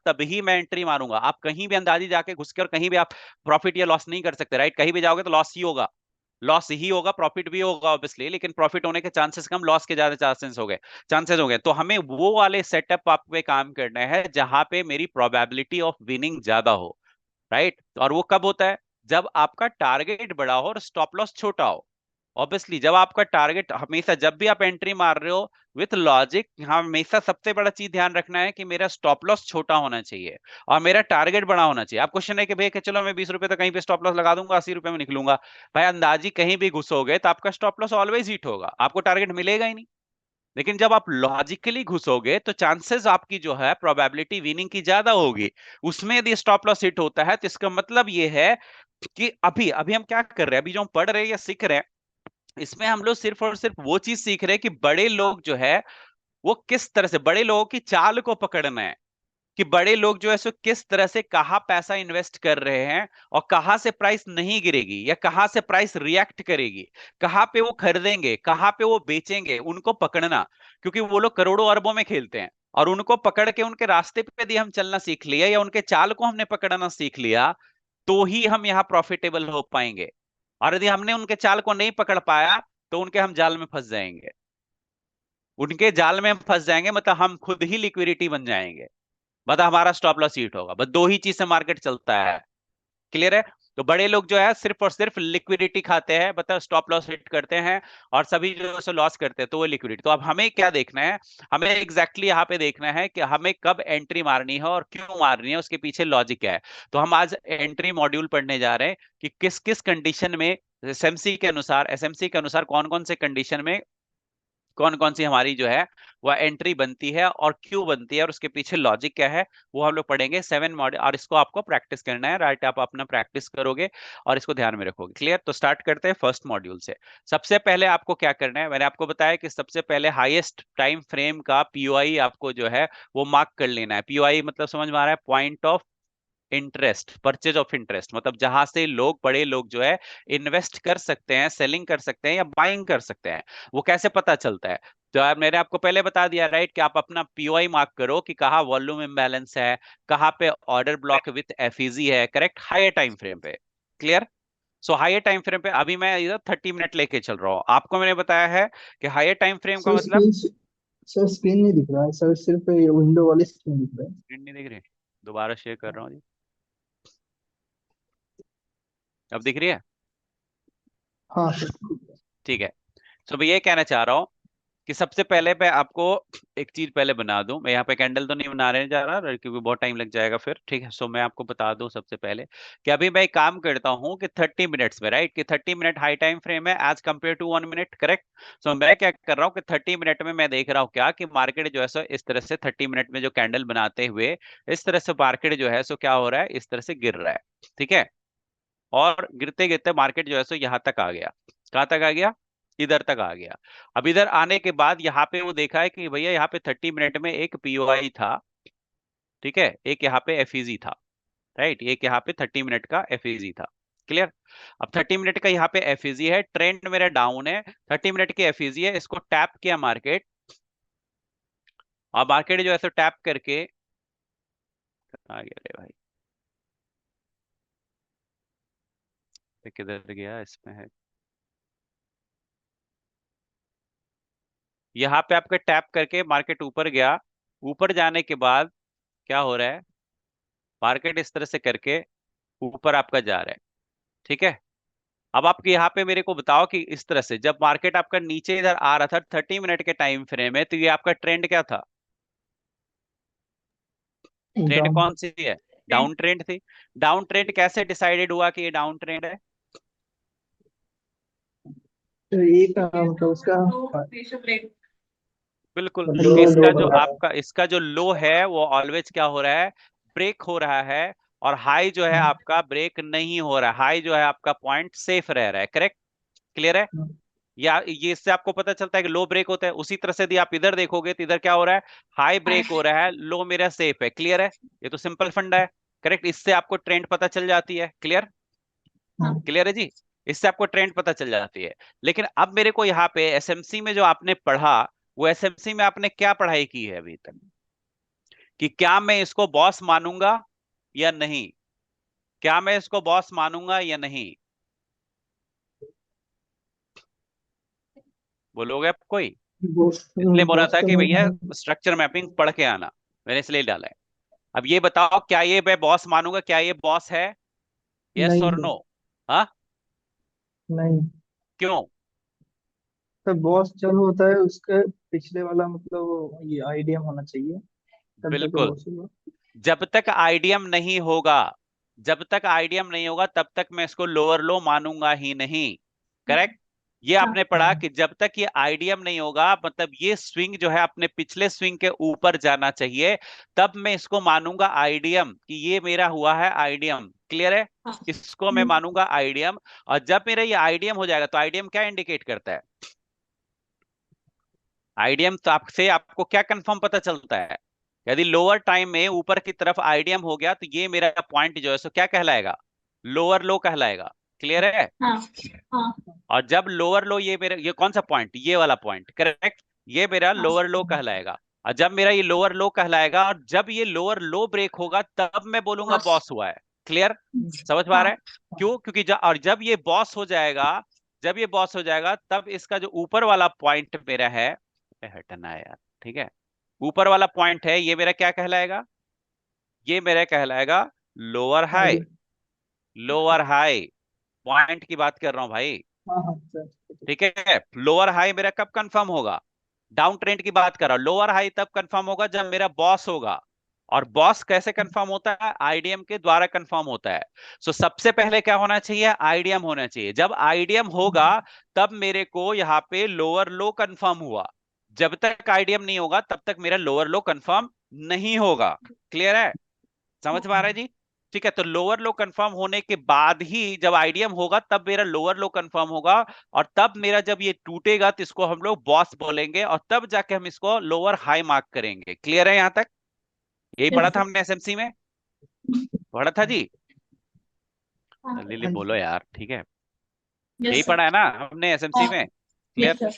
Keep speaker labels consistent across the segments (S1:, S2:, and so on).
S1: तभी मैं एंट्री मारूंगा। आप कहीं भी अंदाजी जाके घुस के और कहीं भी आप प्रॉफिट या लॉस नहीं कर सकते, राइट? कहीं भी जाओगे तो लॉस ही होगा, लॉस ही होगा, प्रॉफिट भी होगा ऑब्वियसली, लेकिन प्रॉफिट होने के चांसेस कम, लॉस के ज्यादा चांसेस हो गए। तो हमें वो वाले सेटअप आप पे काम करना है जहां पे मेरी प्रोबेबिलिटी ऑफ विनिंग ज्यादा हो, राइट? और वो कब होता है? जब आपका टारगेट बड़ा हो और स्टॉप लॉस छोटा हो। ऑब्वियसली जब आपका टारगेट, हमेशा जब भी आप एंट्री मार रहे हो विथ लॉजिक, हमेशा सबसे बड़ा चीज ध्यान रखना है कि मेरा स्टॉप लॉस छोटा होना चाहिए और मेरा टारगेट बड़ा होना चाहिए। आप क्वेश्चन है कि भैया कि चलो मैं 20 रुपए तो कहीं पे स्टॉप लॉस लगा दूंगा, 80 रुपए में निकलूंगा। भाई अंदाजी कहीं भी घुसोगे तो आपका स्टॉप लॉस ऑलवेज हिट होगा, आपको टारगेट मिलेगा ही नहीं। लेकिन जब आप लॉजिकली घुसोगे तो चांसेस आपकी जो है प्रोबेबिलिटी विनिंग की ज्यादा होगी। उसमें यदि स्टॉप लॉस हिट होता है तो इसका मतलब ये है कि अभी अभी हम क्या कर रहे हैं, अभी जो हम पढ़ रहे हैं या सीख रहे हैं, इसमें हम लोग सिर्फ और सिर्फ वो चीज सीख रहे हैं कि बड़े लोग जो है वो किस तरह से, बड़े लोगों की चाल को पकड़ना है कि बड़े लोग जो है सो किस तरह से कहाँ पैसा इन्वेस्ट कर रहे हैं और कहाँ से प्राइस नहीं गिरेगी या कहाँ से प्राइस रिएक्ट करेगी, कहाँ पे वो खरीदेंगे, कहाँ पे वो बेचेंगे, उनको पकड़ना। क्योंकि वो लोग करोड़ों अरबों में खेलते हैं और उनको पकड़ के उनके रास्ते पे यदि हम चलना सीख लिया या उनके चाल को हमने पकड़ना सीख लिया तो ही हम यहाँ प्रॉफिटेबल हो पाएंगे। और यदि हमने उनके चाल को नहीं पकड़ पाया तो उनके हम जाल में फंस जाएंगे, उनके जाल में हम फंस जाएंगे, मतलब हम खुद ही लिक्विडिटी बन जाएंगे, मतलब हमारा स्टॉप लॉस हिट होगा। बस दो ही चीज से मार्केट चलता है, क्लियर है? तो बड़े लोग जो है सिर्फ और सिर्फ लिक्विडिटी खाते हैं, मतलब स्टॉप लॉस हिट करते हैं, और सभी जो है लॉस करते हैं तो वो लिक्विडिटी। तो अब हमें क्या देखना है, हमें एग्जैक्टली यहाँ पे देखना है कि हमें कब एंट्री मारनी है और क्यों मारनी है, उसके पीछे लॉजिक क्या है। तो हम आज एंट्री मॉड्यूल पढ़ने जा रहे हैं कि किस किस कंडीशन में एसएमसी के अनुसार कौन कौन से कंडीशन में कौन कौन सी हमारी जो है वह एंट्री बनती है और क्यों बनती है और उसके पीछे लॉजिक क्या है, वो हम लोग पढ़ेंगे 7 मॉड्यूल। और इसको आपको प्रैक्टिस करना है, राइट? आप अपना प्रैक्टिस करोगे और इसको ध्यान में रखोगे, क्लियर? तो स्टार्ट करते हैं फर्स्ट मॉड्यूल से। सबसे पहले आपको क्या करना है, मैंने आपको बताया कि सबसे पहले हाईएस्ट टाइम फ्रेम का पीओआई आपको जो है वो मार्क कर लेना है। पीओआई मतलब समझ में आ रहा है? Point of interest, purchase of interest, मतलब जहां से लोग, बड़े लोग जो है इन्वेस्ट कर सकते हैं, सेलिंग कर सकते हैं या बाइंग कर सकते हैं। वो कैसे पता चलता है? तो यार मैंने आपको पहले बता दिया, राइट, कि आप अपना पीओआई मार्क करो कि कहाँ वॉल्यूम इम्बैलेंस है, कहाँ पे ऑर्डर ब्लॉक विथ एफईजी है, करेक्ट? हायर टाइम फ्रेम पे, clear? So higher time frame पे अभी मैं इधर 30 मिनट लेके चल रहा हूँ। आपको मैंने बताया है कि हायर टाइम फ्रेम का
S2: सर
S1: मतलब,
S2: स्क्रीन सर स्क्रीन नहीं दिख रहा है सर, सिर्फ ये विंडो वाली स्क्रीन दिख रहा है।
S1: स्क्रीन नहीं दिख रही? दोबारा शेयर कर रहा हूँ जी। अब दिख रही है?
S2: हाँ सर।
S1: ठीक है। सो मैं ये कहना चाह रहा हूँ कि सबसे पहले मैं आपको एक चीज पहले बना दूं। मैं यहाँ पे कैंडल तो नहीं बना रहे जा रहा क्योंकि बहुत टाइम लग जाएगा फिर, ठीक है? सो मैं आपको बता दूं सबसे पहले कि अभी मैं एक काम करता हूँ कि 30 मिनट्स में, राइट, कि 30 मिनट हाई टाइम फ्रेम है as compare to 1 minute, correct? So मैं क्या कर रहा हूँ कि 30 मिनट में मैं देख रहा हूँ क्या कि मार्केट जो है सो इस तरह से 30 मिनट में जो कैंडल बनाते हुए इस तरह से मार्केट जो है सो क्या हो रहा है, इस तरह से गिर रहा है, ठीक है? और गिरते गिरते मार्केट जो है सो यहाँ तक आ गया। कहाँ तक आ गया? इधर तक आ गया। अब इधर आने के बाद यहाँ पे वो देखा है कि भैया यहाँ पे 30 मिनट में एक पीओआई था, ठीक है, एक यहाँ पे एफईजी था, राइट, एक यहाँ पे 30 मिनट का एफईजी था, क्लियर? अब 30 मिनट का यहाँ पे एफईजी है, ट्रेंड मेरा डाउन है, 30 मिनट की एफईजी है, इसको टैप किया मार्केट। और मार्केट जो है सो टैप करके आ गया, रे भाई ये किधर गया, इसमें है। यहाँ पे आपका टैप करके मार्केट ऊपर गया। ऊपर जाने के बाद क्या हो रहा है, मार्केट इस तरह से करके ऊपर आपका जा रहा है, ठीक है? अब आप यहाँ पे मेरे को बताओ कि इस तरह से जब मार्केट आपका नीचे इधर आ रहा था 30 मिनट के टाइम फ्रेम में, तो ये आपका ट्रेंड क्या था? Trend
S2: down.
S1: कौन सी है? डाउन ट्रेंड थी। डाउन ट्रेंड कैसे डिसाइडेड हुआ कि ये डाउन ट्रेंड है?
S2: तो एक मतलब उसका
S1: बिल्कुल,
S2: लो
S1: कि
S2: लो
S1: इसका जो
S2: बना था।
S1: आपका इसका जो लो है वो ऑलवेज क्या हो रहा है, ब्रेक हो रहा है। और हाई जो है
S2: हाँ,
S1: आपका ब्रेक नहीं हो रहा है, हाई जो है आपका पॉइंट सेफ रह रहा है, करेक्ट? क्लियर है?
S2: हाँ,
S1: या ये इससे आपको पता चलता है कि लो ब्रेक होता है। उसी तरह से यदि आप इधर देखोगे तो इधर क्या हो रहा है, हाई ब्रेक हो रहा है, लो मेरा सेफ है, क्लियर है? ये तो सिंपल फंडा है, करेक्ट? इससे आपको ट्रेंड पता चल जाती है, क्लियर?
S2: हाँ।
S1: क्लियर है जी? इससे आपको ट्रेंड पता चल जाती है। लेकिन अब मेरे को यहाँ पे एसएमसी में जो आपने पढ़ा, वो एसएमसी में आपने क्या पढ़ाई की है अभी तक? कि क्या मैं इसको बॉस मानूंगा या नहीं, क्या मैं इसको बॉस मानूंगा या नहीं, बोलोगे आप कोई?
S2: बॉस
S1: इसलिए बोला
S2: बॉस
S1: था
S2: तो
S1: कि
S2: नहीं
S1: भैया
S2: मानेंगे।
S1: स्ट्रक्चर मैपिंग पढ़ के आना, मैंने इसलिए डाला है। अब ये बताओ, क्या ये मैं बॉस मानूंगा, क्या ये बॉस है? यस
S2: नहीं
S1: और
S2: सर।
S1: नो? हाँ?
S2: नहीं।
S1: क्यों?
S2: तो बॉस जब होता है उसके पिछले वाला मतलब ये आइडिया होना चाहिए, तब जाके
S1: बिल्कुल।
S2: बॉस होगा।
S1: जब तक आईडीएम नहीं होगा, जब तक आईडीएम नहीं होगा तब तक मैं इसको लोअर लो मानूंगा ही नहीं। करेक्ट। ये
S3: हाँ।
S1: आपने पढ़ा
S2: हाँ।
S1: कि जब तक ये आईडीएम नहीं होगा, मतलब ये स्विंग जो है अपने पिछले स्विंग के ऊपर जाना चाहिए, तब मैं इसको मानूंगा आईडीएम, कि ये मेरा हुआ है आईडीएम। क्लियर है?
S3: हाँ।
S1: इसको मैं मानूंगा आईडीएम। और जब मेरा ये आईडीएम हो जाएगा, तो आईडीएम क्या इंडिकेट करता है? आईडीएम तो आपसे आपको क्या कंफर्म पता चलता है? यदि लोअर टाइम में ऊपर की तरफ आईडीएम हो गया, तो ये मेरा पॉइंट जो है सो क्या कहलाएगा? लोअर लो कहलाएगा। क्लियर है?
S3: हाँ। हाँ।
S1: और जब लोअर लो, ये मेरा ये कौन सा पॉइंट, ये वाला पॉइंट, करेक्ट, ये मेरा
S3: हाँ।
S1: लोअर लो कहलाएगा। और जब मेरा ये लोअर लो कहलाएगा, और जब ये लोअर लो ब्रेक होगा, तब मैं बोलूंगा
S3: बॉस।
S1: बॉस हुआ है। क्लियर? समझ पा रहे
S3: हाँ।
S1: हैं? क्यों? क्योंकि और जब ये बॉस हो जाएगा, जब ये बॉस हो जाएगा, तब इसका जो ऊपर वाला पॉइंट मेरा है, हटना है यार, ठीक है, ऊपर वाला पॉइंट है, ये मेरा क्या कहलाएगा? ये मेरा कहलाएगा lower high.
S2: Idea.
S1: Lower high point की बात कर रहा हूं भाई।
S2: हाँ हाँ सर।
S1: ठीक है, लोअर हाई मेरा कब कंफर्म होगा? डाउन ट्रेंड की बात कर रहा हूं। लोअर हाई तब कंफर्म होगा जब मेरा बॉस होगा। और बॉस कैसे कंफर्म होता है? आईडीएम के द्वारा कंफर्म होता है। सो सबसे पहले क्या होना चाहिए? आईडीएम होना चाहिए। जब आईडीएम होगा, तब मेरे को यहाँ पे लोअर लो कंफर्म हुआ। जब तक आईडीएम नहीं होगा, तब तक मेरा लोअर लो कंफर्म नहीं होगा। क्लियर है? समझ पा रहे हैं जी? ठीक है, तो लोअर लो कंफर्म होने के बाद ही जब आईडीएम होगा, तब मेरा लोअर लो कंफर्म होगा। और तब मेरा जब ये टूटेगा, तो इसको हम लोग बॉस बोलेंगे, और तब जाके हम इसको लोअर हाई मार्क करेंगे। क्लियर है यहां तक? यही पढ़ा
S3: यस
S1: था
S3: सर।
S1: हमने एसएमसी में, पढ़ा था जी।
S3: हाँ।
S1: लिली
S2: हाँ
S1: बोलो
S2: जी।
S1: यार, ठीक है, यही
S3: यस सर।
S1: पढ़ा है ना हमने एसएमसी
S3: हाँ।
S1: में?
S3: Yes
S1: clear?
S3: सर।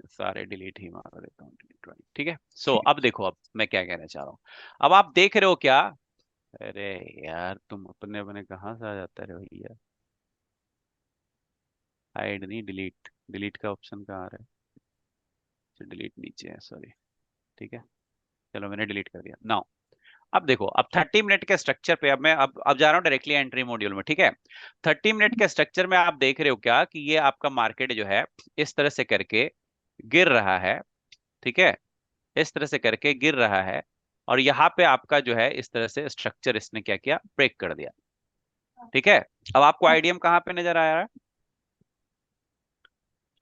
S1: सारे डिलीट ही मार देता हूँ, delete वाली, ठीक है। सो अब देखो, अब मैं क्या कहना चाह रहा हूँ। अब आप देख रहे हो क्या? अरे यार, तुम अपने अपने कहाँ से आ जाते रहे भैया? हाइड नहीं, डिलीट, डिलीट का ऑप्शन कहाँ आ रहा है? डिलीट नीचे है, सॉरी। ठीक है, चलो मैंने डिलीट कर दिया नाउ। अब देखो, अब 30 मिनट के स्ट्रक्चर पे अब मैं अब जा रहा हूँ डायरेक्टली एंट्री मॉड्यूल में। ठीक है, 30 मिनट के स्ट्रक्चर में आप देख रहे हो क्या कि ये आपका मार्केट जो है, इस तरह से करके गिर रहा है। ठीक है, इस तरह से करके गिर रहा है। और यहाँ पे आपका जो है, इस तरह से स्ट्रक्चर इसने क्या किया? ब्रेक कर दिया। ठीक है, अब आपको आईडीएम कहाँ पे नजर आ रहा है?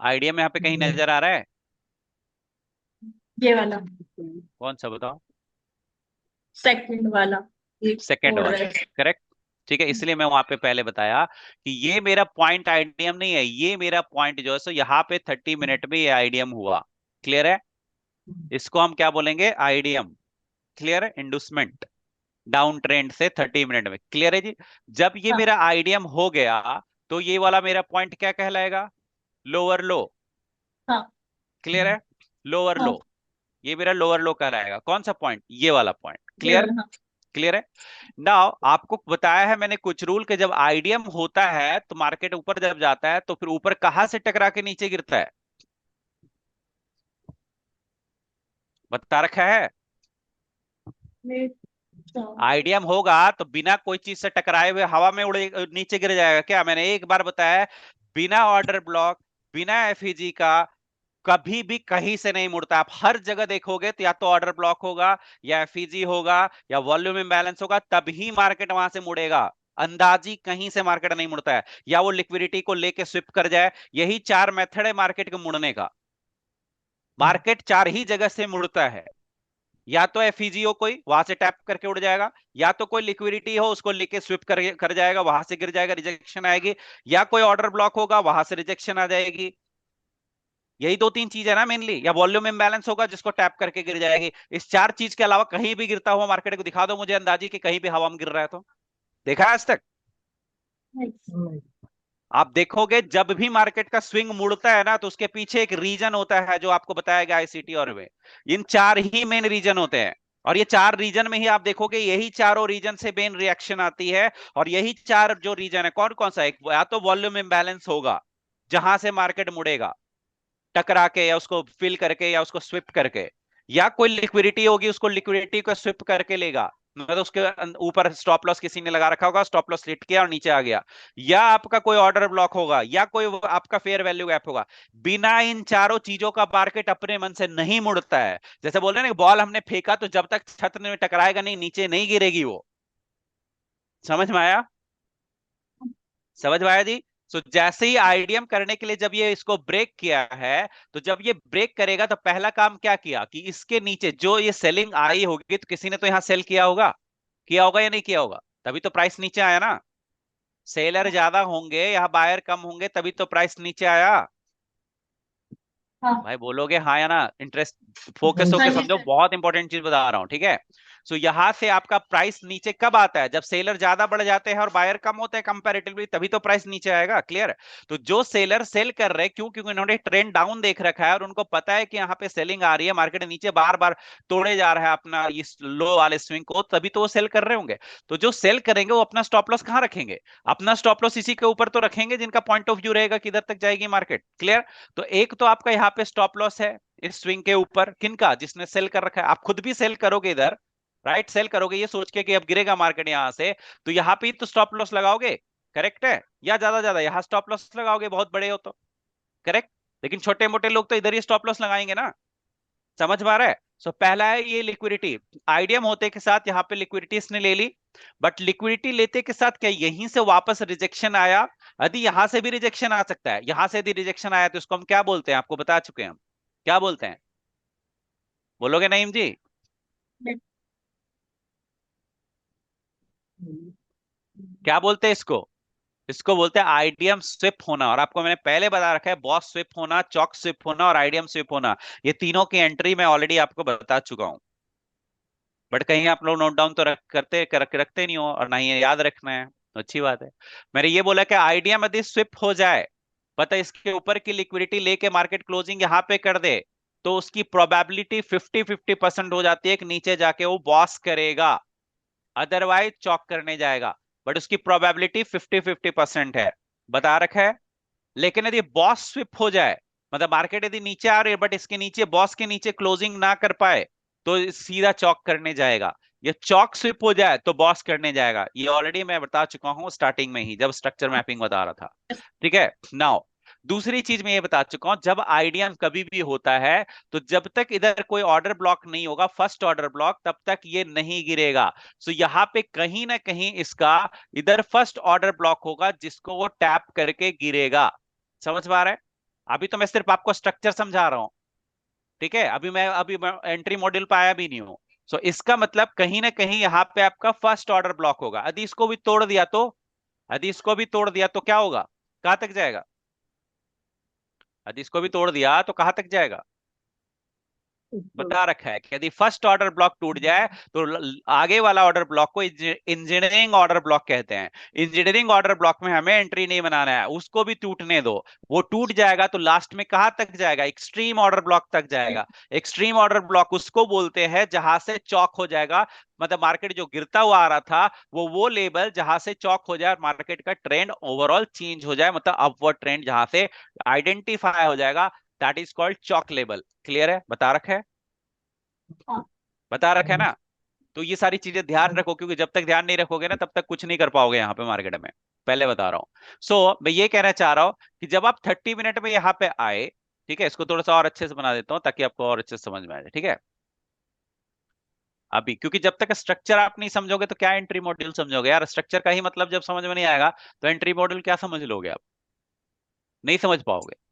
S1: आईडीएम यहाँ पे कहीं
S2: नहीं।
S1: नजर आ रहा है?
S3: ये वाला
S1: कौन सा बताओ?
S3: सेकंड वाला, एक
S1: सेकेंड
S3: और
S1: वाला,
S3: है।
S1: करेक्ट। ठीक है, इसलिए मैं वहां पे पहले बताया कि ये मेरा पॉइंट आईडीएम नहीं है, ये मेरा पॉइंट जो है सो यहाँ पे 30 मिनट में ये आईडीएम हुआ। क्लियर है? इसको हम क्या बोलेंगे? आईडीएम। क्लियर है? इंडूसमेंट डाउन ट्रेंड से 30 मिनट में। क्लियर है जी? जब ये
S3: हाँ।
S1: मेरा आईडीएम हो गया, तो ये वाला मेरा पॉइंट क्या कहलाएगा? लोअर लो।
S3: हाँ।
S1: क्लियर है? लोअर लो,
S3: हाँ।
S1: ये मेरा लोअर लो कहलाएगा। कौन सा पॉइंट? ये वाला पॉइंट।
S3: ये
S1: क्लियर?
S3: वाला। हाँ।
S1: क्लियर है? नाउ आपको बताया है मैंने कुछ रूल के, जब आईडीएम होता है तो मार्केट ऊपर जब जाता है, तो फिर ऊपर कहां से टकरा के नीचे गिरता है? बता रखा है।
S3: ये-
S1: आईडीएम होगा तो बिना कोई चीज से टकराए हुए हवा में उड़े नीचे गिर जाएगा क्या? मैंने एक बार बताया है, बिना ऑर्डर ब्लॉक, बिना एफईजी का कभी भी कहीं से नहीं मुड़ता। आप हर जगह देखोगे तो या तो ऑर्डर ब्लॉक होगा, या एफईजी होगा, या वॉल्यूम इम्बैलेंस होगा, तभी मार्केट वहां से मुड़ेगा। अंदाजी कहीं से मार्केट नहीं मुड़ता है, या वो लिक्विडिटी को लेके स्विप कर जाए। यही चार मेथड है मार्केट के मुड़ने का। मार्केट चार ही जगह से मुड़ता है। या तो एफईजी हो कोई, वहां से टैप करके उड़ जाएगा, या तो कोई लिक्विडिटी हो, उसको लेके स्विप कर जाएगा, वहां से गिर जाएगा, रिजेक्शन आएगी, या कोई ऑर्डर ब्लॉक होगा, वहां से रिजेक्शन आ जाएगी। यही दो तीन चीज है ना मेनली। या वॉल्यूम इम्बैलेंस होगा, जिसको टैप करके गिर जाएगी। इस चार चीज के अलावा कहीं भी गिरता हुआ मार्केट को दिखा दो मुझे अंदाजी कि कहीं भी हवा में गिर रहा है तो। देखा है आज तक?
S3: नहीं।
S2: नहीं।
S1: आप देखोगे जब भी मार्केट का स्विंग मुड़ता है ना, तो उसके पीछे एक रीजन होता है जो आपको बताया गया आईसीटी और वे, इन चार ही मेन रीजन होते हैं। और ये चार रीजन में ही आप देखोगे यही चारों रीजन से मेन रिएक्शन आती है। और यही चार जो रीजन है कौन कौन सा, एक या तो वॉल्यूम इम्बैलेंस होगा जहां से मार्केट मुड़ेगा टकरा के, या उसको फिल करके, या उसको स्विप करके, या कोई लिक्विडिटी होगी उसको लिक्विडिटी को स्विप करके लेगा, मतलब उसके ऊपर स्टॉप लॉस किसी ने लगा रखा होगा, स्टॉप लॉस हिट किया और नीचे आ गया, या आपका कोई ऑर्डर ब्लॉक होगा, या कोई आपका फेयर वैल्यू गैप होगा। बिना इन चारों चीजों का मार्केट अपने मन से नहीं मुड़ता है। जैसे बोल रहे हैं ना, बॉल हमने फेंका तो जब तक छत में टकराएगा नहीं, नीचे नहीं गिरेगी वो। समझ में आया? समझ में आया जी? तो जैसे ही आईडीएम करने के लिए जब ये इसको ब्रेक किया है, तो जब ये ब्रेक करेगा तो पहला काम क्या किया कि इसके नीचे जो ये सेलिंग आई होगी, तो किसी ने तो यहां सेल किया होगा या नहीं किया होगा, तभी तो प्राइस नीचे आया ना। सेलर ज्यादा होंगे, यहाँ बायर कम होंगे, तभी तो प्राइस नीचे आया।
S3: हाँ
S1: भाई बोलोगे हाँ या ना? इंटरेस्ट फोकस
S2: हाँ
S3: हाँ
S1: होकर
S3: जी
S1: समझो,
S3: सर।
S1: बहुत इंपॉर्टेंट चीज बता रहा हूँ, ठीक है। सो यहां से आपका प्राइस नीचे कब आता है? जब सेलर ज्यादा बढ़ जाते हैं और बायर कम होते हैं कंपैरेटिवली, तभी तो प्राइस नीचे आएगा। क्लियर? तो जो सेलर सेल कर रहे हैं, क्यों? क्योंकि उन्होंने ट्रेंड डाउन देख रखा है और उनको पता है कि यहाँ पे सेलिंग आ रही है, मार्केट नीचे बार बार तोड़े जा रहा है अपना इस लो वाले स्विंग को, तभी तो वो सेल कर रहे होंगे। तो जो सेल करेंगे वो अपना स्टॉप लॉस कहाँ रखेंगे? अपना स्टॉप लॉस इसी के ऊपर तो रखेंगे जिनका पॉइंट ऑफ व्यू रहेगा कि इधर तक जाएगी मार्केट। क्लियर? तो एक तो आपका यहाँ पे स्टॉप लॉस है इस स्विंग के ऊपर, किनका? जिसने सेल कर रखा है। आप खुद भी सेल करोगे इधर, राइट? सेल करोगे ये सोच के कि अब गिरेगा मार्केट यहां से, तो यहां पे ही तो स्टॉप लॉस लगाओगे। करेक्ट है? या ज्यादा ज्यादा यहां स्टॉप लॉस लगाओगे, बहुत बड़े हो तो। करेक्ट? लेकिन छोटे मोटे लोग तो इधर ही स्टॉप लॉस लगाएंगे ना। समझ में आ रहा है? सो पहला है ये लिक्विडिटी। आईडीएम होते के साथ यहाँ पे लिक्विडिटी इसने ले ली, बट लिक्विडिटी लेते के साथ क्या यहीं से वापस रिजेक्शन आया? यदि यहां से भी रिजेक्शन आ सकता है, यहां से यदि रिजेक्शन आया तो इसको हम क्या बोलते हैं? आपको बता चुके हैं हम, क्या बोलते हैं? बोलोगे नईम जी? क्या बोलते हैं इसको? इसको बोलते हैं आईडीएम स्विप होना। और आपको मैंने पहले बता रखा है, बॉस स्विप होना, चॉक स्विप होना और आईडीएम स्विप होना, ये तीनों की एंट्री मैं ऑलरेडी आपको बता चुका हूं। बट कहीं आप लोग नोट डाउन तो रखते नहीं हो, और ना ही ये याद रखना है। अच्छी बात है। मैंने ये बोला कि आईडीएम यदि स्विप हो जाए, पता है इसके ऊपर की लिक्विडिटी लेके मार्केट क्लोजिंग यहाँ पे कर दे, तो उसकी प्रोबेबिलिटी 50-50% हो जाती है कि नीचे जाके वो बॉस करेगा, अदरवाइज चॉक करने जाएगा। बट उसकी प्रोबेबिलिटी 50-50% है, बता रखा है। लेकिन यदि बॉस स्विप हो जाए, मतलब मार्केट यदि नीचे आ रही है बट इसके नीचे बॉस के नीचे क्लोजिंग ना कर पाए, तो सीधा चॉक करने जाएगा। ये चॉक स्विप हो जाए तो बॉस करने जाएगा। ये ऑलरेडी मैं बता चुका हूं स्टार्टिंग में ही, जब स्ट्रक्चर मैपिंग बता रहा था। ठीक है? नाउ दूसरी चीज मैं ये बता चुका हूं, जब आईडीएम कभी भी होता है, तो जब तक इधर कोई ऑर्डर ब्लॉक नहीं होगा, फर्स्ट ऑर्डर ब्लॉक, तब तक ये नहीं गिरेगा। सो यहाँ पे कहीं ना कहीं इसका इधर फर्स्ट ऑर्डर ब्लॉक होगा जिसको वो टैप करके गिरेगा। समझ पा रहे हैं? अभी तो मैं सिर्फ आपको स्ट्रक्चर समझा रहा हूं, ठीक है? अभी मैं एंट्री मॉड्यूल पे आया भी नहीं हूं। सो इसका मतलब कहीं ना कहीं यहाँ पे आपका फर्स्ट ऑर्डर ब्लॉक होगा। यदि इसको भी तोड़ दिया तो, यदि इसको भी तोड़ दिया तो क्या होगा? कहां तक जाएगा? यदि इसको भी तोड़ दिया तो कहां तक जाएगा?
S2: ऊपर।
S1: बता रखा है कि यदि फर्स्ट ऑर्डर ब्लॉक टूट जाए तो आगे वाला ऑर्डर ब्लॉक को इंजीनियरिंग ऑर्डर ब्लॉक कहते हैं। इंजीनियरिंग ऑर्डर ब्लॉक में हमें एंट्री नहीं बनाना है, उसको भी टूटने दो। वो टूट जाएगा तो लास्ट में कहां तक जाएगा? एक्सट्रीम ऑर्डर ब्लॉक तक जाएगा। एक्सट्रीम ऑर्डर ब्लॉक उसको बोलते हैं जहां से चौक हो जाएगा, मतलब मार्केट जो गिरता हुआ आ रहा था वो लेवल जहां से चौक हो जाए, मार्केट का ट्रेंड ओवरऑल चेंज हो जाए, मतलब अपवर्ड ट्रेंड जहां से आइडेंटिफाई हो जाएगा, that is called Chowk level. Clear है? बता रखा है?
S3: हाँ
S1: बता रखा है ना? तो ये सारी चीजें ध्यान रखो, क्योंकि जब तक ध्यान नहीं रखोगे ना, तब तक कुछ नहीं कर पाओगे यहाँ पे मार्केट में। पहले बता रहा हूँ। मैं ये कहना चाह रहा हूँ कि जब आप 30 मिनट में यहाँ पे आए, ठीक है, इसको थोड़ा सा और अच्छे से बना देता हूँ ताकि आपको और अच्छे से समझ में आ जाए। ठीक है? अभी क्योंकि जब तक स्ट्रक्चर आप नहीं समझोगे तो क्या एंट्री मॉड्यूल समझोगे यार? स्ट्रक्चर का ही मतलब जब समझ में नहीं आएगा तो एंट्री मॉड्यूल क्या समझ लोगे आप? नहीं समझ पाओगे।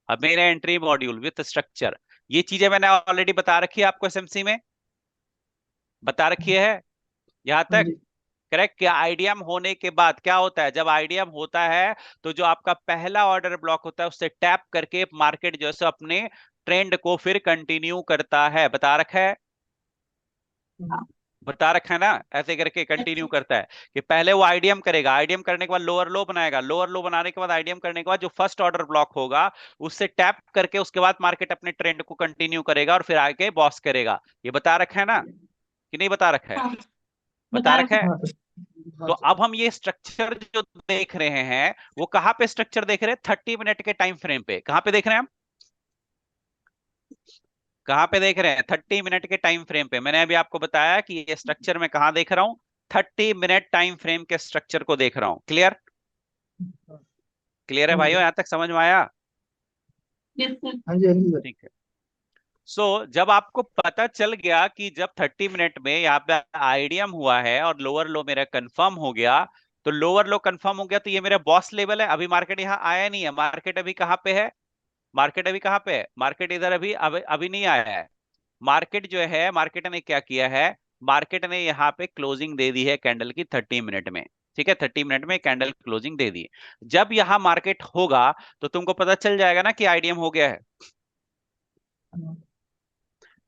S1: अब मेरा एंट्री मॉड्यूल विथ स्ट्रक्चर, ये चीजें मैंने ऑलरेडी बता रखी है आपको एसएमसी में, बता रखी है यहां
S2: हाँ
S1: तक।
S2: जी।
S1: करेक्ट? क्या आईडीएम होने के बाद क्या होता है? जब आईडीएम होता है तो जो आपका पहला ऑर्डर ब्लॉक होता है उससे टैप करके मार्केट जो है अपने ट्रेंड को फिर कंटिन्यू करता है। बता रखा है?
S3: हाँ
S1: बता रखा है ना, ऐसे करके कंटिन्यू करता है कि पहले वो आईडीएम करेगा, आईडीएम करने के बाद लोअर लो बनाएगा, लोअर लो बनाने के बाद आईडीएम करने के बाद जो फर्स्ट ऑर्डर ब्लॉक होगा उससे टैप करके उसके बाद मार्केट अपने ट्रेंड को कंटिन्यू करेगा और फिर आगे बॉस करेगा। ये बता रखा है ना कि नहीं बता रखा है?
S3: हाँ
S1: बता
S3: बता
S1: रखा
S3: रखा
S1: है।
S2: हाँ सर।
S1: तो
S2: हाँ सर।
S1: अब हम ये स्ट्रक्चर जो देख रहे हैं वो कहां पे स्ट्रक्चर देख रहे हैं? 30 मिनट के टाइम फ्रेम पे। कहां पे देख रहे हैं हम? कहां पे देख रहे हैं? 30 मिनट के टाइम फ्रेम पे। मैंने अभी आपको बताया कि ये स्ट्रक्चर मैं कहां देख रहा हूं? 30 मिनट टाइम फ्रेम के स्ट्रक्चर को देख रहा हूं। क्लियर? क्लियर है
S2: हाँ जी
S1: भाइयों? यहां तक समझ में आया?
S3: Yes sir.
S2: हाँ जी हाँ जी सर।
S1: ठीक है। सो जब आपको पता चल गया कि जब 30 मिनट में यहाँ पे आईडीएम हुआ है और लोअर लो मेरा कंफर्म हो गया, तो लोअर लो कंफर्म हो गया तो ये मेरा बॉस लेवल है। अभी मार्केट यहाँ आया नहीं है, मार्केट अभी कहाँ पे है? मार्केट अभी कहाँ पे है? मार्केट इधर अभी नहीं आया है। मार्केट जो है, मार्केट ने क्या किया है? मार्केट ने यहाँ पे क्लोजिंग दे दी है कैंडल की 30 मिनट में। ठीक है, 30 मिनट में कैंडल क्लोजिंग दे दी। जब यहाँ मार्केट होगा तो तुमको पता चल जाएगा ना कि आईडीएम हो गया है।
S2: हाँ हाँ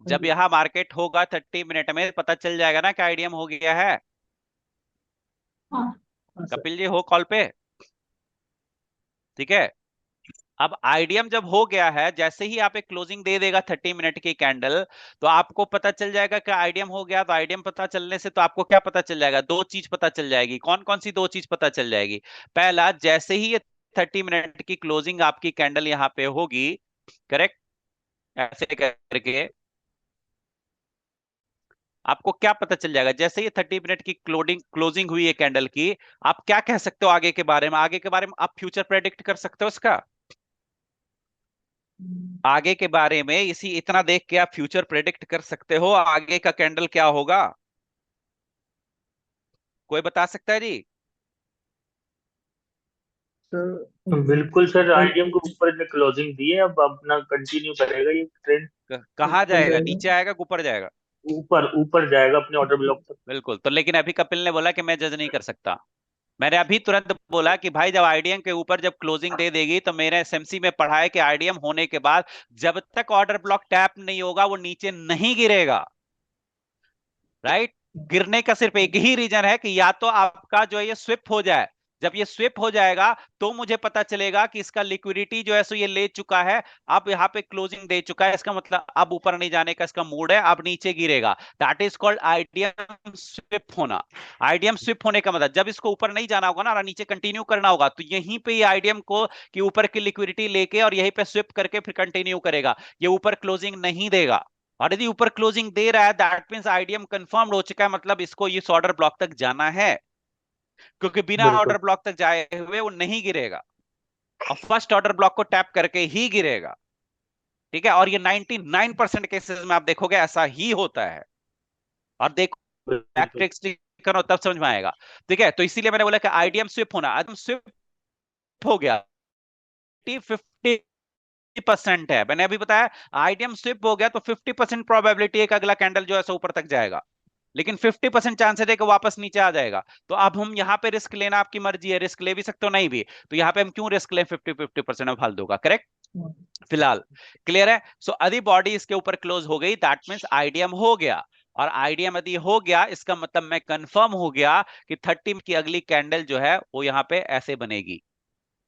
S1: जब
S2: जी।
S1: यहाँ मार्केट होगा 30 मिनट में पता चल जाएगा ना कि आईडीएम हो गया है।
S3: हाँ
S2: हाँ सर।
S1: कपिल जी हो कॉल पे? ठीक है। अब आईडीएम जब हो गया है, जैसे ही आप एक क्लोजिंग दे देगा 30 मिनट की कैंडल, तो आपको पता चल जाएगा कि आईडीएम हो गया। तो आईडीएम पता चलने से तो आपको क्या पता चल जाएगा? दो चीज पता चल जाएगी। कौन कौन सी दो चीज पता चल जाएगी? पहला, जैसे ही ये 30 मिनट की क्लोजिंग आपकी कैंडल यहाँ पे होगी, करेक्ट, ऐसे करके आपको क्या पता चल जाएगा? जैसे ही 30 मिनट की क्लोजिंग हुई है कैंडल की, आप क्या कह सकते हो आगे के बारे में? आगे के बारे में आप फ्यूचर प्रेडिक्ट कर सकते हो इसका? आगे के बारे में इसी इतना देख के आप फ्यूचर प्रेडिक्ट कर सकते हो आगे का कैंडल क्या होगा? कोई बता सकता है जी?
S2: सर
S4: बिल्कुल सर,
S2: ऊपर
S4: आईडीएम के ऊपर ने क्लोजिंग दी है, अब अपना कंटिन्यू करेगा ये ट्रेंड।
S1: कहाँ
S2: ऊपर
S1: जाएगा?
S2: जाएगा।
S1: नीचे आएगा कि ऊपर जाएगा?
S4: ऊपर ऊपर जाएगा अपने ऑर्डर ब्लॉक तक।
S1: बिल्कुल। तो लेकिन अभी कपिल ने बोला कि मैं जज नहीं कर सकता। मैंने अभी तुरंत बोला कि भाई जब आईडीएम के ऊपर जब क्लोजिंग दे देगी, तो मेरे एसएमसी में पढ़ा है कि आईडीएम होने के बाद जब तक ऑर्डर ब्लॉक टैप नहीं होगा वो नीचे नहीं गिरेगा। राइट? गिरने का सिर्फ एक ही रीजन है कि या तो आपका जो है ये स्विप हो जाए। जब ये स्विप हो जाएगा तो मुझे पता चलेगा कि इसका लिक्विडिटी जो है सो ये ले चुका है, अब यहाँ पे क्लोजिंग दे चुका है, इसका मतलब अब ऊपर नहीं जाने का इसका मूड है, अब नीचे गिरेगा। That is called IDM sweep होना। आईडीएम स्विप होने का मतलब जब इसको ऊपर नहीं जाना होगा ना, नीचे कंटिन्यू करना होगा, तो यहीं पे ये आईडीएम को कि ऊपर की लिक्विडिटी लेके और यहीं पे स्विप करके फिर कंटिन्यू करेगा। ये ऊपर क्लोजिंग नहीं देगा। और यदि ऊपर क्लोजिंग दे रहा है, दैट मींस आईडीएम कंफर्म्ड हो चुका है, मतलब इसको इस ऑर्डर ब्लॉक तक जाना है, क्योंकि बिना ऑर्डर
S4: बिल्कुल
S1: ब्लॉक तक जाए हुए वो नहीं गिरेगा और फर्स्ट ऑर्डर ब्लॉक को टैप करके ही गिरेगा। ठीक है, और ये 99% केसेस में आप देखोगे ऐसा ही होता है। और देखो बैक
S4: बिल्कुल
S1: ट्रिक्स करो तब समझ में आएगा। ठीक है, तो इसीलिए मैंने बोला कि आईडीएम स्विप होना, आईडीएम स्विप हो गया 50% है। मैंने अभी बताया आईडीएम स्विप हो गया तो 50% प्रोबेबिलिटी है कि अगला कैंडल जो है सो ऊपर तक जाएगा, लेकिन 50% चांसेस है कि वापस नीचे आ जाएगा। तो अब हम यहाँ पे रिस्क लेना आपकी मर्जी है, रिस्क ले भी सकते हो नहीं भी। तो यहाँ पे हम क्यों रिस्क लें 50-50% में फालतू का? करेक्ट? फिलहाल क्लियर है? सो यदि बॉडी इसके ऊपर क्लोज हो गई, दैट मींस आईडीएम हो गया। और आईडीएम यदि हो गया, इसका मतलब मैं कंफर्म हो गया कि 30 की अगली कैंडल जो है वो यहाँ पे ऐसे बनेगी।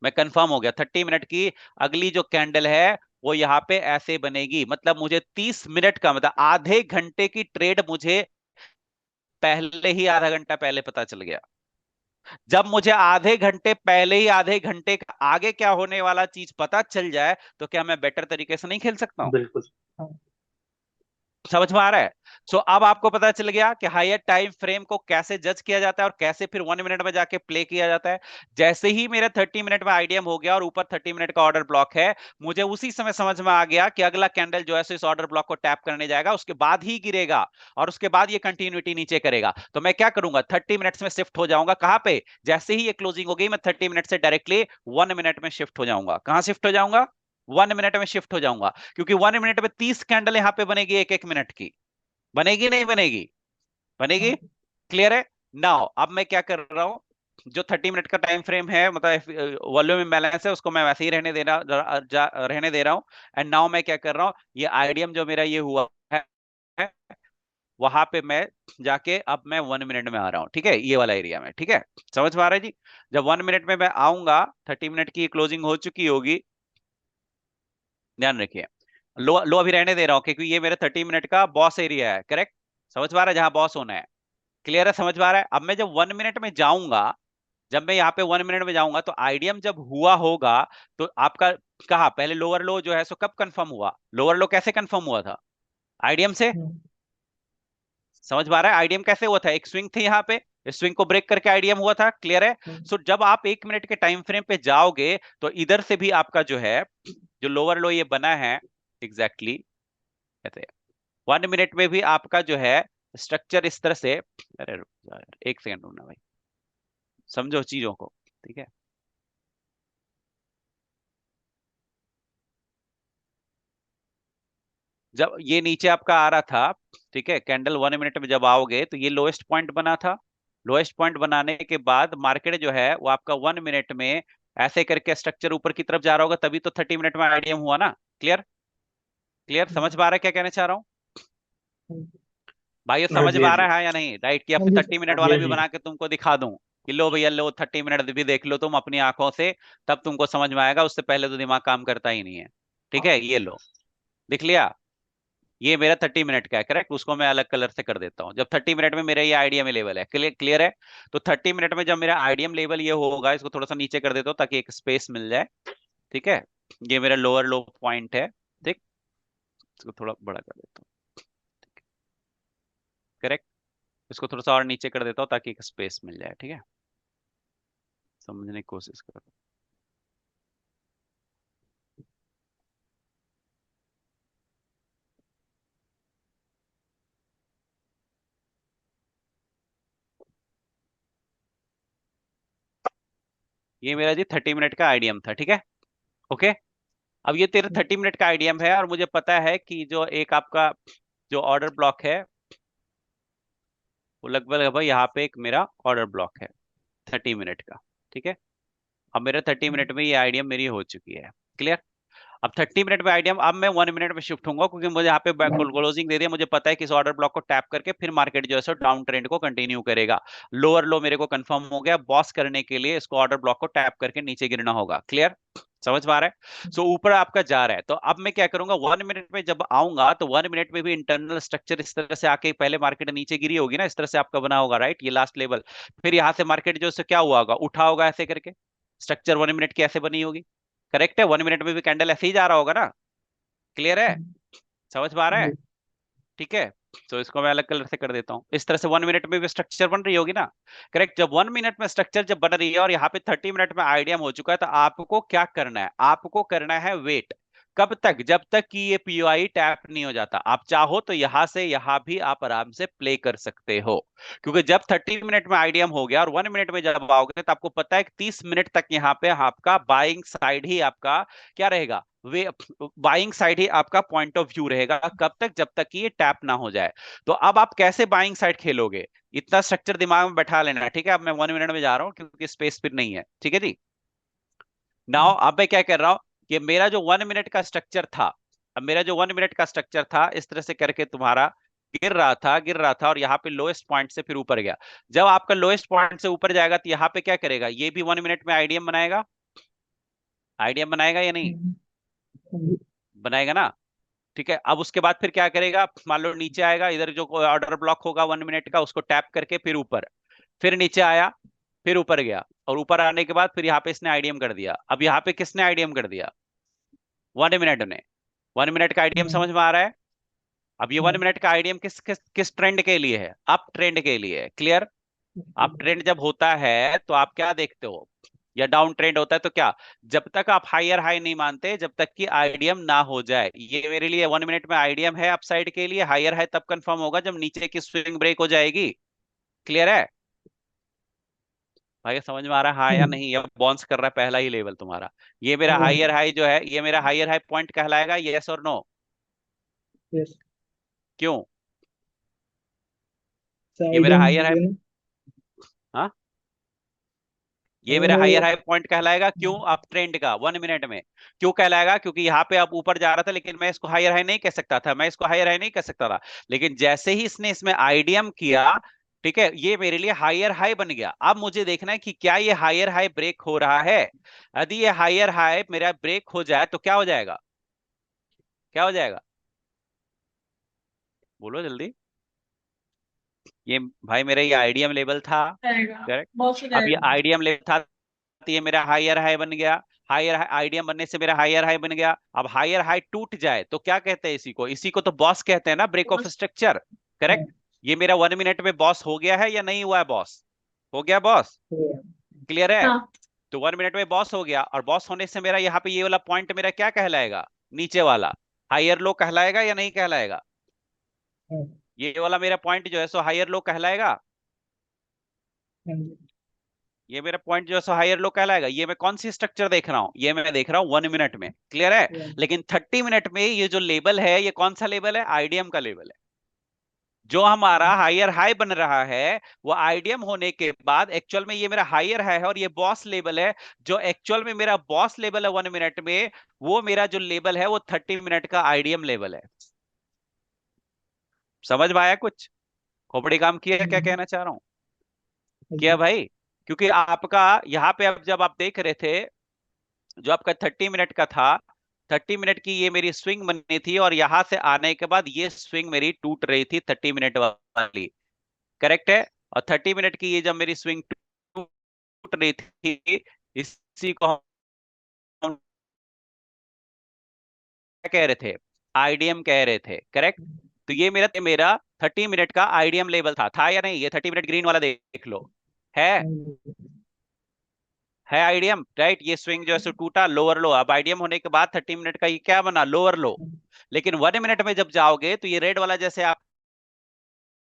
S1: मैं कंफर्म हो गया 30 मिनट की अगली जो कैंडल है वो यहाँ पे ऐसे बनेगी। मतलब मुझे 30 मिनट का मतलब आधे घंटे की ट्रेड मुझे पहले ही आधा घंटा पहले पता चल गया। जब मुझे आधे घंटे पहले ही आधे घंटे का आगे क्या होने वाला चीज पता चल जाए, तो क्या मैं बेटर तरीके से नहीं खेल सकता हूं?
S4: बिल्कुल
S1: समझ में आ रहा है? सो अब आपको पता चल गया कि हायर टाइम फ्रेम को कैसे जज किया जाता है और कैसे फिर 1 मिनट में जाके प्ले किया जाता है। जैसे ही मेरा 30 मिनट में आईडीएम हो गया और ऊपर 30 मिनट का ऑर्डर ब्लॉक है, मुझे उसी समय समझ में आ गया कि अगला कैंडल जो है इस ऑर्डर ब्लॉक को टैप करने जाएगा, उसके बाद ही गिरेगा और उसके बाद ये कंटिन्यूटी नीचे करेगा। तो मैं क्या करूंगा? 30 मिनट्स में शिफ्ट हो जाऊंगा। कहां पे? जैसे ही ये क्लोजिंग हो गई मैं 30 मिनट से डायरेक्टली 1 मिनट में शिफ्ट हो जाऊंगा। कहां शिफ्ट हो जाऊंगा? 1 मिनट में शिफ्ट हो जाऊंगा, क्योंकि 1 मिनट में 30 कैंडल यहां पे बनेगी एक एक मिनट की। बनेगी नहीं बनेगी? बनेगी। क्लियर है? नाउ अब मैं क्या कर रहा हूं, जो 30 मिनट का टाइम फ्रेम है, मतलब वॉल्यूम इम्बैलेंस है, उसको मैं वैसे ही रहने दे रहा हूं। एंड नाउ मैं क्या कर रहा हूं, ये आईडीएम जो मेरा ये हुआ है, वहां पे मैं जाके अब मैं 1 मिनट में आ रहा हूँ, ठीक है, ये वाला एरिया में, ठीक है, समझ में आ रहा है जी। जब 1 मिनट में मैं आऊंगा, 30 मिनट की क्लोजिंग हो चुकी होगी, ध्यान रखिए। लो लो अभी रहने दे रहा हूँ क्योंकि ये मेरा 30 मिनट का बॉस एरिया है, करेक्ट, समझ में आ रहा है, जहां बॉस होना है, क्लियर है, समझ में आ रहा है। अब मैं जब 1 मिनट में जाऊंगा, जब मैं यहाँ पे 1 मिनट में जाऊंगा तो आईडीएम जब हुआ होगा, तो आपका कहा पहले लोअर लो जो है सो कब कंफर्म हुआ, लोअर लो कैसे कंफर्म हुआ था, आईडीएम से,
S2: हम्म,
S1: समझ में आ रहा है, आईडीएम कैसे हुआ था, एक स्विंग थी यहाँ पे, इस स्विंग को ब्रेक करके आईडीएम हुआ था, क्लियर है।
S2: हम्म,
S1: सो जब आप 1 मिनट के टाइम फ्रेम पे जाओगे तो इधर से भी आपका जो है, जो लोअर लो ये बना है, एग्जैक्टली कहते हैं 1 मिनट में भी आपका जो है स्ट्रक्चर इस तरह से, अरे रुक जा यार, एक सेकंड रुकना भाई, समझो चीजों को, ठीक है। जब ये नीचे आपका आ रहा था, ठीक है, कैंडल 1 मिनट में जब आओगे तो ये लोएस्ट पॉइंट बना था, लोएस्ट पॉइंट बनाने के बाद मार्केट जो है वो आपका 1 मिनट में ऐसे करके स्ट्रक्चर ऊपर की तरफ जा रहा होगा, तभी तो 30 मिनट में आईडीएम हुआ ना, क्लियर, क्लियर, समझ
S2: हम्म,
S1: पा रहा है क्या कहना चाह रहा हूँ
S2: हम्म।
S1: भाई, ये
S4: हाँ
S1: समझ
S4: जी,
S1: में
S4: हाँ
S1: आ
S4: जी,
S1: रहा है या नहीं, राइट, कि अब
S2: हाँ जी सर।
S1: 30 मिनट
S4: जी,
S1: वाला
S4: हाँ
S1: भी
S4: जी।
S1: बना के तुमको दिखा दूं कि लो भैया लो 30 मिनट भी देख लो तुम अपनी आंखों से, तब तुमको समझ में आएगा, उससे पहले तो दिमाग काम करता ही नहीं है, ठीक है, ये लो, दिख लिया, ये मेरा 30 मिनट का है, करेक्ट, उसको मैं अलग कलर से कर देता हूँ, जब 30 मिनट में मेरा ये आईडीएम लेवल है, क्लियर, क्लियर है। तो 30 मिनट में जब मेरा आईडीएम लेवल ये होगा, इसको थोड़ा सा नीचे कर देता हूँ ताकि एक स्पेस मिल जाए, ठीक है, ये मेरा लोअर लो पॉइंट है, ठीक, इसको थोड़ा बड़ा कर देता हूँ, करेक्ट, इसको थोड़ा सा और नीचे कर देता हूँ ताकि एक स्पेस मिल जाए, ठीक है, समझने की कोशिश करो। ये मेरा जी 30 मिनट का आईडीएम था, ठीक है, ओके। अब ये तेरा 30 मिनट का आईडीएम है और मुझे पता है कि जो एक आपका जो ऑर्डर ब्लॉक है वो लगभग लगभग यहाँ पे एक मेरा ऑर्डर ब्लॉक है 30 मिनट का, ठीक है। अब मेरा 30 मिनट में ये आईडीएम मेरी हो चुकी है, क्लियर। अब 30 मिनट में आईडीएम, अब मैं 1 मिनट में शिफ्ट होऊंगा क्योंकि मुझे यहाँ पे क्लोजिंग दे दिया, मुझे पता है कि इस ऑर्डर ब्लॉक को टैप करके फिर मार्केट जो है सो डाउन ट्रेंड को कंटिन्यू करेगा, लोअर लो मेरे को कंफर्म हो गया, बॉस करने के लिए इसको ऑर्डर ब्लॉक को टैप करके नीचे गिरना होगा, क्लियर, समझ में आ रहा है। सो ऊपर आपका जा रहा है, तो अब मैं क्या करूंगा, 1 मिनट में जब आऊंगा तो 1 मिनट में भी इंटरनल स्ट्रक्चर इस तरह से आके, पहले मार्केट नीचे गिरी होगी ना, इस तरह से आपका बना होगा, राइट, ये लास्ट लेवल, फिर यहाँ से मार्केट जो है सो क्या हुआ होगा, उठा होगा ऐसे करके, स्ट्रक्चर 1 मिनट की ऐसे बनी होगी, करेक्ट है, 1 मिनट में भी कैंडल ऐसे ही जा रहा होगा ना, क्लियर है, समझ में आ रहा है,
S2: जी।
S1: ठीक है। तो इसको मैं अलग कलर से कर देता हूँ, इस तरह से 1 मिनट में भी स्ट्रक्चर बन रही होगी ना, करेक्ट। जब 1 मिनट में स्ट्रक्चर जब बन रही है और यहाँ पे 30 मिनट में आईडीएम हो चुका है, तो आपको क्या करना है, आपको करना है वेट, कब तक, जब तक कि ये पीओआई टैप नहीं हो जाता। आप चाहो तो यहां से यहां भी आप आराम से प्ले कर सकते हो, क्योंकि जब 30 मिनट में आईडीएम हो गया और 1 मिनट में जब आओगे तो आपको पता है कि 30 मिनट तक यहाँ पे आपका बाइंग साइड ही आपका क्या रहेगा, वे बाइंग साइड ही आपका पॉइंट ऑफ व्यू रहेगा, कब तक, जब तक कि ये टैप ना हो जाए। तो अब आप कैसे बाइंग साइड खेलोगे, इतना स्ट्रक्चर दिमाग में बैठा लेना, ठीक है। अब मैं 1 मिनट में जा रहा हूँ क्योंकि स्पेस फिर नहीं है, ठीक है जी। नाउ अब मैं क्या कर रहा हूँ कि मेरा जो 1 मिनट का स्ट्रक्चर था, अब मेरा जो 1 मिनट का स्ट्रक्चर था इस तरह से करके तुम्हारा गिर रहा था और यहाँ पे लोएस्ट पॉइंट से फिर ऊपर गया। जब आपका लोएस्ट पॉइंट से ऊपर जाएगा तो यहाँ पे क्या करेगा, ये भी 1 मिनट में आईडीएम बनाएगा, आईडीएम बनाएगा या नहीं,
S2: हम्म, हम्म,
S1: बनाएगा ना, ठीक है। अब उसके बाद फिर क्या करेगा, मान लो नीचे आएगा, इधर जो ऑर्डर ब्लॉक होगा 1 मिनट का उसको टैप करके फिर ऊपर, फिर नीचे आया, फिर ऊपर गया, और ऊपर आने के बाद फिर यहाँ पे इसने आईडीएम कर दिया। अब यहाँ पे किसने आईडीएम कर दिया, 1 मिनट ने, 1 मिनट का आईडीएम
S2: हम्म,
S1: समझ में आ रहा है। अब ये वन
S2: हाँ,
S1: मिनट का आईडीएम किस किस किस ट्रेंड के लिए है, अप ट्रेंड के लिए है, क्लियर। अप ट्रेंड जब होता है तो आप क्या देखते हो, या डाउन ट्रेंड होता है तो क्या, जब तक आप हायर हाई नहीं मानते जब तक कि आईडीएम ना हो जाए, ये मेरे लिए 1 मिनट में आईडीएम है अपसाइड के लिए, हायर हाई तब कंफर्म होगा जब नीचे की स्विंग ब्रेक हो जाएगी, क्लियर है भाई, समझ में आ रहा है हाँ या
S2: हम्म,
S1: नहीं, या बाउंस कर रहा है पहला ही लेवल तुम्हारा, ये मेरा
S2: हाँ,
S1: हायर हाई जो है, ये मेरा हायर हाई पॉइंट कहलाएगा, यस और नो,
S2: यस।
S1: क्यों, ये मेरा
S2: आइडियम
S1: हायर
S2: हो
S1: हाई,
S2: गया ना।
S1: हाँ, ये मेरा हायर हाई पॉइंट कहलाएगा। क्यों? अप ट्रेंड का 1 मिनट में। क्यों कहलाएगा? क्योंकि यहाँ पे अब ऊपर जा रहा था, लेकिन मैं इसको हायर हाई नहीं कह सकता था, मैं इसको हायर हाई नहीं कह सकता था, लेकिन जैसे ही इसने इसमें आईडीएम किया, ठीक है, ये मेरे लिए हायर हाई बन गया। अब मुझे देखना है कि क्या ये हायर हाई ब्रेक हो रहा है। यदि ये हायर हाई मेरा ब्रेक हो जाए तो क्या हो जाएगा? क्या हो जाएगा? बोलो जल्दी। ये भाई मेरा ये आईडीएम लेवल था,
S3: जाएगा,
S1: करेक्ट।
S3: बहुत हो
S1: अब ये
S3: जाएगा।
S1: आईडीएम लेवल था तो ये मेरा हायर हाई बन गया। हायर आईडीएम बनने से मेरा हायर हाई बन गया। अब हायर हाई टूट जाए तो क्या कहते हैं? इसी को तो बॉस कहते हैं ना, ब्रेक ऑफ स्ट्रक्चर, करेक्ट। ये मेरा 1 मिनट में बॉस हो गया है या नहीं हुआ है? बॉस हो गया, बॉस क्लियर है?
S3: हाँ,
S1: तो 1 मिनट में बॉस हो गया, और बॉस होने से मेरा यहाँ पे ये वाला पॉइंट मेरा क्या कहलाएगा? नीचे वाला हायर लो कहलाएगा या नहीं कहलाएगा? ये वाला मेरा पॉइंट जो है सो हायर लो कहलाएगा। ये मेरा पॉइंट जो है सो हायर लो कहलाएगा। ये मैं कौन सी स्ट्रक्चर देख रहा हूँ? ये मैं देख रहा हूँ 1 मिनट में, क्लियर है। लेकिन 30 मिनट में ये जो लेवल है, ये कौन सा लेवल है? आईडीएम का लेवल है। जो हमारा हायर हाई बन रहा है वो आईडीएम होने के बाद एक्चुअल में ये मेरा हायर हाई है, और ये बॉस लेवल है। जो एक्चुअल में मेरा बॉस लेवल है 1 मिनट में, वो मेरा जो लेवल है वो 30 मिनट का आईडीएम लेवल है। समझ में आया कुछ? खोपड़ी काम किया? क्या कहना चाह रहा हूं? किया भाई? क्योंकि आपका यहाँ पे अब जब आप देख रहे थे, जो आपका 30 मिनट का था, 30 मिनट की ये मेरी स्विंग बननी थी, और यहां से आने के बाद ये स्विंग मेरी टूट रही थी 30 मिनट वाली, करेक्ट है। और 30 मिनट की ये जब मेरी स्विंग टूट रही थी, इसी को हम क्या कह रहे थे? आईडीएम कह रहे थे, करेक्ट। तो ये मेरा 30 मिनट का आईडीएम लेवल था या नहीं? ये 30 मिनट ग्रीन वाला देख लो, है आईडीएम, राइट। ये स्विंग जो है सो टूटा, लोअर लो। अब आईडीएम होने के बाद 30 मिनट का ये क्या बना? लोअर लो। लेकिन 1 मिनट में जब जाओगे तो ये रेड वाला, जैसे आप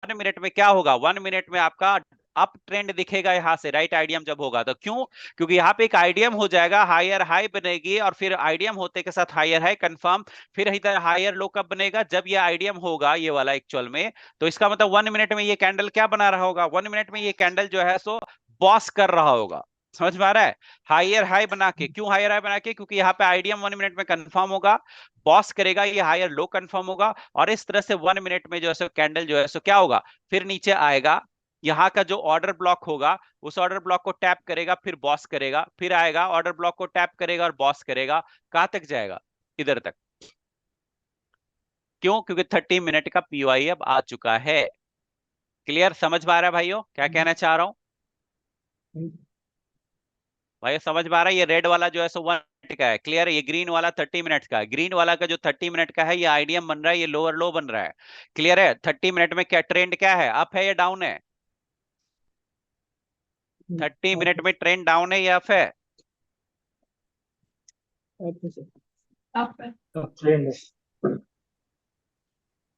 S1: 1 मिनट में क्या होगा? 1 मिनट में आपका अप ट्रेंड दिखेगा यहाँ से, राइट। आईडीएम जब होगा तो क्यों? क्योंकि यहाँ पे एक आईडीएम हो जाएगा, हायर हाई बनेगी, और फिर आईडीएम होते के साथ हायर हाई कंफर्म। फिर इधर हायर लो कब बनेगा? जब ये आईडीएम होगा, ये वाला एक्चुअल में। तो इसका मतलब 1 मिनट में ये कैंडल क्या बना रहा होगा? 1 मिनट में ये कैंडल जो है सो बॉस कर रहा होगा। समझ में आ रहा है? हायर हाई बना के। क्यों हायर हाई बना के? क्योंकि यहाँ पे आईडीएम 1 मिनट में कंफर्म होगा, बॉस करेगा, ये हायर लो कंफर्म होगा, और इस तरह से 1 मिनट में जो है सो कैंडल जो है सो क्या होगा? फिर नीचे आएगा, यहाँ का जो ऑर्डर ब्लॉक होगा उस ऑर्डर ब्लॉक को टैप करेगा, फिर बॉस करेगा, फिर आएगा ऑर्डर ब्लॉक को टैप करेगा और बॉस करेगा। कहां तक जाएगा? इधर तक। क्यों? क्योंकि 30 मिनट का पीओआई अब आ चुका है। क्लियर? समझ में आ रहा है भाइयों क्या कहना चाह रहा हूं? भाई समझ में आ रहा है? ये रेड वाला जो है सो 1 मिनट का है, क्लियर है। ये ग्रीन वाला 30 मिनट का है। ग्रीन वाला का जो 30 मिनट का है, ये आईडीएम बन रहा है, ये लोअर लो बन रहा है, क्लियर है। 30 मिनट में क्या ट्रेंड क्या है? अप है या डाउन है? 30 मिनट में ट्रेंड डाउन है या अप है?
S3: आप है।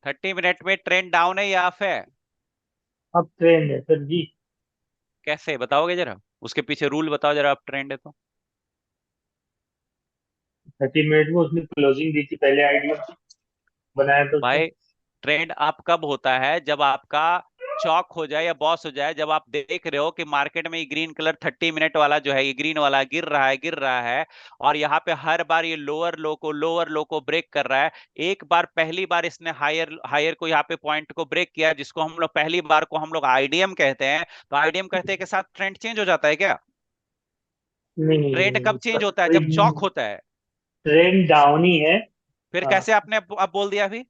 S1: 30 मिनट में ट्रेंड डाउन है या अप है?
S4: अब ट्रेंड है सर जी।
S1: कैसे बताओगे जरा? उसके पीछे रूल बताओ जरा, अप ट्रेंड है तो।
S4: 30 मिनट में उसने क्लोजिंग दी थी, पहले आईडिया बनाया तो उसने।
S1: भाई ट्रेंड अप कब होता है? जब आपका चौक हो जाए या बॉस हो जाए, जब आप देख रहे हो कि मार्केट में ये ग्रीन कलर 30 मिनट वाला जो है, ये ग्रीन वाला गिर रहा है, गिर रहा है, और यहाँ पे हर बार ये लोअर लो को ब्रेक कर रहा है। एक बार, पहली बार इसने हायर हायर को यहाँ पे पॉइंट को ब्रेक किया, जिसको हम लोग पहली बार को हम लोग आईडीएम कहते हैं। तो आईडीएम कहते हैं के साथ ट्रेंड चेंज हो जाता है क्या?
S4: नहीं नहीं
S1: ट्रेंड
S4: नहीं,
S1: कब
S4: उसका
S1: चेंज होता है?
S4: कोई
S1: जब चौक होता है।
S4: ट्रेंड डाउन ही है।
S1: फिर
S4: हाँ।
S1: कैसे आपने अब बोल दिया अभी?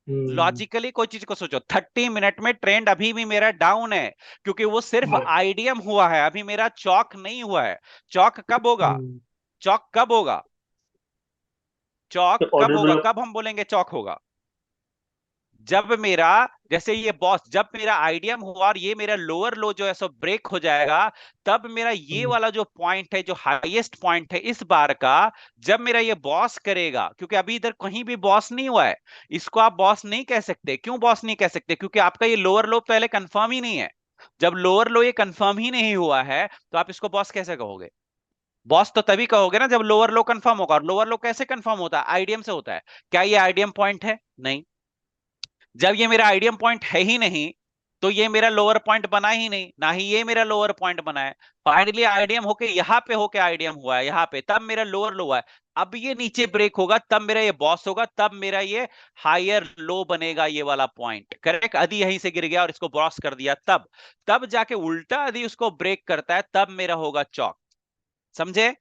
S1: लॉजिकली कोई चीज को सोचो, 30 मिनट में ट्रेंड अभी भी मेरा डाउन है, क्योंकि वो सिर्फ आईडीएम हुआ है, अभी मेरा चौक नहीं हुआ है। चौक कब होगा? चौक कब होगा? चौक
S4: तो
S1: कब
S4: ऑर्डर
S1: होगा?
S4: ब्लॉक।
S1: कब हम बोलेंगे चौक होगा? जब मेरा, जैसे ये बॉस, जब मेरा आईडीएम हुआ और ये मेरा लोअर लो जो है सो ब्रेक हो जाएगा, तब मेरा ये वाला जो पॉइंट है, जो हाईएस्ट पॉइंट है इस बार का, जब मेरा ये बॉस करेगा, क्योंकि अभी इधर कहीं भी बॉस नहीं हुआ है, इसको आप बॉस नहीं कह सकते। क्यों बॉस नहीं कह सकते? क्योंकि आपका ये लोअर लो पहले कंफर्म ही नहीं है। जब लोअर लो ये कंफर्म ही नहीं हुआ है, तो आप इसको बॉस कैसे कहोगे? बॉस तो तभी कहोगे ना जब लोअर लो कंफर्म होगा। और लोअर लो कैसे कंफर्म होता है? आईडीएम से होता है। क्या ये आईडीएम पॉइंट है? नहीं। जब ये मेरा आईडीएम पॉइंट है ही नहीं, तो ये मेरा लोअर पॉइंट बना ही नहीं, ना ही ये मेरा लोअर पॉइंट बना है। फाइनली आईडीएम होके यहाँ पे होके आईडीएम हुआ है यहाँ पे, तब मेरा लोअर लो है। अब ये नीचे ब्रेक होगा तब मेरा ये बॉस होगा, तब मेरा ये हायर लो बनेगा, ये वाला पॉइंट करेक्ट। आदि यहीं से गिर गया और इसको क्रॉस कर दिया, तब जाके उल्टा आदि उसको ब्रेक करता है, तब मेरा होगा चौक। समझे?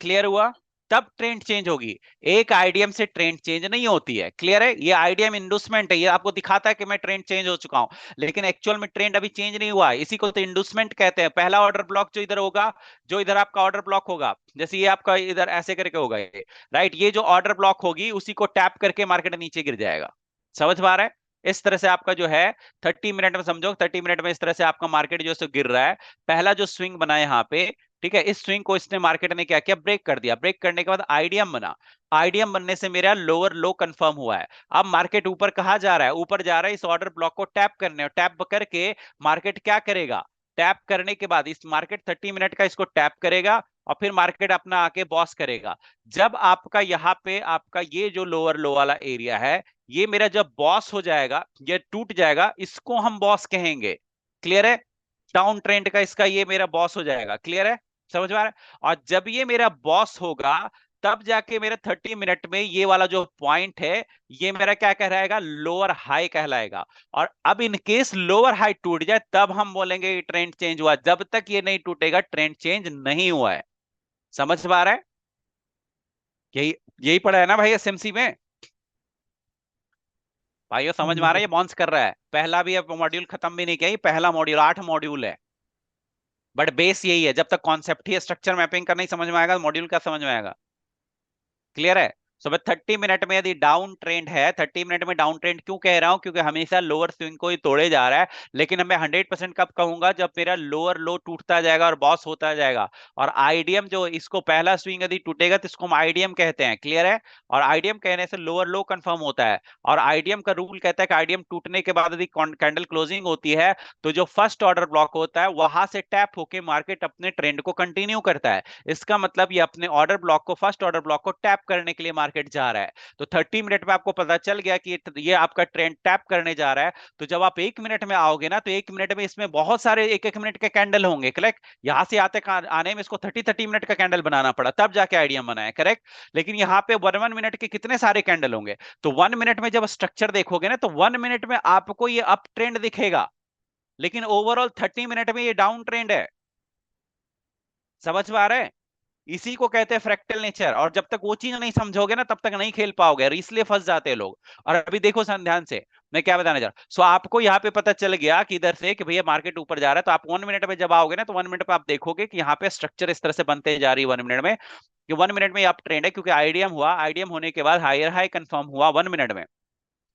S1: क्लियर हुआ? तब ट्रेंड चेंज होगी। एक आईडीएम से ट्रेंड चेंज नहीं होती है। क्लियर है? ये आईडीएम इंडूसमेंट है, ये आपको दिखाता है कि मैं ट्रेंड चेंज हो चुका हूं, लेकिन एक्चुअल में ट्रेंड अभी चेंज नहीं हुआ है। इसी को तो इंडूसमेंट कहते हैं। पहला ऑर्डर ब्लॉक जो इधर होगा, जो इधर आपका ऑर्डर ब्लॉक होगा, जैसे ये आपका इधर ऐसे करके होगा ये, राइट, ये जो ऑर्डर ब्लॉक होगी उसी को टैप करके मार्केट नीचे गिर जाएगा। समझ पा रहे हैं? इस तरह से आपका जो है 30 मिनट में, समझो 30 मिनट में इस तरह से आपका मार्केट जो है गिर रहा है। पहला जो स्विंग बना है यहाँ पे, ठीक है, इस स्विंग को इसने मार्केट ने क्या किया, ब्रेक कर दिया। ब्रेक करने के बाद आईडीएम बना, आईडीएम बनने से मेरा लोअर लो कंफर्म हुआ है। अब मार्केट ऊपर कहा जा रहा है, ऊपर जा रहा है इस ऑर्डर ब्लॉक को टैप करने, और टैप करके मार्केट क्या करेगा, टैप करने के बाद इस मार्केट 30 मिनट का इसको टैप करेगा और फिर मार्केट अपना आके बॉस करेगा। जब आपका यहाँ पे आपका ये जो लोअर लो वाला एरिया है, ये मेरा जब बॉस हो जाएगा, ये टूट जाएगा, इसको हम बॉस कहेंगे। क्लियर है? डाउन ट्रेंड का इसका ये मेरा बॉस हो जाएगा। क्लियर है? समझ में आ रहा है? और जब ये मेरा बॉस होगा, तब जाके मेरा 30 मिनट में ये वाला जो पॉइंट है, ये मेरा क्या कहलाएगा, लोअर हाई कहलाएगा। और अब इन केस लोअर हाई टूट जाए, तब हम बोलेंगे ये ट्रेंड चेंज हुआ। जब तक ये नहीं टूटेगा, ट्रेंड चेंज नहीं हुआ है। समझ में आ रहा है? यही यही पढ़ा है ना भाई एसएमसी में? भाइयों
S2: हाँ
S1: समझ में
S2: जी
S1: आ रहा है?
S2: सर।
S1: ये बाउंस कर रहा है। पहला भी अब मॉड्यूल खत्म भी नहीं किया, ये पहला मॉड्यूल, 8 मॉड्यूल है, बट बेस यही है। जब तक कॉन्सेप्ट ही स्ट्रक्चर मैपिंग का नहीं समझ में आएगा, मॉड्यूल का समझ में आएगा। क्लियर है? सो मैं 30 मिनट में यदि डाउन ट्रेंड है, 30 मिनट में डाउन ट्रेंड क्यों कह रहा हूं, क्योंकि हमेशा लोअर स्विंग को ही तोड़े जा रहा है। लेकिन मैं 100% कब कहूंगा, जब मेरा लोअर लो टूटता जाएगा और बॉस होता जाएगा। और आईडीएम जो इसको पहला स्विंग यदि टूटेगा तो इसको हम आईडीएम कहते हैं। क्लियर है? और आईडीएम कहने से लोअर लो कंफर्म होता है। और आईडीएम का रूल कहता है कि आईडीएम टूटने के बाद यदि कैंडल क्लोजिंग होती है, तो जो फर्स्ट ऑर्डर ब्लॉक होता है वहां से टैप होकर मार्केट अपने ट्रेंड को कंटिन्यू करता है। इसका मतलब ये अपने ऑर्डर ब्लॉक को, फर्स्ट ऑर्डर ब्लॉक को टैप करने के लिए मार्केट जा रहा है। तो 30 मिनट में आपको पता चल गया कि ये आपका ट्रेंड टैप करने जा रहा है। तो जब आप 1 मिनट में आओगे ना, तो 1 मिनट में इसमें बहुत सारे 1-1 मिनट के कैंडल होंगे। करेक्ट? यहां से आने में इसको 30-30 मिनट का कैंडल बनाना पड़ा, तब जाके आईडीएम बना है। करेक्ट? लेकिन यहाँ पे 1-1 मिनट के कितने सारे कैंडल होंगे। तो 1 मिनट में जब स्ट्रक्चर देखोगे ना, तो 1 मिनट में आपको ये अप ट्रेंड दिखेगा, लेकिन ओवरऑल 30 मिनट में ये डाउन ट्रेंड है। समझ में आ रहा है? इसी को कहते हैं फ्रैक्टल नेचर। और जब तक वो चीज नहीं समझोगे ना, तब तक नहीं खेल पाओगे, और इसलिए फंस जाते हैं लोग। और अभी देखो ध्यान से मैं क्या बताने जा रहा हूं। सो आपको यहाँ पे पता चल गया कि इधर से कि भैया मार्केट ऊपर जा रहा है, तो आप 1 मिनट में जब आओगे ना, तो 1 मिनट पे आप देखोगे कि यहाँ पे स्ट्रक्चर इस तरह से बनते जा रही है 1 मिनट में, कि 1 मिनट में आप ट्रेंड है, क्योंकि आईडीएम हुआ, आईडीएम होने के बाद हायर हाई कंफर्म हुआ 1 मिनट में।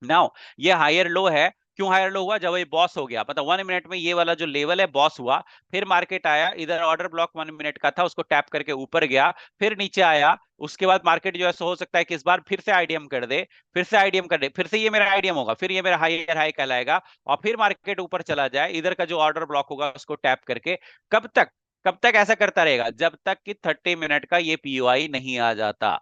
S1: नाउ ये हायर लो है, क्यों हायर लो हुआ, जब ये बॉस हो गया, मतलब 1 मिनट में ये वाला जो लेवल है बॉस हुआ। फिर मार्केट आया, इधर ऑर्डर ब्लॉक 1 मिनट का था, उसको टैप करके ऊपर गया, फिर नीचे आया। उसके बाद मार्केट जो है हो सकता है कि इस बार फिर से आईडीएम कर दे, फिर से आईडीएम कर दे, फिर से ये मेरा आईडीएम होगा, फिर ये मेरा हायर हाई कहलाएगा, और फिर मार्केट ऊपर चला जाए, इधर का जो ऑर्डर ब्लॉक होगा उसको टैप करके। कब तक? कब तक ऐसा करता रहेगा? जब तक कि 30 मिनट का ये पीओआई नहीं आ जाता।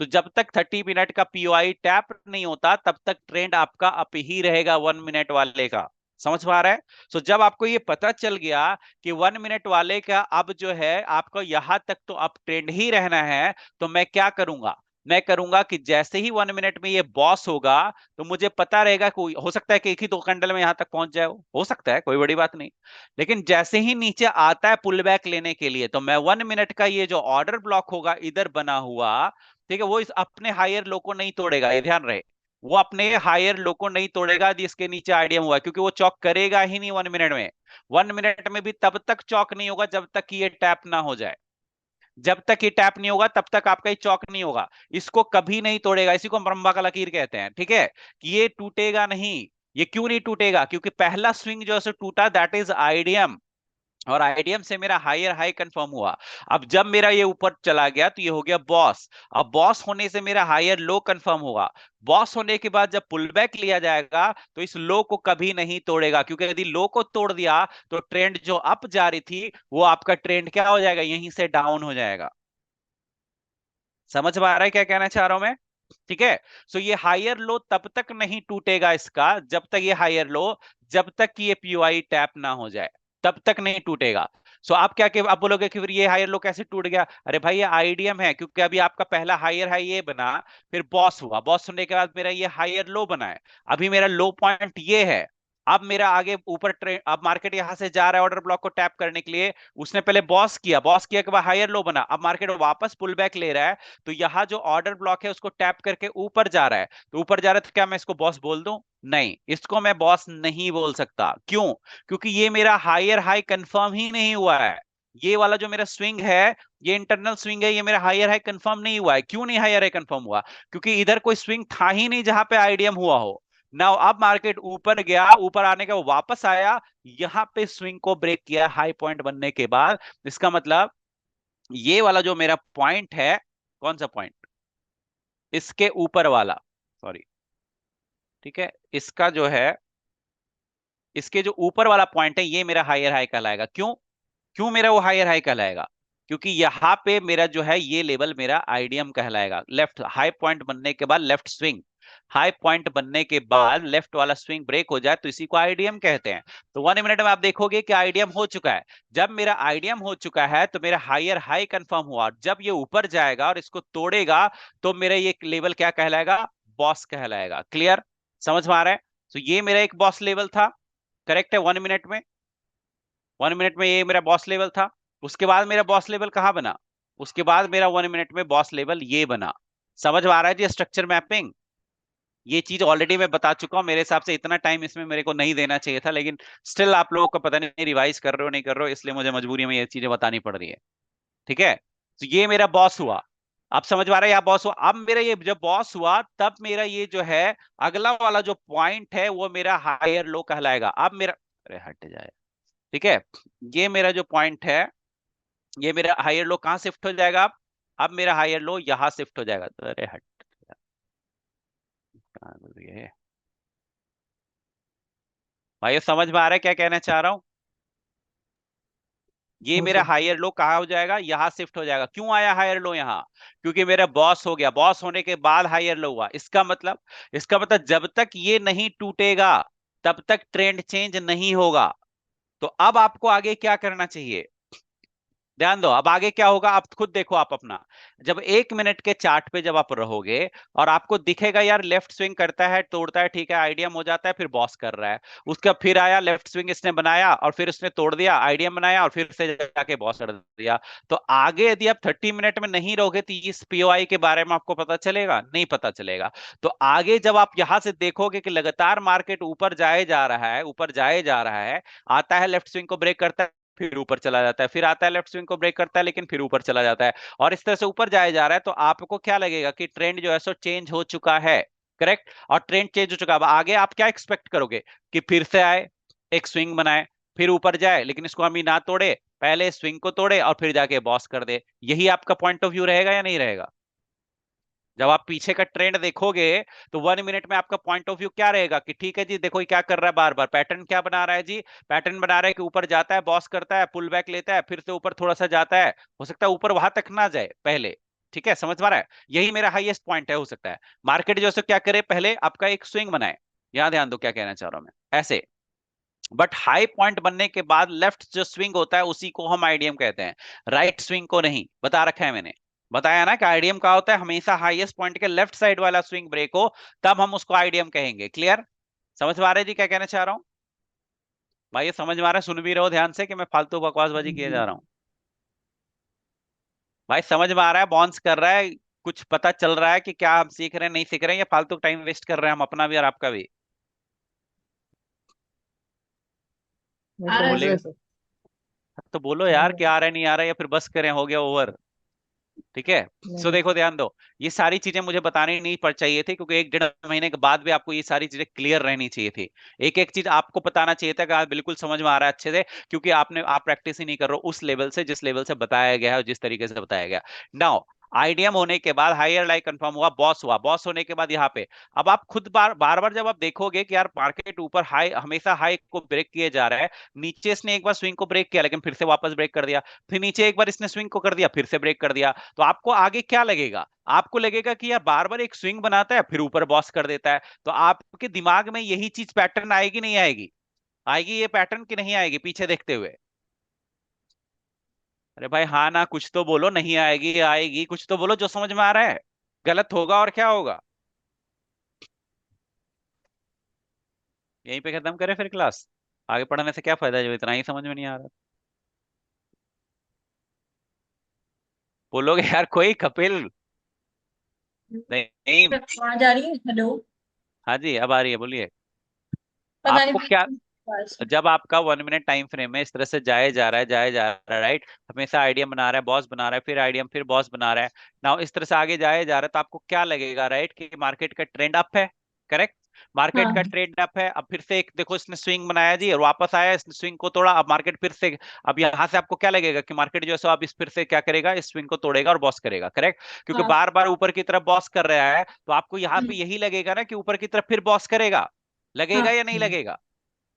S1: तो जब तक 30 मिनट का पीओआई टैप नहीं होता, तब तक ट्रेंड आपका अप ही रहेगा 1 मिनट वाले का। समझ पा रहा है? सो जब आपको ये पता चल गया कि 1 मिनट वाले का अब जो है आपको यहां तक तो अप ट्रेंड ही रहना है, तो मैं क्या करूंगा, मैं करूंगा कि जैसे ही 1 मिनट में ये बॉस होगा, तो मुझे पता रहेगा, कोई हो सकता है कि एक ही 2 कैंडल में यहां तक पहुंच जाए, हो सकता है, कोई बड़ी बात नहीं। लेकिन जैसे ही नीचे आता है पुल बैक लेने के लिए, तो मैं 1 मिनट का ये जो ऑर्डर ब्लॉक होगा इधर बना हुआ, ठीक है, वो इस अपने हायर लो को नहीं तोड़ेगा, ये ध्यान रहे। वो अपने हायर लो को नहीं तोड़ेगा जिसके नीचे आईडीएम हुआ है, क्योंकि वो चौक करेगा ही नहीं 1 मिनट में। 1 मिनट में भी तब तक चौक नहीं होगा जब तक कि ये टैप ना हो जाए। जब तक ये टैप नहीं होगा, तब तक आपका ये चौक नहीं होगा। इसको कभी नहीं तोड़ेगा, इसी को मरम्बा का लकीर कहते हैं। ठीक है? कि ये टूटेगा नहीं। ये क्यों नहीं टूटेगा? क्योंकि पहला स्विंग जो है टूटा, दैट इज आईडीएम, और आईडीएम से मेरा हायर हाई कंफर्म हुआ। अब जब मेरा ये ऊपर चला गया, तो ये हो गया बॉस। अब बॉस होने से मेरा हायर लो कंफर्म होगा। बॉस होने के बाद जब पुल बैक लिया जाएगा, तो इस लो को कभी नहीं तोड़ेगा, क्योंकि यदि लो को तोड़ दिया, तो ट्रेंड जो अप जा रही थी, वो आपका ट्रेंड क्या हो जाएगा, यहीं से डाउन हो जाएगा। समझ में आ रहा है क्या कहना चाह रहा हूं मैं? ठीक है। सो ये हायर लो तब तक नहीं टूटेगा इसका, जब तक ये हायर लो, जब तक कि ये पीओआई टैप ना हो जाए, तब तक नहीं टूटेगा। सो आप क्या कि आप बोलोगे कि फिर ये हायर लो कैसे टूट गया? अरे भाई ये आईडीएम है, क्योंकि अभी आपका पहला हायर हाई ये बना, फिर बॉस हुआ, बॉस होने के बाद मेरा ये हायर लो बना है, अभी मेरा लो पॉइंट ये है। अब मेरा आगे ऊपर ट्रेंड, अब मार्केट यहां से जा रहा है ऑर्डर ब्लॉक को टैप करने के लिए, उसने पहले बॉस किया, बॉस किया के बाद हायर लो बना, अब मार्केट वापस पुल बैक ले रहा है, तो यहाँ जो ऑर्डर ब्लॉक है उसको टैप करके ऊपर जा रहा है, तो ऊपर जा रहा है तो क्या मैं इसको बॉस बोल दूं? नहीं, इसको मैं बॉस नहीं बोल सकता। क्यों? क्योंकि ये मेरा हायर हाई कंफर्म ही नहीं हुआ है। ये वाला जो मेरा स्विंग है, ये इंटरनल स्विंग है, ये मेरा हायर हाई कंफर्म नहीं हुआ है। क्यों नहीं हायर हाई कंफर्म हुआ? क्योंकि इधर कोई स्विंग था ही नहीं जहां पे आईडीएम हुआ हो ना। अब मार्केट ऊपर गया, ऊपर आने के बाद वापस आया, यहां पे स्विंग को ब्रेक किया हाई पॉइंट बनने के बाद। इसका मतलब ये वाला जो मेरा पॉइंट है, कौन सा पॉइंट? इसके ऊपर वाला, सॉरी, ठीक है, इसका जो है, इसके जो ऊपर वाला पॉइंट है, ये मेरा हायर हाई कहलाएगा। क्यों? क्यों मेरा वो हायर हाई कहलाएगा? क्योंकि यहाँ पे मेरा जो है ये लेवल मेरा आईडीएम कहलाएगा। लेफ्ट हाई पॉइंट बनने के बाद लेफ्ट स्विंग, हाई पॉइंट बनने के बाद लेफ्ट वाला स्विंग ब्रेक हो जाए तो इसी को आईडीएम कहते हैं। तो 1 मिनट में आप देखोगे कि आईडीएम हो चुका है। जब मेरा आईडीएम हो चुका है तो मेरा हायर हाई कंफर्म हुआ, जब ये ऊपर जाएगा और इसको तोड़ेगा तो मेरा ये लेवल क्या कहलाएगा? बॉस कहलाएगा। क्लियर? समझ में आ रहा है? तो ये मेरा एक बॉस लेवल था, करेक्ट है। 1 मिनट में, 1 मिनट में ये मेरा बॉस लेवल था। उसके बाद मेरा बॉस लेवल कहाँ बना? उसके बाद मेरा 1 मिनट में बॉस लेवल ये बना। समझ में आ रहा है जी स्ट्रक्चर मैपिंग? ये चीज ऑलरेडी मैं बता चुका हूँ, मेरे हिसाब से इतना टाइम इसमें मेरे को नहीं देना चाहिए था, लेकिन स्टिल आप लोगों को पता नहीं रिवाइज कर रहे हो नहीं कर रहे हो, इसलिए मुझे मजबूरी में ये चीजें बतानी पड़ रही है। ठीक है, तो ये मेरा बॉस हुआ। आप समझ में आ रहा है? यहाँ बॉस हुआ। अब मेरा ये जब बॉस हुआ तब मेरा ये जो है अगला वाला जो पॉइंट है वो मेरा हायर लो कहलाएगा। अब मेरा, अरे हट जाए, ठीक है, ये मेरा जो पॉइंट है, ये मेरा हायर लो कहां शिफ्ट हो जाएगा? अब मेरा हायर लो यहां शिफ्ट हो जाएगा। तो अरे हट, कहाँ गुजर गए ये? भाई ये समझ में आ रहा है क्या कहना चाह रहा हूं? ये
S2: हाँ
S1: मेरा
S2: सर।
S1: हायर लो कहाँ हो जाएगा? यहाँ शिफ्ट हो जाएगा। क्यों आया हायर लो यहाँ? क्योंकि मेरा बॉस हो गया, बॉस होने के बाद हायर लो हुआ। इसका मतलब जब तक ये नहीं टूटेगा तब तक ट्रेंड चेंज नहीं होगा। तो अब आपको आगे क्या करना चाहिए? ध्यान दो, अब आगे क्या होगा आप खुद देखो। आप अपना जब 1 मिनट के चार्ट पे जब आप रहोगे और आपको दिखेगा यार लेफ्ट स्विंग करता है, तोड़ता है, ठीक है, आईडीएम हो जाता है, फिर बॉस कर रहा है, उसका फिर आया लेफ्ट स्विंग इसने बनाया और फिर उसने तोड़ दिया, आईडीएम बनाया और फिर से जाके बॉस कर दिया। तो आगे यदि आप 30 मिनट में नहीं रहोगे तो इस पीओआई के बारे में आपको पता चलेगा? नहीं पता चलेगा। तो आगे जब आप यहां से देखोगे कि लगातार मार्केट ऊपर जाए जा रहा है, ऊपर जाए जा रहा है, आता है लेफ्ट स्विंग को ब्रेक करता है, फिर ऊपर चला जाता है, फिर आता है लेफ्ट स्विंग को ब्रेक करता है लेकिन फिर ऊपर चला जाता है, और इस तरह से ऊपर जाया जा रहा है, तो आपको क्या लगेगा कि ट्रेंड जो है सो चेंज हो चुका है। करेक्ट? और ट्रेंड चेंज हो चुका है। अब आगे आप क्या एक्सपेक्ट करोगे? कि फिर से आए, एक स्विंग बनाए, फिर ऊपर जाए, लेकिन इसको हम ही ना तोड़े, पहले स्विंग को तोड़े और फिर जाके बॉस कर दे। यही आपका पॉइंट ऑफ व्यू रहेगा या नहीं रहेगा? जब आप पीछे का ट्रेंड देखोगे तो 1 मिनट में आपका पॉइंट ऑफ व्यू क्या रहेगा? कि ठीक है जी, देखो ये क्या कर रहा है, बार बार पैटर्न क्या बना रहा है जी? पैटर्न बना रहा है कि ऊपर जाता है, बॉस करता है, पुल बैक लेता है, फिर से ऊपर थोड़ा सा जाता है, हो सकता है ऊपर वहां तक ना जाए पहले। ठीक है, समझ पा रहा है? यही मेरा हाईएस्ट पॉइंट है। हो सकता है मार्केट जो है क्या करे, पहले आपका एक स्विंग बनाए, यहां ध्यान दो क्या कहना चाह रहा हूं मैं, ऐसे, बट हाई पॉइंट बनने के बाद लेफ्ट जो स्विंग होता है उसी को हम आईडीएम कहते हैं, राइट स्विंग को नहीं। बता रखा है मैंने, बताया ना कि आईडीएम का होता है हमेशा हाईएस्ट पॉइंट के लेफ्ट साइड वाला स्विंग ब्रेक हो, तब हम उसको आईडीएम कहेंगे। क्लियर? समझ में आ रहा है जी क्या कहना चाह रहा हूँ? भाई ये समझ में आ रहा है? सुन भी रहो ध्यान से कि मैं फालतू बकवासबाजी किए
S2: जी।
S1: जा रहा हूँ? भाई समझ में आ रहा है? बाउंस कर रहा है? कुछ पता चल रहा है कि क्या हम सीख रहे हैं नहीं सीख रहे हैं, या फालतू टाइम वेस्ट कर रहे हैं हम अपना भी और आपका भी?
S2: नहीं
S3: आ रहा है
S2: समझ रहे
S1: बोलेगा
S2: हैं सर।
S1: तो बोलो
S2: समझ
S1: यार
S2: रहे
S1: कि आ रहा है नहीं आ रहा है, या फिर बस करें हो गया ओवर। ठीक है,
S2: नहीं
S1: सो
S2: नहीं
S1: देखो
S2: सर।
S1: ध्यान दो, ये सारी चीजें मुझे बतानी नहीं पड़ चाहिए थी, क्योंकि 1 डेढ़ महीने के बाद भी आपको ये सारी चीजें क्लियर रहनी चाहिए थी। एक एक चीज आपको बताना चाहिए था कि आप बिल्कुल समझ में आ रहा है अच्छे से, क्योंकि आप प्रैक्टिस ही नहीं कर रहे हो उस लेवल से जिस लेवल से बताया गया है और जिस तरीके से बताया गया। नाउ आईडीएम होने के बाद हायर लाइक कंफर्म हुआ, बॉस हुआ, बॉस होने के बाद यहाँ पे अब आप खुद बार बार जब आप देखोगे कि यार मार्केट ऊपर हाई, हमेशा हाई को ब्रेक किए जा रहा है, नीचे इसने एक बार स्विंग को ब्रेक किया लेकिन फिर से वापस ब्रेक कर दिया, फिर नीचे एक बार इसने स्विंग को कर दिया फिर से ब्रेक कर दिया, तो आपको आगे क्या लगेगा? आपको लगेगा कि यार बार बार एक स्विंग बनाता है फिर ऊपर बॉस कर देता है, तो आपके दिमाग में यही चीज पैटर्न आएगी नहीं आएगी? आएगी ये पैटर्न कि नहीं आएगी पीछे देखते हुए? अरे भाई हाँ ना, कुछ तो बोलो, नहीं आएगी आएगी, कुछ तो बोलो जो समझ में आ रहा है। गलत होगा और क्या होगा? यहीं पे खत्म करें फिर क्लास? आगे पढ़ने से क्या फायदा जब इतना ही समझ में नहीं आ रहा? बोलोगे यार कोई? कपिल? नहीं।
S3: आवाज आ रही है? हेलो।
S1: हाँ जी अब आ रही है, बोलिए।
S3: पता
S1: आपको
S3: नहीं।
S1: क्या,
S3: बस।
S1: जब आपका 1 मिनट टाइम फ्रेम है इस तरह से जाए जा रहा है जाए जा रहा है, राइट, हमेशा आइडियम बना रहा है, बॉस बना रहा है, फिर आइडियम, फिर बॉस बना रहा है, ना इस तरह से आगे जाए जा रहा है, तो आपको क्या लगेगा, राइट, कि मार्केट का ट्रेंड अप है। करेक्ट। मार्केट का
S3: हाँ।
S1: ट्रेंड अप है, अब फिर से एक देखो इसने स्विंग बनाया जी और वापस आया, इसने स्विंग को तोड़ा, अब मार्केट फिर से, अब यहाँ से आपको क्या लगेगा कि मार्केट जो है सो अब इस फिर से क्या करेगा, इस स्विंग को तोड़ेगा और बॉस करेगा। करेक्ट। क्योंकि
S3: हाँ।
S1: बार बार ऊपर की तरफ बॉस कर रहा है, तो आपको यहाँ पे
S3: हम्म,
S1: यही लगेगा ना कि ऊपर की तरफ फिर बॉस करेगा। लगेगा
S3: हाँ।
S1: या नहीं लगेगा?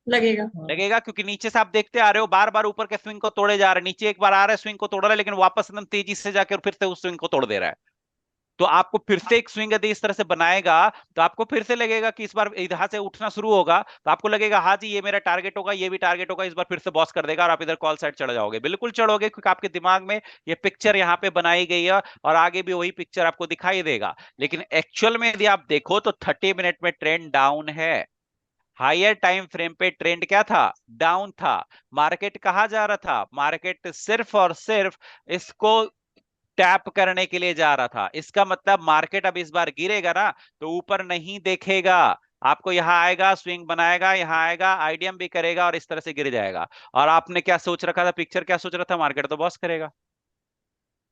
S3: लगेगा।
S2: हाँ।
S1: लगेगा, क्योंकि नीचे से आप देखते आ रहे हो बार बार ऊपर के स्विंग को तोड़े जा रहे हैं, नीचे एक बार आ रहा है स्विंग को तोड़ रहा है लेकिन वापस एकदम तेजी से जाकर फिर से उस स्विंग को तोड़ दे रहा है। तो आपको फिर से एक स्विंग यदि इस तरह से बनाएगा तो आपको फिर से लगेगा कि इस बार इधर से उठना शुरू होगा, तो आपको लगेगा हाँ जी ये मेरा टारगेट होगा, ये भी टारगेट होगा, इस बार फिर से बॉस कर देगा और आप इधर कॉल साइड चढ़ जाओगे। बिल्कुल चढ़ोगे, क्योंकि आपके दिमाग में ये पिक्चर यहाँ पे बनाई गई है और आगे भी वही पिक्चर आपको दिखाई देगा। लेकिन एक्चुअल में यदि आप देखो तो 30 मिनट में ट्रेंड डाउन है। हायर टाइम फ्रेम पे ट्रेंड क्या था? डाउन था। मार्केट कहाँ जा रहा था? मार्केट सिर्फ और सिर्फ इसको टैप करने के लिए जा रहा था। इसका मतलब मार्केट अब इस बार गिरेगा ना तो ऊपर नहीं देखेगा, आपको यहां आएगा, स्विंग बनाएगा, यहां आएगा, आईडीएम भी करेगा और इस तरह से गिर जाएगा। और आपने क्या सोच रखा था, पिक्चर क्या सोच रहा था, मार्केट तो बॉस करेगा।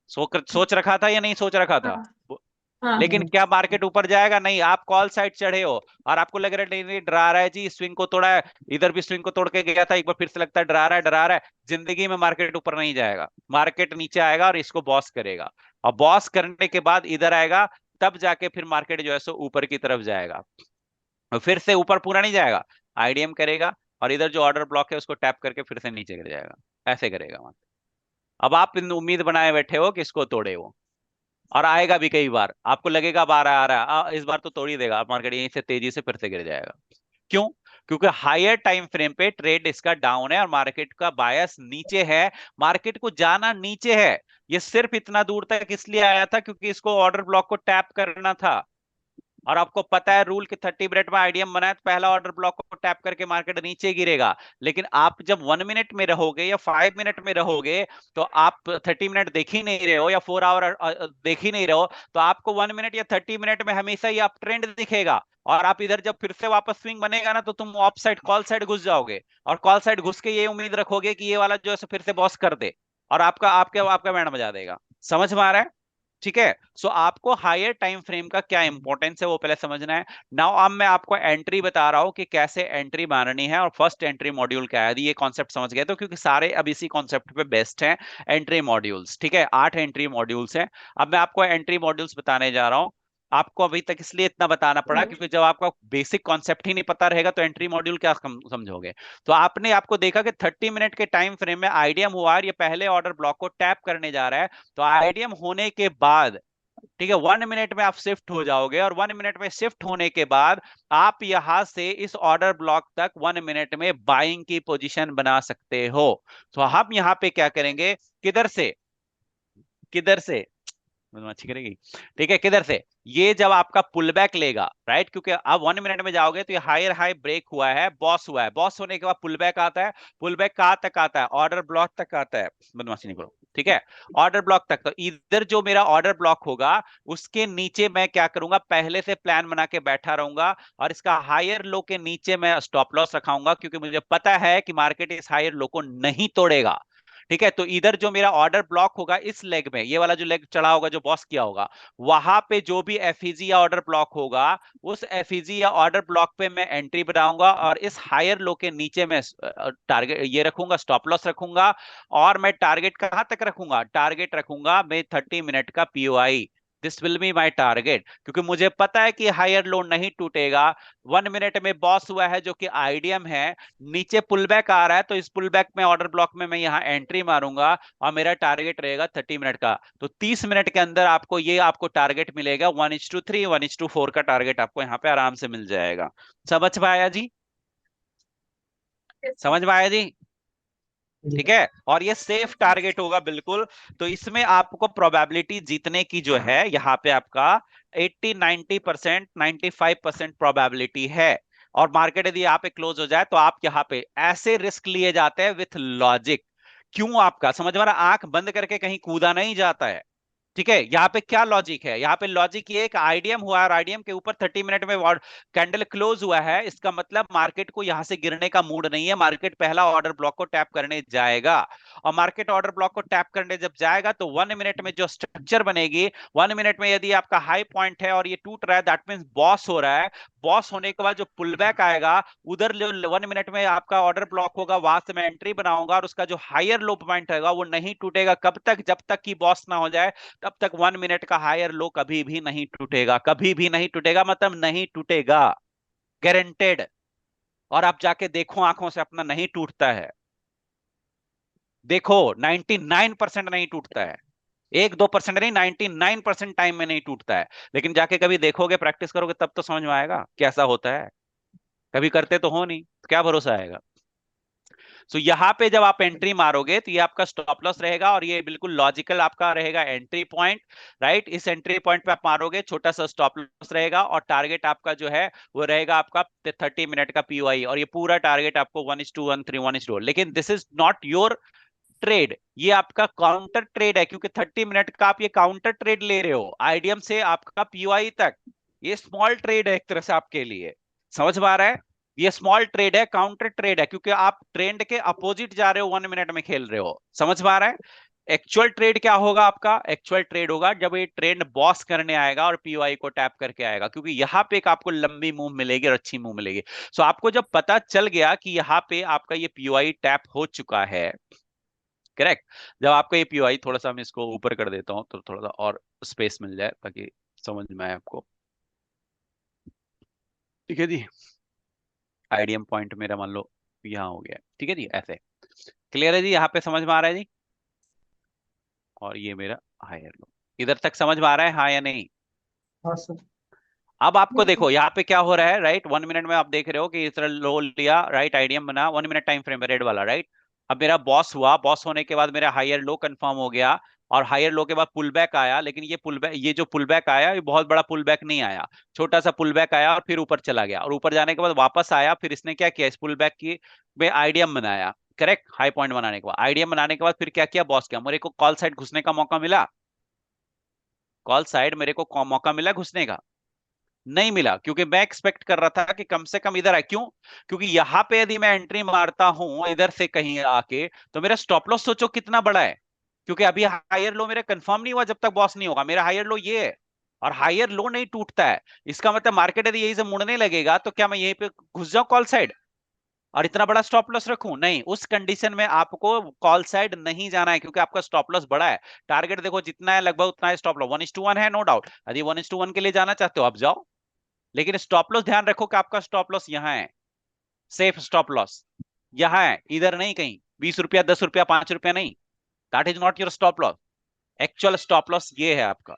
S1: सोच रखा था या नहीं सोच रखा था?
S3: हाँ। हाँ।
S1: लेकिन क्या मार्केट ऊपर जाएगा? नहीं, आप कॉल साइड चढ़े हो और आपको लग रहा है नहीं नहीं डरा रहा है जी, स्विंग को तोड़ा है, इधर भी स्विंग को तोड़ के गया था एक बार, फिर से लगता है डरा रहा है डरा रहा है। जिंदगी में मार्केट ऊपर नहीं जाएगा, मार्केट नीचे आएगा और इसको बॉस करेगा, और बॉस करने के बाद इधर आएगा, तब जाके फिर मार्केट जो है सो ऊपर की तरफ जाएगा। और फिर से ऊपर पूरा नहीं जाएगा, आईडीएम करेगा और इधर जो ऑर्डर ब्लॉक है उसको टैप करके फिर से नीचे गिर जाएगा। ऐसे करेगा मार्केट। अब आप इन उम्मीद बनाए बैठे हो कि इसको तोड़े वो, और आएगा भी कई बार, आपको लगेगा अब आ रहा है इस बार तो तोड़ ही देगा, मार्केट यहीं से तेजी से फिर से गिर जाएगा। क्यों? क्योंकि हायर टाइम फ्रेम पे ट्रेड इसका डाउन है और मार्केट का बायस नीचे है, मार्केट को जाना नीचे है। ये सिर्फ इतना दूर तक इसलिए आया था क्योंकि इसको ऑर्डर ब्लॉक को टैप करना था। और आपको पता है रूल कि 30 मिनट में आईडीएम बनाए तो पहला ऑर्डर ब्लॉक को टैप करके मार्केट नीचे गिरेगा। लेकिन आप जब 1 मिनट में रहोगे या 5 मिनट में रहोगे तो आप 30 मिनट देख ही नहीं रहे हो या 4 आवर देख ही नहीं रहे हो, तो आपको 1 मिनट या 30 मिनट में हमेशा ही आप ट्रेंड दिखेगा। और आप इधर जब फिर से वापस स्विंग बनेगा ना तो तुम ऑफ साइड कॉल साइड घुस जाओगे, और कॉल साइड घुस के ये उम्मीद रखोगे कि ये वाला जो है सो फिर से बॉस कर दे और आपका आपके आपका बैंड बजा देगा। समझ में आ रहा है? ठीक है। सो आपको हायर टाइम फ्रेम का क्या इंपॉर्टेंस है वो पहले समझना है। नाउ अब मैं आपको एंट्री बता रहा हूं कि कैसे एंट्री मारनी है, और फर्स्ट एंट्री मॉड्यूल क्या है, ये कॉन्सेप्ट समझ गए तो, क्योंकि सारे अब इसी कॉन्सेप्ट पे बेस्ट हैं एंट्री मॉड्यूल्स। ठीक है, 8 एंट्री मॉड्यूल्स हैं। अब मैं आपको एंट्री मॉड्यूल्स बताने जा रहा हूं। आपको अभी तक इसलिए इतना बताना पड़ा क्योंकि जब आपका बेसिक कॉन्सेप्ट ही नहीं पता रहेगा तो एंट्री मॉड्यूल क्या समझोगे। तो आपने आपको देखा कि 30 मिनट के टाइम फ्रेम में आईडीएम हुआ और ये पहले ऑर्डर ब्लॉक को टैप करने जा रहा है। तो आईडीएम होने के बाद, ठीक है, 1 मिनट में आप शिफ्ट हो जाओगे, और 1 मिनट में शिफ्ट होने के बाद आप यहां से इस ऑर्डर ब्लॉक तक 1 मिनट में बाइंग की पोजीशन बना सकते हो। तो हम यहां पे क्या करेंगे, किधर से, किधर से अच्छी करेगी, ठीक है, किधर से, ये जब आपका पुल बैक लेगा, राइट, क्योंकि अब 1 मिनट में जाओगे तो ये हायर हाई ब्रेक हुआ है, बॉस हुआ है, बॉस होने के बाद पुल बैक आता है। पुल बैक कहां तक आता है? ऑर्डर ब्लॉक तक आता है। बदमाशी नहीं करो, ठीक है, ऑर्डर ब्लॉक तक। तो इधर जो मेरा ऑर्डर ब्लॉक होगा उसके नीचे मैं क्या करूंगा, पहले से प्लान बना के बैठा रहूंगा, और इसका हायर लो के नीचे मैं स्टॉप लॉस रखाऊंगा, क्योंकि मुझे पता है कि मार्केट इस हायर लो को नहीं तोड़ेगा। ठीक है, तो इधर जो मेरा ऑर्डर ब्लॉक होगा इस लेग में, ये वाला जो लेग चढ़ा होगा जो बॉस किया होगा, वहां पे जो भी एफईजी या ऑर्डर ब्लॉक होगा, उस एफईजी या ऑर्डर ब्लॉक पे मैं एंट्री बनाऊंगा और इस हायर लो के नीचे मैं टारगेट ये रखूंगा, स्टॉप लॉस रखूंगा। और मैं टारगेट कहां तक रखूंगा, टारगेट रखूंगा मैं 30 मिनट का POI. This will be my target, क्योंकि मुझे पता है कि हायर लो नहीं टूटेगा। 1 मिनट में बॉस हुआ है जो कि आईडीएम है, नीचे पुल बैक आ रहा है, तो इस पुल बैक में ऑर्डर ब्लॉक में मैं यहाँ एंट्री मारूंगा और मेरा टारगेट रहेगा 30 मिनट का। तो 30 मिनट के अंदर आपको टारगेट मिलेगा 1:3, 1:4 का टारगेट आपको यहाँ पे आराम से मिल जाएगा। समझ में आया जी? समझ में आया जी?
S2: जी
S1: ठीक है, और ये सेफ टारगेट होगा बिल्कुल। तो इसमें आपको प्रोबेबिलिटी जीतने की जो है यहाँ पे आपका 80-90%, 95% प्रोबेबिलिटी है। और मार्केट यदि यहाँ पे क्लोज हो जाए तो आप यहाँ पे ऐसे रिस्क लिए जाते हैं विथ लॉजिक। क्यों? आपका समझ में आ रहा? आंख बंद करके कहीं कूदा नहीं जाता है। ठीक है, यहाँ पे क्या लॉजिक है? यहाँ पे लॉजिक ये एक आईडीएम हुआ और आईडीएम के ऊपर 30 मिनट में कैंडल क्लोज हुआ है, इसका मतलब मार्केट को यहां से गिरने का मूड नहीं है, मार्केट पहला ऑर्डर ब्लॉक को टैप करने जाएगा। और मार्केट ऑर्डर ब्लॉक को टैप करने जब जाएगा तो 1 मिनट में जो स्ट्रक्चर बनेगी, 1 मिनट में यदि आपका हाई पॉइंट है और ये टूट रहा है, दैट मीन बॉस हो रहा है। बॉस होने के बाद जो पुल बैक आएगा, उधर जो 1 मिनट में आपका ऑर्डर ब्लॉक होगा, वहां से मैं एंट्री बनाऊंगा और उसका जो हायर लो पॉइंट होगा वो नहीं टूटेगा। कब तक? जब तक कि बॉस ना हो जाए, तब तक 1 मिनट का हायर लो कभी भी नहीं टूटेगा, कभी भी नहीं टूटेगा, मतलब नहीं टूटेगा, गारंटेड। और आप जाके देखो आंखों से अपना, नहीं टूटता है। देखो 99% नहीं टूटता है, 1-2% नहीं, 99% टाइम में नहीं टूटता है। लेकिन जाके कभी देखोगे, प्रैक्टिस करोगे, तब तो समझ में आएगा कैसा होता है। कभी करते तो हो नहीं, तो क्या भरोसा आएगा? सो यहाँ पे जब आप एंट्री मारोगे तो ये आपका स्टॉप लॉस रहेगा और ये बिल्कुल लॉजिकल आपका रहेगा एंट्री पॉइंट। राइट, इस एंट्री पॉइंट पे आप मारोगे, छोटा सा स्टॉप लॉस रहेगा और टारगेट आपका जो है वो रहेगा आपका 30 मिनट का पीओआई। और ये पूरा टारगेट आपको 1:1, 1:4। लेकिन this is not your trade, ये आपका काउंटर ट्रेड है, क्योंकि 30 मिनट का आप ये काउंटर ट्रेड ले रहे हो आईडीएम से आपका पीओआई तक। ये स्मॉल ट्रेड है एक तरह से आपके लिए। समझ में आ रहा है? ये स्मॉल ट्रेड है, काउंटर ट्रेड है, क्योंकि आप ट्रेंड के अपोजिट जा रहे हो, 1 मिनट में खेल रहे हो। समझ में आ रहा है? एक्चुअल ट्रेड क्या होगा आपका? एक्चुअल ट्रेड होगा जब ये ट्रेंड बॉस करने आएगा और पीओआई को टैप करके आएगा, क्योंकि यहाँ पे एक आपको लंबी मूव मिलेगी और अच्छी मूव मिलेगी। सो आपको जब पता चल गया कि यहाँ पे आपका ये पीओआई टैप हो चुका है, करेक्ट, जब आपका ये पीओआई, थोड़ा सा मैं इसको ऊपर कर देता हूं तो थोड़ा सा और स्पेस मिल जाए ताकि समझ में आए आपको। ठीक है जी, आईडीएम पॉइंट मेरा मान लो यहाँ हो गया। ठीक है जी, ऐसे क्लियर है जी? यहाँ पे समझ में आ रहा है जी? और ये मेरा हायर लो, इधर तक समझ में आ रहा है, हाँ या नहीं?
S2: हाँ सर।
S1: अब आपको देखो यहाँ पे क्या हो रहा है। राइट, 1 मिनट में आप देख रहे हो कि इस तरह लो लिया, राइट, आईडीएम बना, 1 मिनट टाइम फ्रेम रेड वाला, राइट। अब मेरा बॉस हुआ, बॉस होने के बाद मेरा हायर लो कंफर्म हो गया और हायर लो के बाद पुल बैक आया। लेकिन ये जो पुल बैक आया, ये बहुत बड़ा पुल बैक नहीं आया, छोटा सा पुल बैक आया और फिर ऊपर चला गया, और ऊपर जाने के बाद वापस आया। फिर इसने क्या किया, इस पुल बैक की में आईडीएम बनाया, करेक्ट, हाई पॉइंट बनाने के बाद, आईडीएम बनाने के बाद फिर क्या किया बॉस, क्या मेरे को कॉल साइड घुसने का मौका मिला? कॉल साइड मेरे को मौका मिला घुसने का? नहीं मिला, क्योंकि मैं एक्सपेक्ट कर रहा था कि कम से कम इधर आए। क्यों? क्योंकि यहां पे यदि मैं एंट्री मारता हूं इधर से कहीं आके, तो मेरा स्टॉप लॉस सोचो कितना बड़ा है, क्योंकि अभी हायर लो मेरा कंफर्म नहीं हुआ जब तक बॉस नहीं होगा। मेरा हायर लो ये है और हायर लो नहीं टूटता है, इसका मतलब मार्केट यदि यही से मुड़ने लगेगा तो क्या मैं यहीं पे घुस जाऊं कॉल साइड और इतना बड़ा स्टॉप लॉस रखूं? नहीं, उस कंडीशन में आपको कॉल साइड नहीं जाना है, क्योंकि आपका स्टॉप लॉस बड़ा है। टारगेट देखो जितना है लगभग उतना है, स्टॉप लॉस 1:1 है, नो डाउट। यदि 1:1 के लिए जाना चाहते हो आप जाओ, लेकिन स्टॉप लॉस ध्यान रखो कि आपका स्टॉप लॉस यहाँ है, सेफ स्टॉप लॉस यहाँ है, इधर नहीं कहीं 20 रुपया, 10 रुपया, 5 रुपया नहीं। That is not your stop loss. Actual stop loss ये है आपका।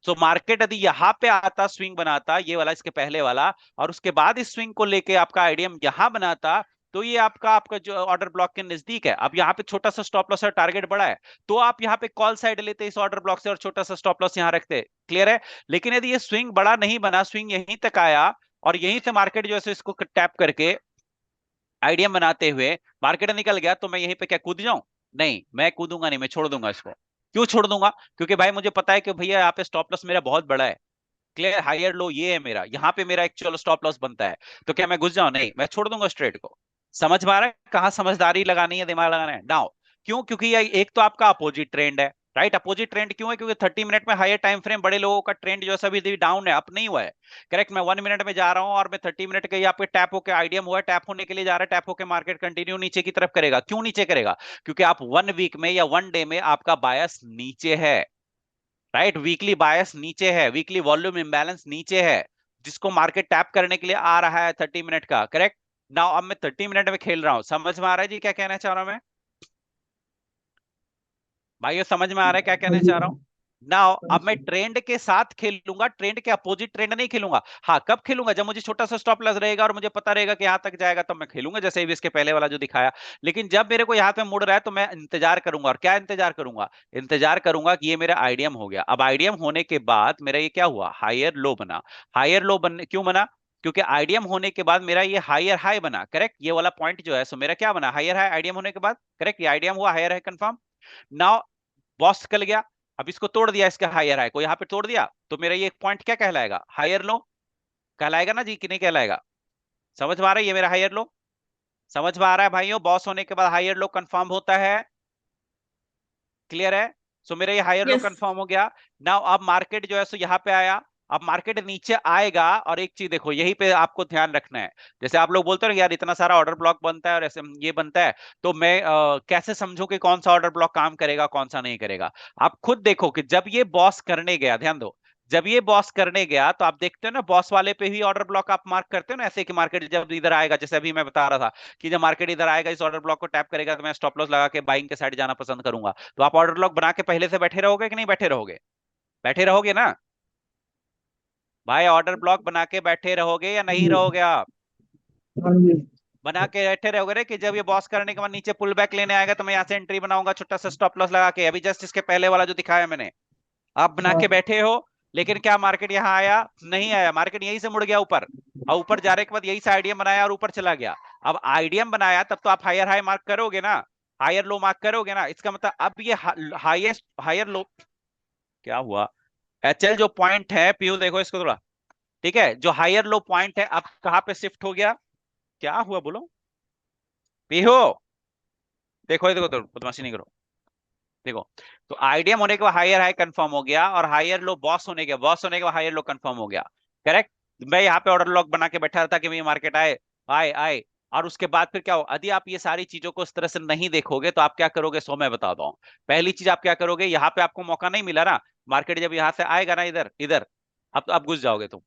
S1: सो मार्केट यदि यहाँ पे आता, स्विंग बनाता ये वाला, इसके पहले वाला, और उसके बाद इस स्विंग को लेके आपका आईडीएम यहाँ बनाता, तो ये आपका जो ऑर्डर ब्लॉक के नजदीक है। अब यहाँ पे छोटा सा स्टॉप लॉस है, टारगेट बड़ा है, तो आप यहाँ पे कॉल साइड लेते इस ऑर्डर ब्लॉक से और छोटा सा स्टॉप लॉस यहाँ रखते। क्लियर है? लेकिन यदि ये स्विंग बड़ा नहीं बना, स्विंग यहीं तक आया और यहीं से मार्केट जो है इसको टैप करके आईडीएम बनाते हुए मार्केट निकल गया, तो मैं यहीं पे क्या कूद जाऊं? नहीं, मैं कूदूंगा नहीं, मैं छोड़ दूंगा इसको। क्यों छोड़ दूंगा? क्योंकि भाई मुझे पता है कि भैया यहाँ पे स्टॉप लॉस मेरा बहुत बड़ा है। क्लियर, हायर लो ये है मेरा, यहाँ पे मेरा एक्चुअल स्टॉप लॉस बनता है, तो क्या मैं घुस जाऊं? नहीं, मैं छोड़ दूंगा स्ट्रेट को। समझ में आ रहा है कहाँ समझदारी लगानी है, दिमाग लगाना है? नाउ क्यों? क्योंकि ये एक तो आपका अपोजिट ट्रेंड है, राइट? अपोजिट ट्रेंड क्यों है? क्योंकि 30 मिनट में हायर टाइम फ्रेम बड़े लोगों का ट्रेंड जो है सभी डाउन है, अप नहीं हुआ है। करेक्ट? मैं 1 मिनट में जा रहा हूं और मैं 30 मिनट के यहाँ पे टैप होकर आईडीएम हुआ है, टैप होने के लिए जा रहा है, टैप होकर मार्केट कंटिन्यू नीचे की तरफ करेगा। क्यों नीचे करेगा? क्योंकि आप 1 वीक में या 1 डे में आपका बायस नीचे है, राइट? वीकली बायस नीचे है, वीकली वॉल्यूम इंबैलेंस नीचे है, जिसको मार्केट टैप करने के लिए आ रहा है 30 मिनट का। करेक्ट? नाउ अब मैं 30 मिनट में खेल रहा हूं, समझ में आ रहा है जी क्या कहना चाह रहा हूं मैं? भाइयों समझ में आ रहा है क्या
S2: हाँ
S1: कहना
S2: जी,
S1: चाह रहा हूं? नाउ
S2: हाँ
S1: अब मैं
S2: जी।
S1: ट्रेंड के साथ खेलूंगा, ट्रेंड के अपोजिट ट्रेंड नहीं खेलूंगा। हाँ, कब खेलूंगा? जब मुझे छोटा सा स्टॉप लॉस रहेगा और मुझे पता रहेगा कि यहां तक जाएगा, तब मैं खेलूंगा, जैसे भी इसके पहले वाला जो दिखाया। लेकिन जब मेरे को यहाँ पे मुड़ रहा है तो मैं इंतजार करूंगा। और क्या इंतजार करूंगा? इंतजार करूंगा कि ये मेरा आईडीएम हो गया। अब आईडीएम होने के बाद मेरा ये क्या हुआ? हायर लो बना। हायर लो बनने क्यों बना? क्योंकि आईडीएम होने के बाद मेरा ये हायर हाई बना। करेक्ट? ये वाला पॉइंट जो है सो मेरा क्या बना? हायर हाई आईडीएम होने के बाद। करेक्ट? ये आईडीएम हुआ, higher high confirm. Now boss निकल गया, अब इसको तोड़ दिया, इसका हायर हाई को यहाँ पे तोड़ दिया, तो मेरा ये पॉइंट क्या कहलाएगा? हायर लो कहलाएगा ना जी, कि नहीं कहलाएगा? समझ में आ रहा है? ये मेरा हायर लो समझ में आ रहा है भाइयों? बॉस होने के बाद हायर लो कंफर्म होता है, क्लियर है? सो मेरा ये हायर लो
S3: यस।
S1: कंफर्म हो गया। नाउ अब मार्केट जो है सो यहाँ पे आया, अब मार्केट नीचे आएगा। और एक चीज देखो, यही पे आपको ध्यान रखना है। जैसे आप लोग बोलते हो ना यार इतना सारा ऑर्डर ब्लॉक बनता है और ऐसे ये बनता है, तो मैं कैसे समझूं कि कौन सा ऑर्डर ब्लॉक काम करेगा कौन सा नहीं करेगा? आप खुद देखो कि जब ये बॉस करने गया, ध्यान दो, जब ये बॉस करने गया तो आप देखते हो ना बॉस वाले पे ही ऑर्डर ब्लॉक आप मार्क करते हो ना, ऐसे कि मार्केट जब इधर आएगा, जैसे अभी मैं बता रहा था कि जब मार्केट इधर आएगा इस ऑर्डर ब्लॉक को टैप करेगा तो मैं स्टॉप लॉस लगा के बाइंग के साइड जाना पसंद करूंगा। तो आप ऑर्डर ब्लॉक बना के पहले से बैठे रहोगे कि नहीं बैठे रहोगे? बैठे रहोगे ना भाई? ऑर्डर ब्लॉक बना के बैठे रहोगे या
S2: हाँ
S1: नहीं
S2: जी,
S1: रहोगे आप?
S2: हाँ जी।
S1: बना के बैठे रहोगे रे कि जब ये बॉस करने के बाद नीचे पुल बैक लेने आएगा तो मैं यहाँ से एंट्री बनाऊंगा छोटा सा स्टॉप लॉस लगा के, अभी जस्ट इसके पहले वाला जो दिखाया मैंने। आप बना के
S2: हाँ,
S1: बैठे हो, लेकिन क्या मार्केट यहाँ आया? नहीं आया, मार्केट यहीं से मुड़ गया ऊपर, और ऊपर जाने के बाद यही से आईडीएम बनाया और ऊपर चला गया। अब आईडीएम बनाया तब तो आप हायर हाई मार्क करोगे ना, हायर लो मार्क करोगे ना। इसका मतलब अब ये हाईएस्ट हायर लो क्या हुआ? एचएल जो पॉइंट है, पीयू देखो इसको थोड़ा, ठीक है, जो हायर लो पॉइंट है अब कहाँ पे शिफ्ट हो गया? क्या हुआ बोलो पीहू? देखो ये देखो, तो बदमाशी नहीं करो। देखो, तो आईडीएम होने के बाद हायर हाई कंफर्म हो गया, और हायर लो बॉस होने के बाद हायर लो कंफर्म हो गया। करेक्ट? मैं यहाँ पे ऑर्डर लॉक बना के बैठा रहता कि ये मार्केट आए आए आए, और उसके बाद फिर क्या हो? यदि आप ये सारी चीजों को इस तरह से नहीं देखोगे तो आप क्या करोगे? सो मैं बताता हूँ। पहली चीज आप क्या करोगे, यहाँ पे आपको मौका नहीं मिला ना, मार्केट जब यहाँ से आएगा ना इधर इधर, अब तो आप घुस जाओगे तुम,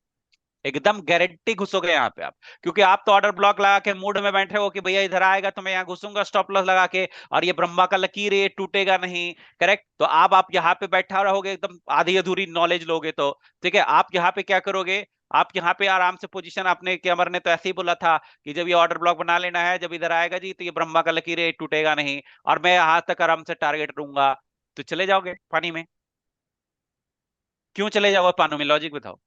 S1: एकदम गारंटी घुसोगे यहाँ पे आप। क्योंकि आप तो ऑर्डर ब्लॉक लगा के मूड में बैठे हो कि भैया इधर आएगा तो मैं यहाँ घुसूंगा स्टॉप लॉस लगा के, और ये ब्रह्मा का लकीर है, ये टूटेगा नहीं। करेक्ट? तो आप यहाँ पे बैठा रहोगे, एकदम आधी अधूरी नॉलेज लोगे तो, ठीक है, आप यहाँ पे क्या करोगे? आप यहाँ पे आराम से पोजीशन, आपने के अमर ने तो ऐसे ही बोला था कि जब ये ऑर्डर ब्लॉक बना लेना है, जब इधर आएगा जी तो ये ब्रह्मा का लकीर है, ये टूटेगा नहीं, और मैं यहाँ तक आराम से टारगेट दूंगा। तो चले जाओगे पानी में। क्यों चले जाओगे पानी में? लॉजिक बताओ,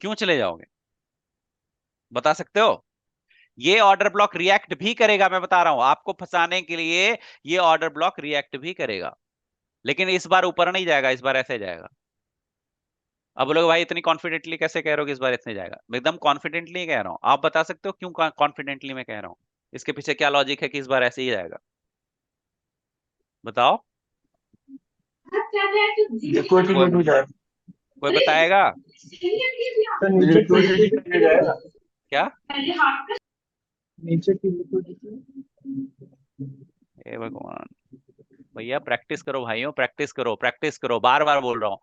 S1: क्यों चले जाओगे? बता सकते हो? ये ऑर्डर ब्लॉक रिएक्ट भी करेगा, मैं बता रहा हूं आपको फंसाने के लिए, ये ऑर्डर ब्लॉक रिएक्ट भी करेगा, लेकिन इस बार ऊपर नहीं जाएगा, इस बार ऐसे जाएगा। अब बोलोगे भाई इतनी कॉन्फिडेंटली कैसे कह रहे हो कि इस बार ऐसे जाएगा? मैं एकदम कॉन्फिडेंटली कह रहा हूं। आप बता सकते हो क्यों कॉन्फिडेंटली मैं कह रहा हूं? इसके पीछे क्या लॉजिक है कि इस बार ऐसे ही जाएगा? बताओ।
S4: देखो कि
S1: कोई
S4: नहीं जाएगा,
S1: कोई बताएगा
S2: तो नीचे की
S4: लिक्विडिटी
S2: liquidity-
S4: करने जाएगा।
S1: क्या?
S2: नीचे की लिक्विडिटी।
S1: हे भगवान, भैया प्रैक्टिस करो भाइयों, प्रैक्टिस करो, प्रैक्टिस करो, बार बार बोल रहा हूं।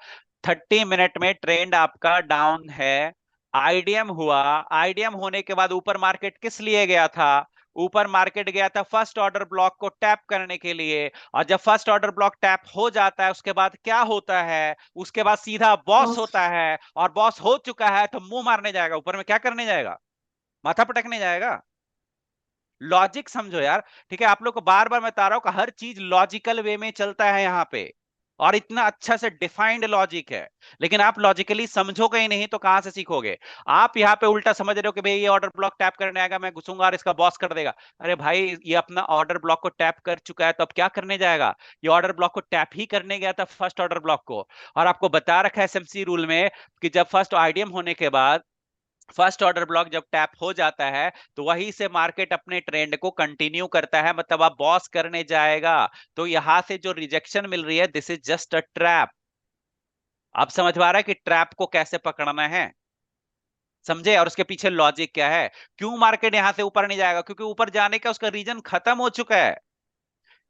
S1: 30 मिनट में ट्रेंड आपका डाउन है, आईडीएम हुआ, आईडीएम होने के बाद ऊपर मार्केट किस लिए गया था? ऊपर मार्केट गया था फर्स्ट ऑर्डर ब्लॉक को टैप करने के लिए, और जब फर्स्ट ऑर्डर ब्लॉक टैप हो जाता है उसके बाद क्या होता है? उसके बाद सीधा बॉस होता है, और बॉस हो चुका है तो मुंह मारने जाएगा, ऊपर में क्या करने जाएगा? माथा पटकने जाएगा। लॉजिक समझो यार, ठीक है? आप लोग को बार बार मैं बता रहा हूं कि हर चीज लॉजिकल वे में चलता है यहाँ पे, और इतना अच्छा से डिफाइंड लॉजिक है, लेकिन आप लॉजिकली समझोगे ही नहीं तो कहां से सीखोगे? आप यहाँ पे उल्टा समझ रहे हो कि भाई ये ऑर्डर ब्लॉक टैप करने आएगा, मैं घुसूंगा और इसका बॉस कर देगा। अरे भाई ये अपना ऑर्डर ब्लॉक को टैप कर चुका है तो अब क्या करने जाएगा? ये ऑर्डर ब्लॉक को टैप ही करने गया था फर्स्ट ऑर्डर ब्लॉक को, और आपको बता रखा है एसएमसी रूल में कि जब फर्स्ट आईडीएम होने के बाद फर्स्ट ऑर्डर ब्लॉक जब टैप हो जाता है तो वहीं से मार्केट अपने ट्रेंड को कंटिन्यू करता है, मतलब आप बॉस करने जाएगा। तो यहां से जो रिजेक्शन मिल रही है, this is just a trap. आप समझ पा रहा है कि ट्रैप को कैसे पकड़ना है? समझे? और उसके पीछे लॉजिक क्या है, क्यों मार्केट यहां से ऊपर नहीं जाएगा? क्योंकि ऊपर जाने का उसका रीजन खत्म हो चुका है।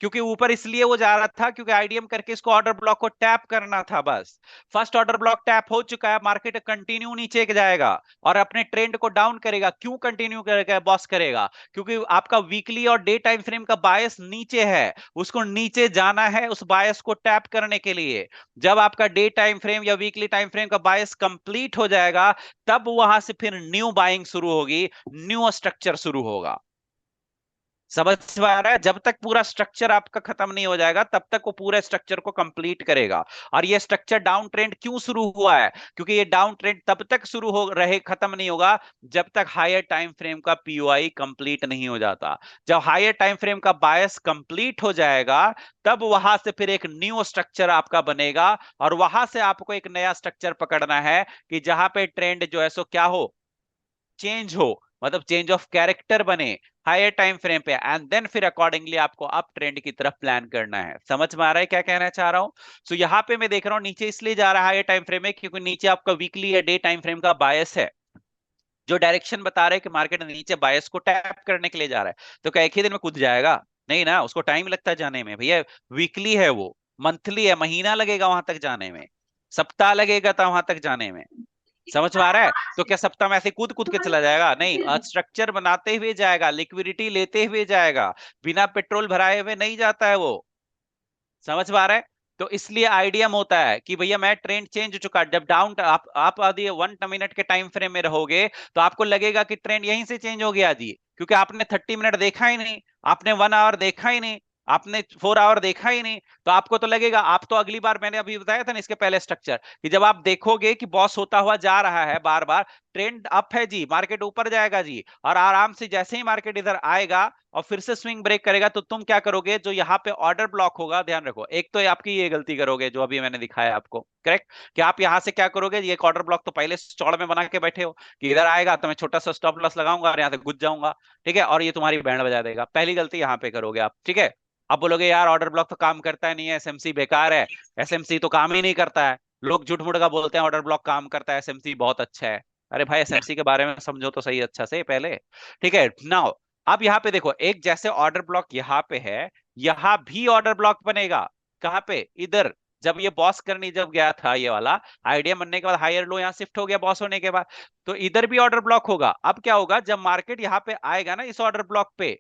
S1: क्योंकि ऊपर इसलिए वो जा रहा था क्योंकि आईडीएम करके इसको ऑर्डर ब्लॉक को टैप करना था बस। फर्स्ट ऑर्डर ब्लॉक टैप हो चुका है, मार्केट कंटिन्यू नीचे जाएगा और अपने ट्रेंड को डाउन करेगा। क्यों कंटिन्यू करेगा, बॉस करेगा? क्योंकि आपका वीकली और डे टाइम फ्रेम का बायस नीचे है, उसको नीचे जाना है उस बायस को टैप करने के लिए। जब आपका डे टाइम फ्रेम या वीकली टाइम फ्रेम का बायस कंप्लीट हो जाएगा, तब वहां से फिर न्यू बाइंग शुरू होगी, न्यू स्ट्रक्चर शुरू होगा। समझ में आ रहा है? जब तक पूरा स्ट्रक्चर आपका खत्म नहीं हो जाएगा तब तक वो पूरे स्ट्रक्चर को कंप्लीट करेगा। और ये स्ट्रक्चर डाउन ट्रेंड क्यों शुरू हुआ है? क्योंकि ये डाउन ट्रेंड तब तक शुरू हो रहे खत्म नहीं होगा जब तक हायर टाइम फ्रेम का पीओआई कंप्लीट नहीं हो जाता। जब हायर टाइम फ्रेम का बायस कंप्लीट हो जाएगा, तब वहां से फिर एक न्यू स्ट्रक्चर आपका बनेगा और वहां से आपको एक नया स्ट्रक्चर पकड़ना है कि जहां पे ट्रेंड जो है सो क्या हो, चेंज हो, मतलब चेंज ऑफ कैरेक्टर बने हायर टाइम फ्रेम पे, एंड देन फिर अकॉर्डिंगली आपको अप ट्रेंड की तरफ प्लान करना है। समझ में आ रहा है क्या कहना चाह रहा हूं? सो यहाँ पे मैं देख रहा हूँ नीचे इसलिए जा रहा है हायर टाइम फ्रेम में क्योंकि नीचे आपका वीकली या डे टाइम फ्रेम का बायस है जो डायरेक्शन बता रहे हैं कि मार्केट नीचे बायस को टैप करने के लिए जा रहा है। तो क्या एक ही दिन में कूद जाएगा? नहीं ना, उसको टाइम लगता है जाने में भैया। वीकली है वो, मंथली है, महीना लगेगा वहां तक जाने में, सप्ताह लगेगा था वहां तक जाने में। समझ में आ रहा है? तो क्या सप्ताह में ऐसे कूद कूद के चला जाएगा? नहीं, स्ट्रक्चर बनाते हुए जाएगा, लिक्विडिटी लेते हुए जाएगा, बिना पेट्रोल भराए हुए नहीं जाता है वो। समझ पा रहे हैं? तो इसलिए आइडियम होता है कि भैया मैं ट्रेंड चेंज हो चुका, जब डाउन आप आदि 1 मिनट के टाइम फ्रेम में रहोगे तो आपको लगेगा कि ट्रेंड यहीं से चेंज हो गया जी, क्योंकि आपने 30 मिनट देखा ही नहीं, आपने 1 आवर देखा ही नहीं, आपने 4 आवर देखा ही नहीं। तो आपको तो लगेगा, आप तो अगली बार, मैंने अभी बताया था ना इसके पहले स्ट्रक्चर, कि जब आप देखोगे कि बॉस होता हुआ जा रहा है बार बार, ट्रेंड अप है जी, मार्केट ऊपर जाएगा जी, और आराम से जैसे ही मार्केट इधर आएगा और फिर से स्विंग ब्रेक करेगा, तो तुम क्या करोगे? जो यहाँ पे ऑर्डर ब्लॉक होगा, ध्यान रखो, एक तो आपकी ये गलती करोगे जो अभी मैंने दिखाया आपको, करेक्ट, कि आप यहाँ से क्या करोगे, ये एक ऑर्डर ब्लॉक तो पहले चौड़ में बना के बैठे हो कि इधर आएगा तो मैं छोटा सा स्टॉप लॉस लगाऊंगा और यहाँ से घुस जाऊंगा, ठीक है, और ये तुम्हारी बैंड बजा देगा। पहली गलती यहाँ पे करोगे आप, ठीक है। अब बोलोगे यार ऑर्डर ब्लॉक तो काम करता है नहीं है, एसएमसी बेकार है, एसएमसी तो काम ही नहीं करता है। लोग झूठ मूठ का बोलते हैं ऑर्डर ब्लॉक काम करता है, एसएमसी बहुत अच्छा है। अरे भाई एसएमसी के बारे में समझो तो सही अच्छा से पहले, ठीक है। नाउ अब यहाँ पे देखो, एक जैसे ऑर्डर ब्लॉक यहाँ पे है, यहाँ भी ऑर्डर ब्लॉक बनेगा। कहाँ पे? इधर। जब ये बॉस करनी जब गया था ये वाला, आइडिया बनने के बाद हायर लो यहाँ शिफ्ट हो गया बॉस होने के बाद, तो इधर भी ऑर्डर ब्लॉक होगा। अब क्या होगा, जब मार्केट यहाँ पे आएगा ना इस ऑर्डर ब्लॉक पे,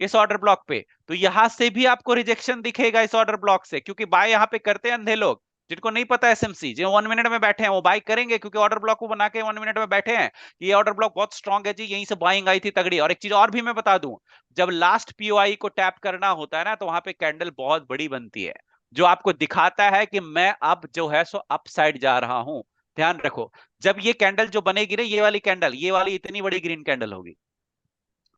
S1: इस ऑर्डर ब्लॉक पे, तो यहां से भी आपको रिजेक्शन दिखेगा इस ऑर्डर ब्लॉक से, क्योंकि बाय यहाँ पे करते हैं अंधे लोग, जिनको नहीं पता एसएमसी, जो 1 मिनट में बैठे हैं वो बाय करेंगे, क्योंकि ऑर्डर ब्लॉक को बना के 1 मिनट में बैठे हैं। ये ऑर्डर ब्लॉक बहुत स्ट्रांग है जी, यहीं से बाइंग आई थी तगड़ी। और एक चीज और भी मैं बता दूं, जब लास्ट पीओआई को टैप करना होता है ना, तो वहां पे कैंडल बहुत बड़ी बनती है, जो आपको दिखाता है कि मैं अब जो है सो अप साइड जा रहा हूं। ध्यान रखो, जब ये कैंडल जो बनेगी ना, ये वाली कैंडल, ये वाली इतनी बड़ी ग्रीन कैंडल होगी,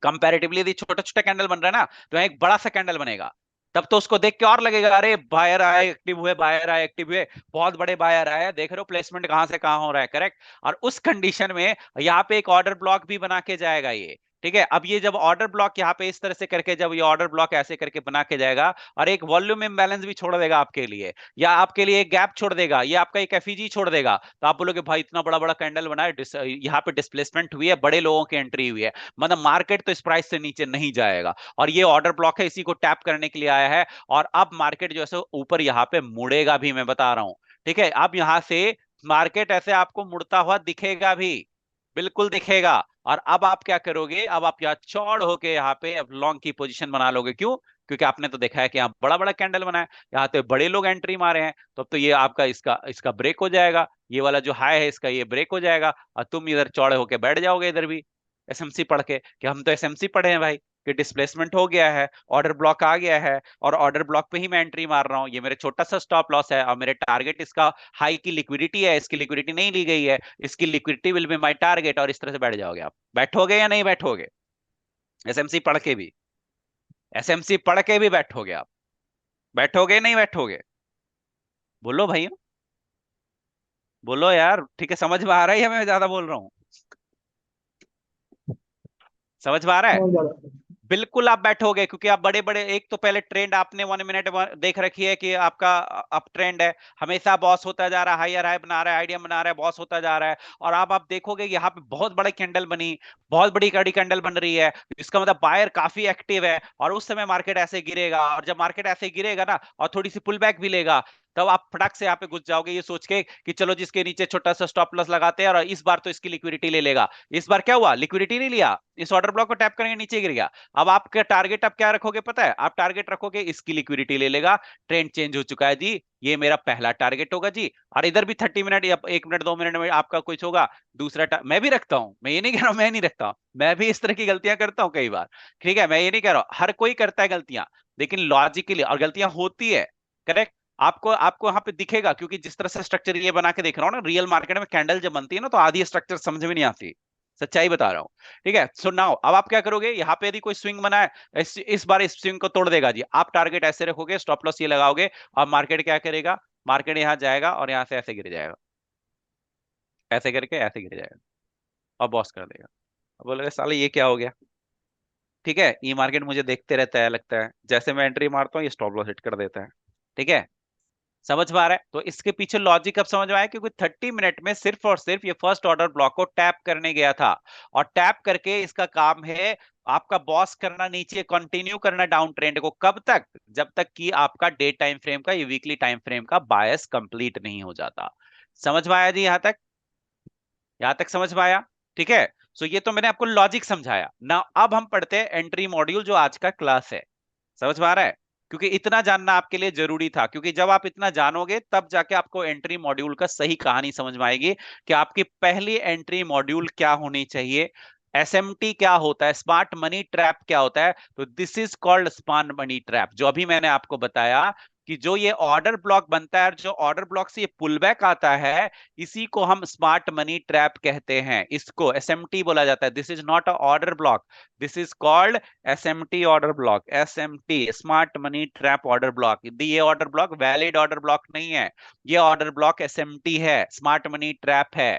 S1: कंपैरेटिवली यदि छोटा छोटा कैंडल बन रहा है ना, तो एक बड़ा सा कैंडल बनेगा, तब तो उसको देख के और लगेगा अरे बायर आए एक्टिव हुए, बायर आए एक्टिव हुए, बहुत बड़े बायर आए, देख रहे हो प्लेसमेंट कहां से कहां हो रहा है, करेक्ट। और उस कंडीशन में यहाँ पे एक ऑर्डर ब्लॉक भी बना के जाएगा ये, ठीक है। अब ये जब ऑर्डर ब्लॉक यहाँ पे इस तरह से करके, जब ये ऑर्डर ब्लॉक ऐसे करके बना के जाएगा, और एक वॉल्यूम इम्बैलेंस भी छोड़ देगा आपके लिए, या आपके लिए एक गैप छोड़ देगा, ये आपका एक एफईजी छोड़ देगा, तो आप बोलोगे भाई इतना बड़ा बड़ा कैंडल बना है, यहाँ पे डिस्प्लेसमेंट हुई है, बड़े लोगों की एंट्री हुई है, मतलब मार्केट तो इस प्राइस से नीचे नहीं जाएगा, और ये ऑर्डर ब्लॉक है, इसी को टैप करने के लिए आया है। और अब मार्केट जो है ऊपर यहाँ पे मुड़ेगा भी, मैं बता रहा हूं, ठीक है। अब यहां से मार्केट ऐसे आपको मुड़ता हुआ दिखेगा भी, बिल्कुल दिखेगा। और अब आप क्या करोगे, अब आप यहाँ चौड़ होके यहाँ पे अब लॉन्ग की पोजीशन बना लोगे। क्यों? क्योंकि आपने तो देखा है कि यहाँ बड़ा बड़ा कैंडल बना है, यहाँ तो बड़े लोग एंट्री मारे हैं, तो अब तो ये आपका इसका इसका ब्रेक हो जाएगा, ये वाला जो हाई है इसका ये ब्रेक हो जाएगा, और तुम इधर चौड़े होके बैठ जाओगे इधर भी एसएमसी पढ़ के, कि हम तो एसएमसी पढ़े हैं भाई, कि डिस्प्लेसमेंट हो गया है, ऑर्डर ब्लॉक आ गया है, और ऑर्डर ब्लॉक पे ही मैं एंट्री मार रहा हूँ, ये मेरे छोटा सा स्टॉप लॉस है, और मेरे टारगेट इसका हाई की लिक्विडिटी है, इसकी लिक्विडिटी नहीं ली गई है, इसकी liquidity will be my target, और इस तरह से बैठ जाओगे आप। बैठोगे या नहीं बैठोगे? एसएमसी पढ़ के भी, एसएमसी पढ़ के भी बैठोगे आप? बैठोगे नहीं बैठोगे? बोलो भाई, बोलो यार, ठीक है, समझ में आ रहा है या मैं ज्यादा बोल रहा हूँ? समझ में आ रहा है?
S2: बहुत ज्यादा।
S1: बिल्कुल आप बैठोगे, क्योंकि आप बड़े बड़े, एक तो पहले ट्रेंड आपने 1 मिनट देख रखी है कि आपका अप ट्रेंड है, हमेशा बॉस होता जा रहा है, हायर हाई बना रहा है, आइडिया बना रहा है, बॉस होता जा रहा है। और आप देखोगे यहाँ पे बहुत बड़ी कैंडल बनी, बहुत बड़ी कड़ी कैंडल बन रही है, इसका मतलब बायर काफी एक्टिव है। और उस समय मार्केट ऐसे गिरेगा, और जब मार्केट ऐसे गिरेगा ना और थोड़ी सी पुल बैक भी लेगा, तब आप फटाक से यहाँ पे घुस जाओगे ये सोच के कि चलो जिसके नीचे छोटा सा स्टॉप लॉस लगाते हैं और इस बार तो इसकी लिक्विडिटी ले लेगा। इस बार क्या हुआ, लिक्विडिटी नहीं लिया, इस ऑर्डर ब्लॉक को टैप करेंगे नीचे गिर गया। अब आपका टारगेट अब क्या रखोगे पता है? आप टारगेट रखोगे इसकी लिक्विडिटी ले लेगा, ट्रेंड चेंज हो चुका है जी, ये मेरा पहला टारगेट होगा जी। और इधर भी 30 मिनट या 1 मिनट 2 मिनट में आपका कुछ होगा, मैं भी रखता हूं, मैं ये नहीं कह रहा हूं मैं नहीं रखता हूं, मैं भी इस तरह की गलतियां करता हूं कई बार, ठीक है, मैं ये नहीं कह रहा हूं, हर कोई करता है गलतियां, लेकिन लॉजिकली, और गलतियां होती है, करेक्ट। आपको आपको यहाँ पे दिखेगा, क्योंकि जिस तरह से स्ट्रक्चर ये बना के देख रहा हूँ ना, रियल मार्केट में कैंडल जब बनती है ना तो आधी स्ट्रक्चर समझ में नहीं आती, सच्चाई बता रहा हूँ, ठीक है। सो नाउ अब आप क्या करोगे, यहाँ पे यदि कोई स्विंग बना है, इस बार इस स्विंग को तोड़ देगा जी, आप टारगेट ऐसे रखोगे, स्टॉप लॉस ये लगाओगे, और मार्केट क्या करेगा, मार्केट यहाँ जाएगा और यहाँ से ऐसे गिर जाएगा, ऐसे करके ऐसे गिर जाएगा और बॉस कर देगा। अब बोलेगा साले ये क्या हो गया, ठीक है, ई मार्केट मुझे देखते रहता है, लगता है जैसे मैं एंट्री मारता हूँ ये स्टॉप लॉस हिट कर देता है, ठीक है। समझ में आ रहा है? तो इसके पीछे लॉजिक अब समझ में आया, क्योंकि 30 मिनट में सिर्फ और सिर्फ ये फर्स्ट ऑर्डर ब्लॉक को टैप करने गया था, और टैप करके इसका काम है आपका बॉस करना नीचे, कंटिन्यू करना डाउन ट्रेंड को, कब तक, जब तक कि आपका डे टाइम फ्रेम का, ये वीकली टाइम फ्रेम का बायस कंप्लीट नहीं हो जाता। समझ में आया जी यहां तक? यहां तक समझ में आया? ठीक है। सो ये तो मैंने आपको लॉजिक समझाया ना। अब हम पढ़ते हैं एंट्री मॉड्यूल, जो आज का क्लास है। समझ में आ रहा है? क्योंकि इतना जानना आपके लिए जरूरी था, क्योंकि जब आप इतना जानोगे तब जाके आपको एंट्री मॉड्यूल का सही कहानी समझ में आएगी कि आपकी पहली एंट्री मॉड्यूल क्या होनी चाहिए, एसएमटी क्या होता है, स्मार्ट मनी ट्रैप क्या होता है। तो this is called smart money trap, जो अभी मैंने आपको बताया कि जो ये ऑर्डर ब्लॉक बनता है, जो ऑर्डर ब्लॉक से ये पुल बैक आता है, इसी को हम स्मार्ट मनी ट्रैप कहते हैं, इसको एसएमटी बोला जाता है। This is not a order block, this is called SMT order block, SMT smart money trap order block. ये order block valid order block नहीं है, ये ऑर्डर ब्लॉक एसएमटी है, स्मार्ट मनी ट्रैप है।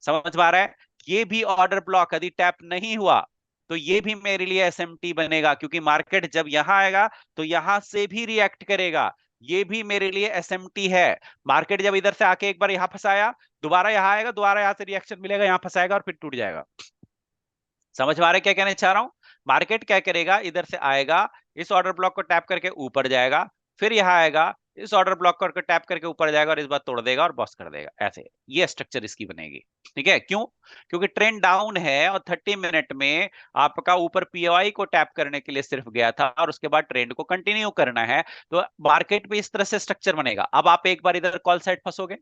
S1: समझ में आ रहा है? ये भी ऑर्डर ब्लॉक यदि टैप नहीं हुआ तो ये भी मेरे लिए एसएमटी बनेगा, क्योंकि मार्केट जब यहां आएगा तो यहां से भी रिएक्ट करेगा, ये भी मेरे लिए एसएमटी है। मार्केट जब इधर से आके एक बार यहां फंसाया, दोबारा यहां आएगा, दोबारा यहां से रिएक्शन मिलेगा, यहां फंसाएगा और फिर टूट जाएगा। समझ में आ रहा है क्या कहना चाह रहा हूं? मार्केट क्या करेगा, इधर से आएगा, इस ऑर्डर ब्लॉक को टैप करके ऊपर जाएगा, फिर यहां आएगा, इस ऑर्डर ब्लॉक को टैप करके ऊपर जाएगा और इस बार तोड़ देगा और बॉस कर देगा, ऐसे ये स्ट्रक्चर इसकी बनेगी। ठीक है, क्यों? क्योंकि ट्रेंड डाउन है और 30 मिनट में आपका ऊपर पीओआई को टैप करने के लिए सिर्फ गया था, और उसके बाद ट्रेंड को कंटिन्यू करना है, तो मार्केट पे इस तरह से स्ट्रक्चर बनेगा। अब आप एक बार इधर कॉल साइड फंसोगे,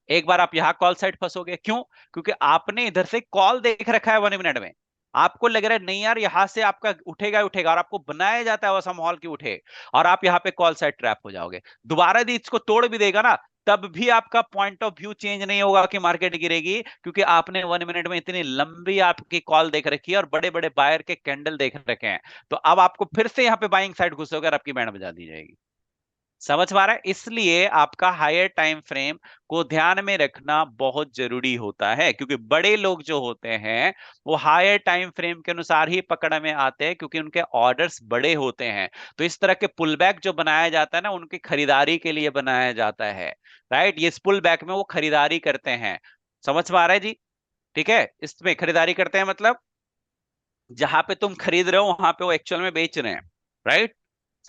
S1: एक बार आप यहाँ कॉल साइड फंसोगे, क्यों? क्योंकि आपने इधर से कॉल देख रखा है 1 मिनट में, आपको लग रहा है नहीं यार यहां से आपका उठेगा उठेगा, और आपको बनाया जाता है वैसा माहौल की उठे, और आप यहाँ पे कॉल साइड ट्रैप हो जाओगे। दोबारा यदि इसको तोड़ भी देगा ना, तब भी आपका पॉइंट ऑफ व्यू चेंज नहीं होगा कि मार्केट गिरेगी, क्योंकि आपने 1 मिनट में इतनी लंबी आपकी कॉल देख रखी है और बड़े बड़े बायर के कैंडल देख रखे हैं, तो अब आपको फिर से यहाँ पे बाइंग साइड घुसोगे और आपकी बैंड बजा दी जाएगी। समझ पा रहा है? इसलिए आपका हायर टाइम फ्रेम को ध्यान में रखना बहुत जरूरी होता है, क्योंकि बड़े लोग जो होते हैं वो हायर टाइम फ्रेम के अनुसार ही पकड़ में आते हैं, क्योंकि उनके ऑर्डर्स बड़े होते हैं। तो इस तरह के पुल बैक जो बनाया जाता है ना, उनकी खरीदारी के लिए बनाया जाता है, राइट। ये इस पुल बैक में वो खरीदारी करते हैं। समझ पा रहे हैं जी? ठीक है, इसमें खरीदारी करते हैं मतलब जहां पे तुम खरीद रहे हो वहां पे वो एक्चुअल में बेच रहे हैं, राइट।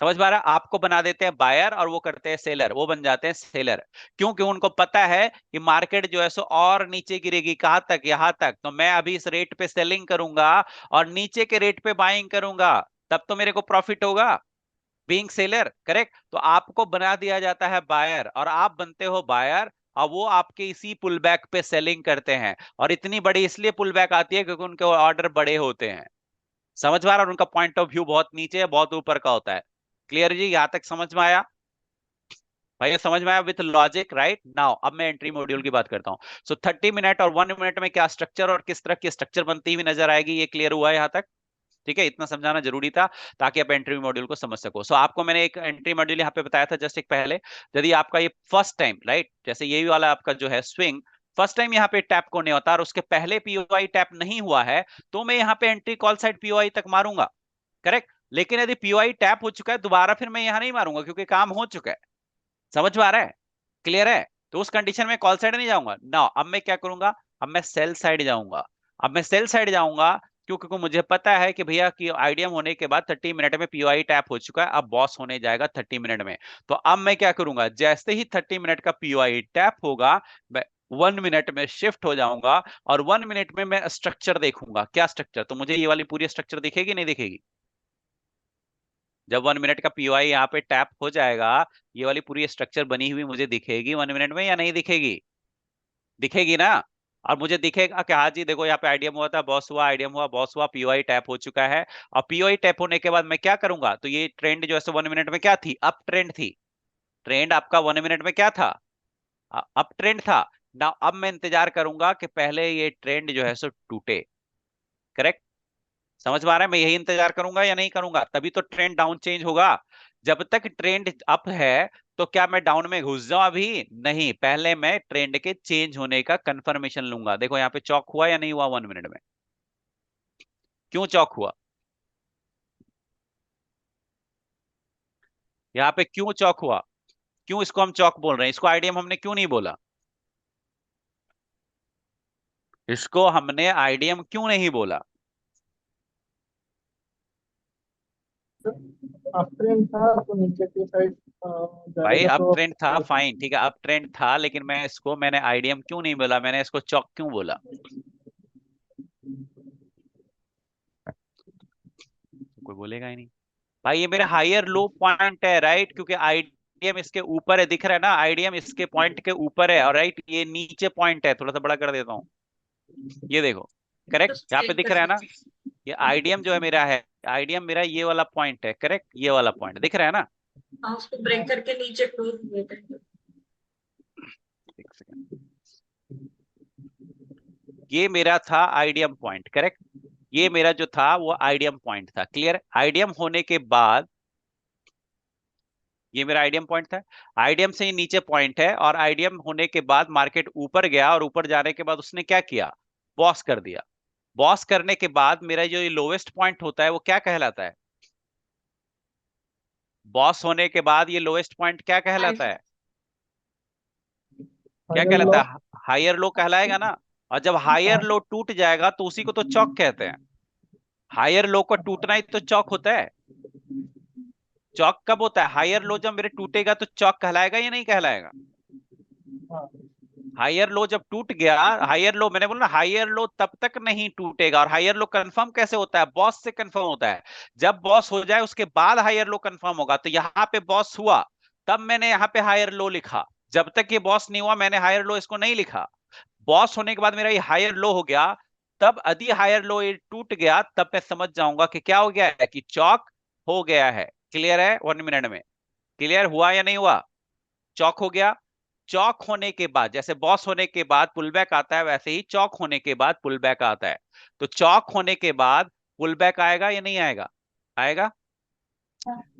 S1: समझ पा रहा है? आपको बना देते हैं बायर और वो करते हैं सेलर, वो बन जाते हैं सेलर। क्योंकि उनको पता है कि मार्केट जो है सो और नीचे गिरेगी, कहां तक, यहां तक, तो मैं अभी इस रेट पे सेलिंग करूंगा और नीचे के रेट पे बाइंग करूंगा, तब तो मेरे को प्रॉफिट होगा, बीइंग सेलर, करेक्ट। तो आपको बना दिया जाता है बायर और आप बनते हो बायर, और वो आपके इसी पुल बैक पे सेलिंग करते हैं। और इतनी बड़ी इसलिए पुल बैक आती है क्योंकि उनके ऑर्डर बड़े होते हैं। समझ में आ रहा है? उनका पॉइंट ऑफ व्यू बहुत नीचे है, बहुत ऊपर का होता है। क्लियर जी? यहां तक समझ में आया भाई? ये समझ में आया विथ लॉजिक, राइट। नाउ अब मैं एंट्री मॉड्यूल की बात करता हूं। सो 30 मिनट और 1 मिनट में क्या स्ट्रक्चर और किस तरह की स्ट्रक्चर बनती हुई नजर आएगी, ये क्लियर हुआ है यहां तक? ठीक है, इतना समझाना जरूरी था ताकि आप एंट्री मॉड्यूल को समझ सको। सो आपको मैंने एक एंट्री मॉड्यूल यहाँ पे बताया था जस्ट एक पहले। यदि आपका ये फर्स्ट टाइम, राइट, जैसे यही वाला आपका जो है स्विंग फर्स्ट टाइम यहाँ पे टैप को नहीं होता और उसके पहले पीओआई टैप नहीं हुआ है तो मैं यहाँ पे एंट्री कॉल साइड पीओआई तक मारूंगा, करेक्ट। लेकिन यदि पीओआई टैप हो चुका है दोबारा फिर मैं यहाँ नहीं मारूंगा क्योंकि काम हो चुका है। समझ में आ रहा है? क्लियर है? तो उस कंडीशन में कॉल साइड नहीं जाऊंगा ना। अब मैं क्या करूंगा, अब मैं सेल साइड जाऊंगा। अब मैं सेल साइड जाऊंगा क्योंकि मुझे पता है कि भैया कि आईडीएम होने के बाद 30 मिनट में पीओआई टैप हो चुका है, अब बॉस होने जाएगा 30 मिनट में। तो अब मैं क्या करूंगा, जैसे ही 30 मिनट का पीओआई टैप होगा मैं 1 मिनट में शिफ्ट हो जाऊंगा और 1 मिनट में मैं स्ट्रक्चर देखूंगा। क्या स्ट्रक्चर? तो मुझे ये वाली पूरी स्ट्रक्चर दिखेगी नहीं दिखेगी? जब 1 मिनट का पीओआई यहाँ पे टैप हो जाएगा ये वाली पूरी स्ट्रक्चर बनी हुई मुझे दिखेगी 1 मिनट में या नहीं दिखेगी? दिखेगी ना। और मुझे दिखेगा कि हाँ जी देखो यहाँ पे आईडीएम हुआ था, बॉस हुआ, आईडीएम हुआ, बॉस हुआ, पीओआई टैप हो चुका है। और पीओआई टैप होने के बाद मैं क्या करूंगा, तो ये ट्रेंड जो है 1 मिनट में क्या थी, अप ट्रेंड थी। ट्रेंड आपका 1 मिनट में क्या था, अप ट्रेंड था ना। अब मैं इंतजार करूंगा कि पहले ये ट्रेंड जो है सो टूटे, करेक्ट। समझ में आ रहा है? मैं यही इंतजार करूंगा या नहीं करूंगा, तभी तो ट्रेंड डाउन चेंज होगा। जब तक ट्रेंड अप है तो क्या मैं डाउन में घुस जाऊं? अभी नहीं, पहले मैं ट्रेंड के चेंज होने का कंफर्मेशन लूंगा। देखो यहाँ पे चौक हुआ या नहीं हुआ 1 मिनट में? क्यों चौक हुआ? यहाँ पे क्यों चौक हुआ? क्यों इसको हम चौक बोल रहे हैं? इसको आईडीएम हमने क्यों नहीं बोला? इसको हमने आईडीएम क्यों नहीं बोला?
S2: अप ट्रेंड था तो नीचे की साइड
S1: भाई
S2: जाएगा
S1: अप
S2: तो
S1: ट्रेंड था, फाइन, ठीक है, अप ट्रेंड था, लेकिन मैंने आईडीएम क्यों नहीं बोला, मैंने इसको चौक क्यों बोला? कोई बोलेगा ही नहीं। भाई ये मेरा हायर लो पॉइंट है, राइट, क्योंकि आईडीएम इसके ऊपर है, दिख रहा है ना, आईडीएम इसके पॉइंट के ऊपर है, और राइट ये नीचे पॉइंट है, थोड़ा सा बड़ा कर देता हूँ, ये देखो, करेक्ट, यहाँ पे
S3: चेक
S1: दिख
S3: कर
S1: रहा है ना।
S3: सकते हैं।
S1: ये आईडीएम जो है मेरा है, आईडीएम मेरा ये वाला पॉइंट है, करेक्ट, ये वाला पॉइंट दिख रहा है ना।
S3: हाँ, उसको ब्रेक करके नीचे क्लोज हुए थे।
S1: एक सेकंड, ये मेरा था आईडीएम पॉइंट, करेक्ट, ये मेरा जो था वो आईडीएम पॉइंट था, क्लियर। आईडीएम होने के बाद ये मेरा आईडीएम पॉइंट था, आईडीएम से ही नीचे पॉइंट है, और आईडीएम होने के बाद मार्केट ऊपर गया, और ऊपर जाने के बाद उसने क्या किया, बॉस कर दिया। बॉस करने के बाद मेरा जो ये लोवेस्ट पॉइंट होता है वो क्या कहलाता है? बॉस होने के बाद ये लोवेस्ट पॉइंट क्या कहलाता है? क्या
S2: हायर लो।
S1: कहलाता है? हायर लो कहलाएगा ना। और जब हायर लो टूट जाएगा तो उसी को तो चौक कहते हैं। हायर लो का टूटना ही तो चौक होता है। चौक कब होता है? हायर लो जब मेरे टूटेगा तो चौक कहलाएगा या नहीं कहलाएगा?
S2: हाँ,
S1: हायर लो जब टूट गया, हायर लो मैंने बोला ना, हायर लो तब तक नहीं टूटेगा। और हायर लो कंफर्म कैसे होता है? बॉस से कंफर्म होता है। जब बॉस हो जाए उसके बाद हायर लो कंफर्म होगा। तो यहाँ पे बॉस हुआ तब मैंने यहाँ पे हायर लो लिखा, जब तक ये बॉस नहीं हुआ मैंने हायर लो इसको नहीं लिखा। बॉस होने के बाद मेरा ये हायर लो हो गया, तब यदि हायर लो ये टूट गया तब मैं समझ जाऊंगा कि क्या हो गया है, कि चौक हो गया है। क्लियर है? 1 मिनट में क्लियर हुआ या नहीं हुआ? चौक हो गया। चौक होने के बाद, जैसे बॉस होने के बाद पुल बैक आता है वैसे ही चौक होने के बाद पुल बैक आता है। तो चौक होने के बाद पुल बैक आएगा या नहीं आएगा? आएगा।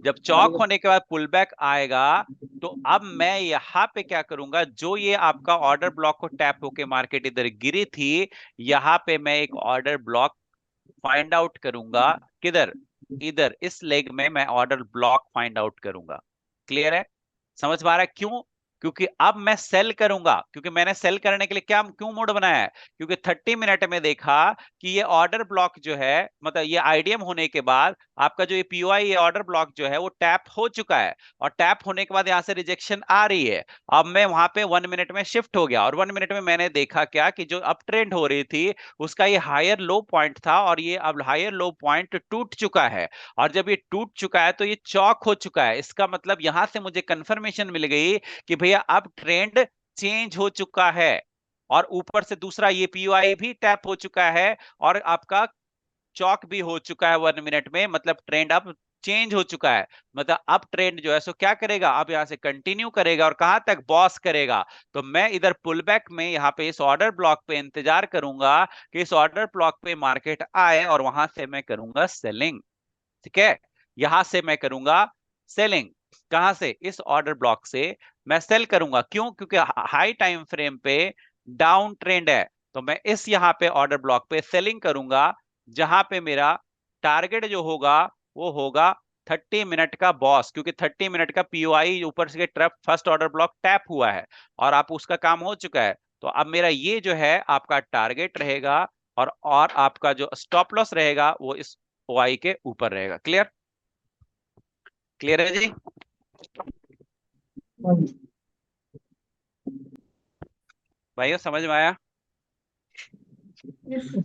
S1: जब चौक होने के बाद पुल बैक आएगा तो अब मैं यहां पे क्या करूंगा, जो ये आपका ऑर्डर ब्लॉक को टैप होके मार्केट इधर गिरी थी, यहां पे मैं एक ऑर्डर ब्लॉक फाइंड आउट करूंगा। किधर? इधर इस लेग में मैं ऑर्डर ब्लॉक फाइंड आउट करूंगा। क्लियर है? समझ पा रहा है? क्यों? क्योंकि अब मैं सेल करूंगा, क्योंकि मैंने सेल करने के लिए क्या क्यों मोड बनाया है, क्योंकि 30 मिनट में देखा कि ये ऑर्डर ब्लॉक जो है, मतलब ये आईडीएम होने के बाद आपका जो ये पीओआई ये ऑर्डर ब्लॉक जो है वो टैप हो चुका है, और टैप होने के बाद यहां से रिजेक्शन आ रही है। अब मैं वहां पे 1 मिनट में शिफ्ट हो गया, और 1 मिनट में मैंने देखा क्या, कि जो अप ट्रेंड हो रही थी उसका ये हायर लो पॉइंट था, और ये अब हायर लो पॉइंट टूट चुका है। और जब ये टूट चुका है तो ये चौक हो चुका है। इसका मतलब यहां से मुझे कंफर्मेशन मिल गई कि भैया अब ट्रेंड चेंज हो चुका है, और ऊपर से दूसरा ये पीओआई भी टैप हो चुका है, और आपका चौक भी हो चुका है 1 मिनट में, मतलब ट्रेंड अब चेंज हो चुका है। मतलब अब ट्रेंड जो है सो क्या करेगा, अब यहां से कंटिन्यू करेगा, और कहां तक? बॉस करेगा। तो मैं इधर पुल बैक में यहाँ पे इस ऑर्डर ब्लॉक पे इंतजार करूंगा कि इस ऑर्डर ब्लॉक पे मार्केट आए, और वहां से मैं करूंगा सेलिंग। ठीक है, यहां से मैं करूंगा सेलिंग। कहां से? इस ऑर्डर ब्लॉक से मैं सेल करूंगा। क्यों? क्योंकि हाई टाइम फ्रेम पे डाउन ट्रेंड है, तो मैं इस यहाँ पे ऑर्डर ब्लॉक पे सेलिंग करूंगा, जहां पे मेरा टारगेट जो होगा वो होगा 30 मिनट का बॉस, क्योंकि 30 मिनट का पीओआई ऊपर से trap first order block tap हुआ है और आप उसका काम हो चुका है। तो अब मेरा ये जो है आपका टारगेट रहेगा, और आपका जो स्टॉप लॉस रहेगा वो इस ओआई के ऊपर रहेगा। क्लियर? क्लियर है जी?
S2: हाँ जी।
S1: भाइयों समझ में आया?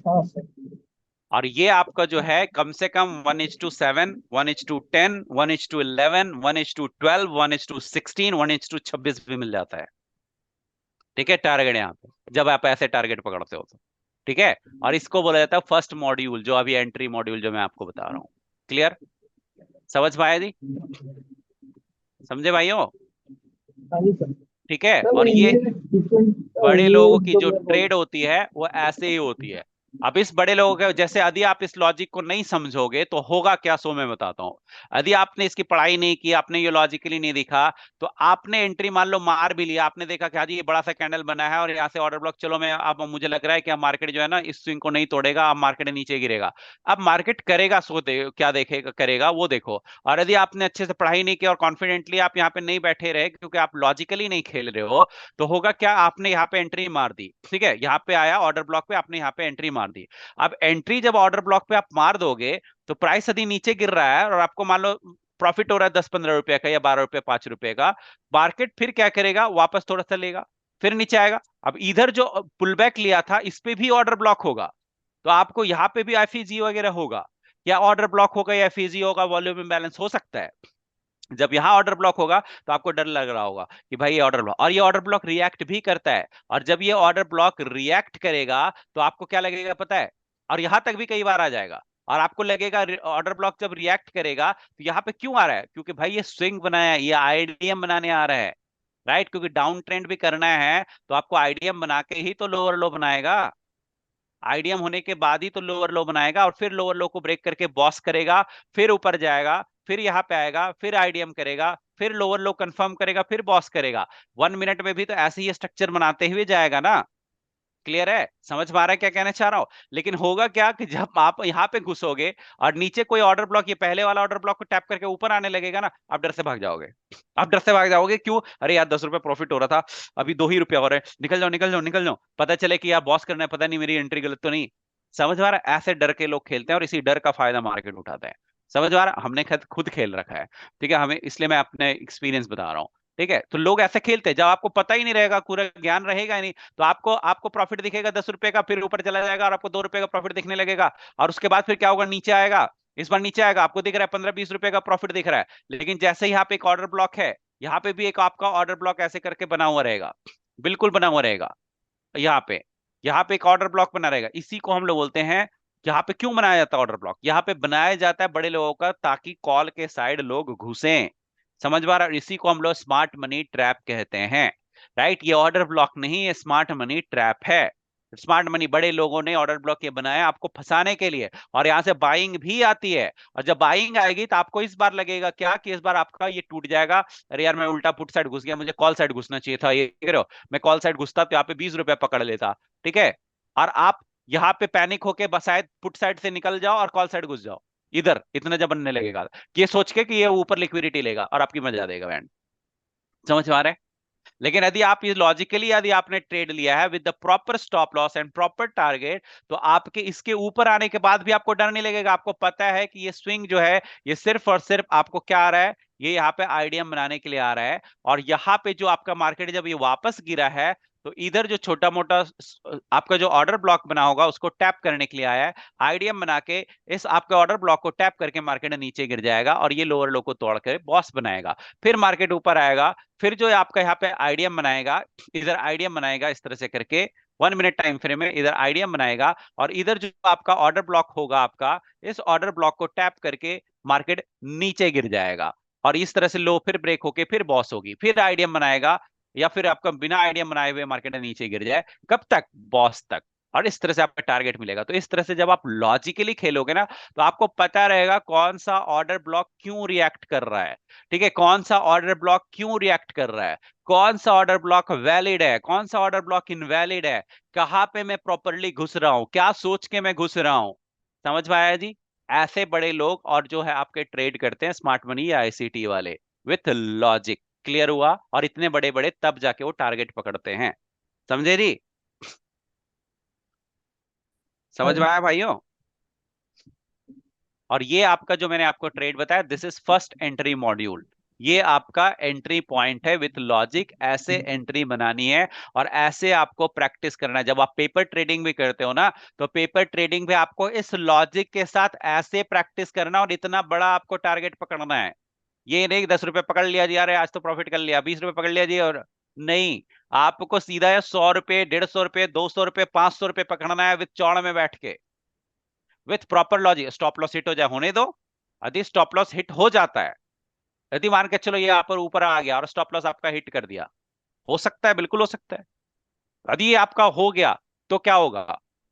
S2: हाँ सर।
S1: और ये आपका जो है कम से कम 1:7, 1:10, 1:11, 1:12, 1:16, 1:26 भी मिल जाता है। ठीक है, टारगेट यहाँ पे जब आप ऐसे टारगेट पकड़ते हो तो। ठीक है, और इसको बोला जाता है फर्स्ट मॉड्यूल, जो अभी एंट्री मॉड्यूल जो मैं आपको बता रहा हूँ। क्लियर? समझ पाया जी? समझे भाइयों?
S2: हाँ जी सर।
S1: ठीक है,
S2: तब
S1: और ये
S2: ये डिफरेंट,
S1: बड़े
S2: ये
S1: लोगों की
S2: जो
S1: जो
S2: मैं बोल,
S1: ट्रेड होती है वो ऐसे ही होती है। अब इस बड़े लोगों के जैसे यदि आप इस लॉजिक को नहीं समझोगे तो होगा क्या, सो मैं बताता हूँ। यदि आपने इसकी पढ़ाई नहीं की, आपने ये लॉजिकली नहीं देखा, तो आपने एंट्री मान लो मार भी लिया, आपने देखा कि हाँ जी ये बड़ा सा कैंडल बना है और यहाँ से ऑर्डर ब्लॉक, चलो मैं अब मुझे लग रहा है कि मार्केट जो है ना इस स्विंग को नहीं तोड़ेगा, अब मार्केट नीचे गिरेगा। अब मार्केट करेगा, क्या देखेगा, करेगा वो देखो। और यदि आपने अच्छे से पढ़ाई नहीं की और कॉन्फिडेंटली आप यहाँ पे नहीं बैठे रहे क्योंकि आप लॉजिकली नहीं खेल रहे हो, तो होगा क्या, आपने यहाँ पे एंट्री मार दी। ठीक है, यहाँ पे आया ऑर्डर ब्लॉक पे, आपने यहाँ पे एंट्री मार दी। अब एंट्री जब ऑर्डर ब्लॉक पे आप मार दोगे तो प्राइस यदि नीचे गिर रहा है और आपको मान लो प्रॉफिट हो रहा है 10-15 रुपए का या 12 रुपए 5 रुपए का, मार्केट फिर क्या करेगा, वापस थोड़ा सा लेगा, फिर नीचे आएगा। अब इधर जो पुल बैक लिया था इस पे भी ऑर्डर ब्लॉक होगा, तो आपको यहाँ पे भी एफईजी वगैरह होगा, या ऑर्डर ब्लॉक होगा या एफईजी होगा, वॉल्यूम इम्बैलेंस हो सकता है। जब यहां ऑर्डर ब्लॉक होगा तो आपको डर लग रहा होगा कि भाई ये ऑर्डर ब्लॉक, और ये ऑर्डर ब्लॉक रिएक्ट भी करता है। और जब ये ऑर्डर ब्लॉक रिएक्ट करेगा तो आपको क्या लगेगा पता है, और यहां तक भी कई बार आ जाएगा, और आपको लगेगा ऑर्डर ब्लॉक जब रिएक्ट करेगा तो यहाँ पे क्यों आ रहा है, क्योंकि भाई ये स्विंग बनाया है, ये आईडीएम बनाने आ रहा है। राइट, क्योंकि डाउन ट्रेंड भी करना है तो आपको आईडीएम बना के ही तो लोअर लो बनाएगा। आईडीएम होने के बाद ही तो लोअर लो बनाएगा, और फिर लोअर लो को ब्रेक करके बॉस करेगा, फिर ऊपर जाएगा, फिर यहाँ पे आएगा, फिर आईडीएम करेगा, फिर लोअर लो कंफर्म करेगा, फिर बॉस करेगा। 1 मिनट में भी तो ऐसे ही स्ट्रक्चर बनाते हुए जाएगा ना। क्लियर है? समझ पा रहा है क्या कहना चाह रहा हूं? लेकिन होगा क्या कि जब आप यहाँ पे घुसोगे और नीचे कोई ऑर्डर ब्लॉक, ये पहले वाला ऑर्डर ब्लॉक को टैप करके ऊपर आने लगेगा ना, आप डर से भाग जाओगे। आप डर से भाग जाओगे, क्यों? अरे यार 10 रुपए प्रॉफिट हो रहा था, अभी 2 ही रुपया हो रहे हैं, निकल जाओ निकल जाओ निकल जाओ, पता चले कि यार बॉस करना है, पता नहीं मेरी एंट्री गलत तो नहीं। समझ में आ रहा है? ऐसे डर के लोग खेलते हैं और इसी डर का फायदा मार्केट उठाते हैं। समझ में आ रहा है? हमने खुद खेल रखा है। ठीक है, हमें इसलिए मैं अपने एक्सपीरियंस बता रहा हूँ। ठीक है, तो लोग ऐसे खेलते हैं, जब आपको पता ही नहीं रहेगा, पूरा ज्ञान रहेगा ही नहीं, तो आपको आपको प्रॉफिट दिखेगा 10 रुपए का, फिर ऊपर चला जाएगा और आपको 2 रुपए का प्रॉफिट दिखने लगेगा। और उसके बाद फिर क्या होगा, नीचे आएगा। इस बार नीचे आएगा, आपको दिख रहा है 15-20 रुपए का प्रॉफिट दिख रहा है, लेकिन जैसे ही यहाँ पे एक ऑर्डर ब्लॉक है, यहाँ पे भी एक आपका ऑर्डर ब्लॉक ऐसे करके बना हुआ रहेगा, बिल्कुल बना हुआ रहेगा। यहाँ पे एक ऑर्डर ब्लॉक बना रहेगा, इसी को हम लोग बोलते हैं। यहाँ पे क्यों बनाया जाता है ऑर्डर ब्लॉक? यहाँ पे बनाया जाता है बड़े लोगों का, ताकि कॉल के साइड लोग घुसें। समझ पा रहा है? इसी को हम लोग स्मार्ट मनी ट्रैप कहते हैं। राइट, ये ऑर्डर ब्लॉक नहीं, ये स्मार्ट मनी ट्रैप है। स्मार्ट मनी बड़े लोगों ने ऑर्डर ब्लॉक ये बनाया आपको फंसाने के लिए, और यहाँ से बाइंग भी आती है। और जब बाइंग आएगी तो आपको इस बार लगेगा क्या, कि इस बार आपका ये टूट जाएगा। अरे यार मैं उल्टा पुट साइड घुस गया, मुझे कॉल साइड घुसना चाहिए था, ये कह रहे हो, मैं कॉल साइड घुसता तो यहाँ पे 20 रुपए पकड़ लेता। ठीक है, और आप यहाँ पे पैनिक होके बस शायद पुट साइड से निकल जाओ और कॉल साइड घुस जाओ, इधर इतना जब बनने लगेगा, ये सोच के कि ये ऊपर लिक्विडिटी लेगा और आपकी मजा देगा बैंड। समझ में आ रहा है? लेकिन यदि आप ये लॉजिकली यदि आपने ट्रेड लिया है with the proper stop loss and proper target, तो आपके इसके ऊपर आने के बाद भी आपको डर नहीं लगेगा। आपको पता है कि ये स्विंग जो है ये सिर्फ और सिर्फ आपको क्या आ रहा है, ये यहाँ पे आईडीएम बनाने के लिए आ रहा है। और यहाँ पे जो आपका मार्केट जब ये वापस गिरा है, तो इधर जो छोटा मोटा आपका जो ऑर्डर ब्लॉक बना होगा उसको टैप करने के लिए आया है। आईडीएम बना के इस आपके ऑर्डर ब्लॉक को टैप करके मार्केट नीचे गिर जाएगा और ये लोअर लो को तोड़ कर बॉस बनाएगा। फिर मार्केट ऊपर आएगा, फिर जो आपका यहाँ पे आईडीएम बनाएगा, इधर आईडीएम बनाएगा इस तरह से करके 1 मिनट टाइम फ्रेम में, इधर आईडीएम बनाएगा, और इधर जो आपका ऑर्डर ब्लॉक होगा आपका, इस ऑर्डर ब्लॉक को टैप करके मार्केट नीचे गिर जाएगा। और इस तरह से लो फिर ब्रेक होके फिर बॉस होगी, फिर आईडीएम बनाएगा, या फिर आपका बिना आईडीएम बनाए हुए मार्केट नीचे गिर जाए, कब तक? बॉस तक। और इस तरह से आपका टारगेट मिलेगा। तो इस तरह से जब आप लॉजिकली खेलोगे ना, तो आपको पता रहेगा कौन सा ऑर्डर ब्लॉक क्यों रिएक्ट कर रहा है, ठीक है, कौन सा ऑर्डर ब्लॉक क्यों रिएक्ट कर रहा है, कौन सा ऑर्डर ब्लॉक वैलिड है, कौन सा ऑर्डर ब्लॉक इनवैलिड है, कहां पे मैं प्रॉपरली घुस रहा हूं, क्या सोच के मैं घुस रहा हूं। समझ में आया जी? ऐसे बड़े लोग और जो है आपके ट्रेड करते हैं स्मार्ट मनी या आईसीटी वाले, विथ लॉजिक। क्लियर हुआ? और इतने बड़े बड़े तब जाके वो टारगेट पकड़ते हैं। समझे जी? समझ में आया भाइयों? और ये आपका जो मैंने आपको ट्रेड बताया, this is first entry module. ये आपका एंट्री पॉइंट है विथ लॉजिक। ऐसे एंट्री बनानी है और ऐसे आपको प्रैक्टिस करना है। जब आप पेपर ट्रेडिंग भी करते हो ना, तो पेपर ट्रेडिंग में आपको इस लॉजिक के साथ ऐसे प्रैक्टिस करना और इतना बड़ा आपको टारगेट पकड़ना है। ये नहीं 10 रुपए पकड़ लिया जी, अरे आज तो प्रॉफिट कर लिया, 20 रुपए पकड़ लिया जी, और नहीं, आपको सीधा है 100 रुपए, 150 रुपए, 200 रुपए, 500 रुपए पकड़ना है विथ चौड़ में बैठ के, with proper logic. Stop loss hit हो जाए होने दो। यदि स्टॉप लॉस हिट हो जाता है, यदि मान के चलो ये यहाँ पर ऊपर आ गया और स्टॉप लॉस आपका हिट कर दिया, हो सकता है, बिल्कुल हो सकता है। यदि ये आपका हो गया तो क्या होगा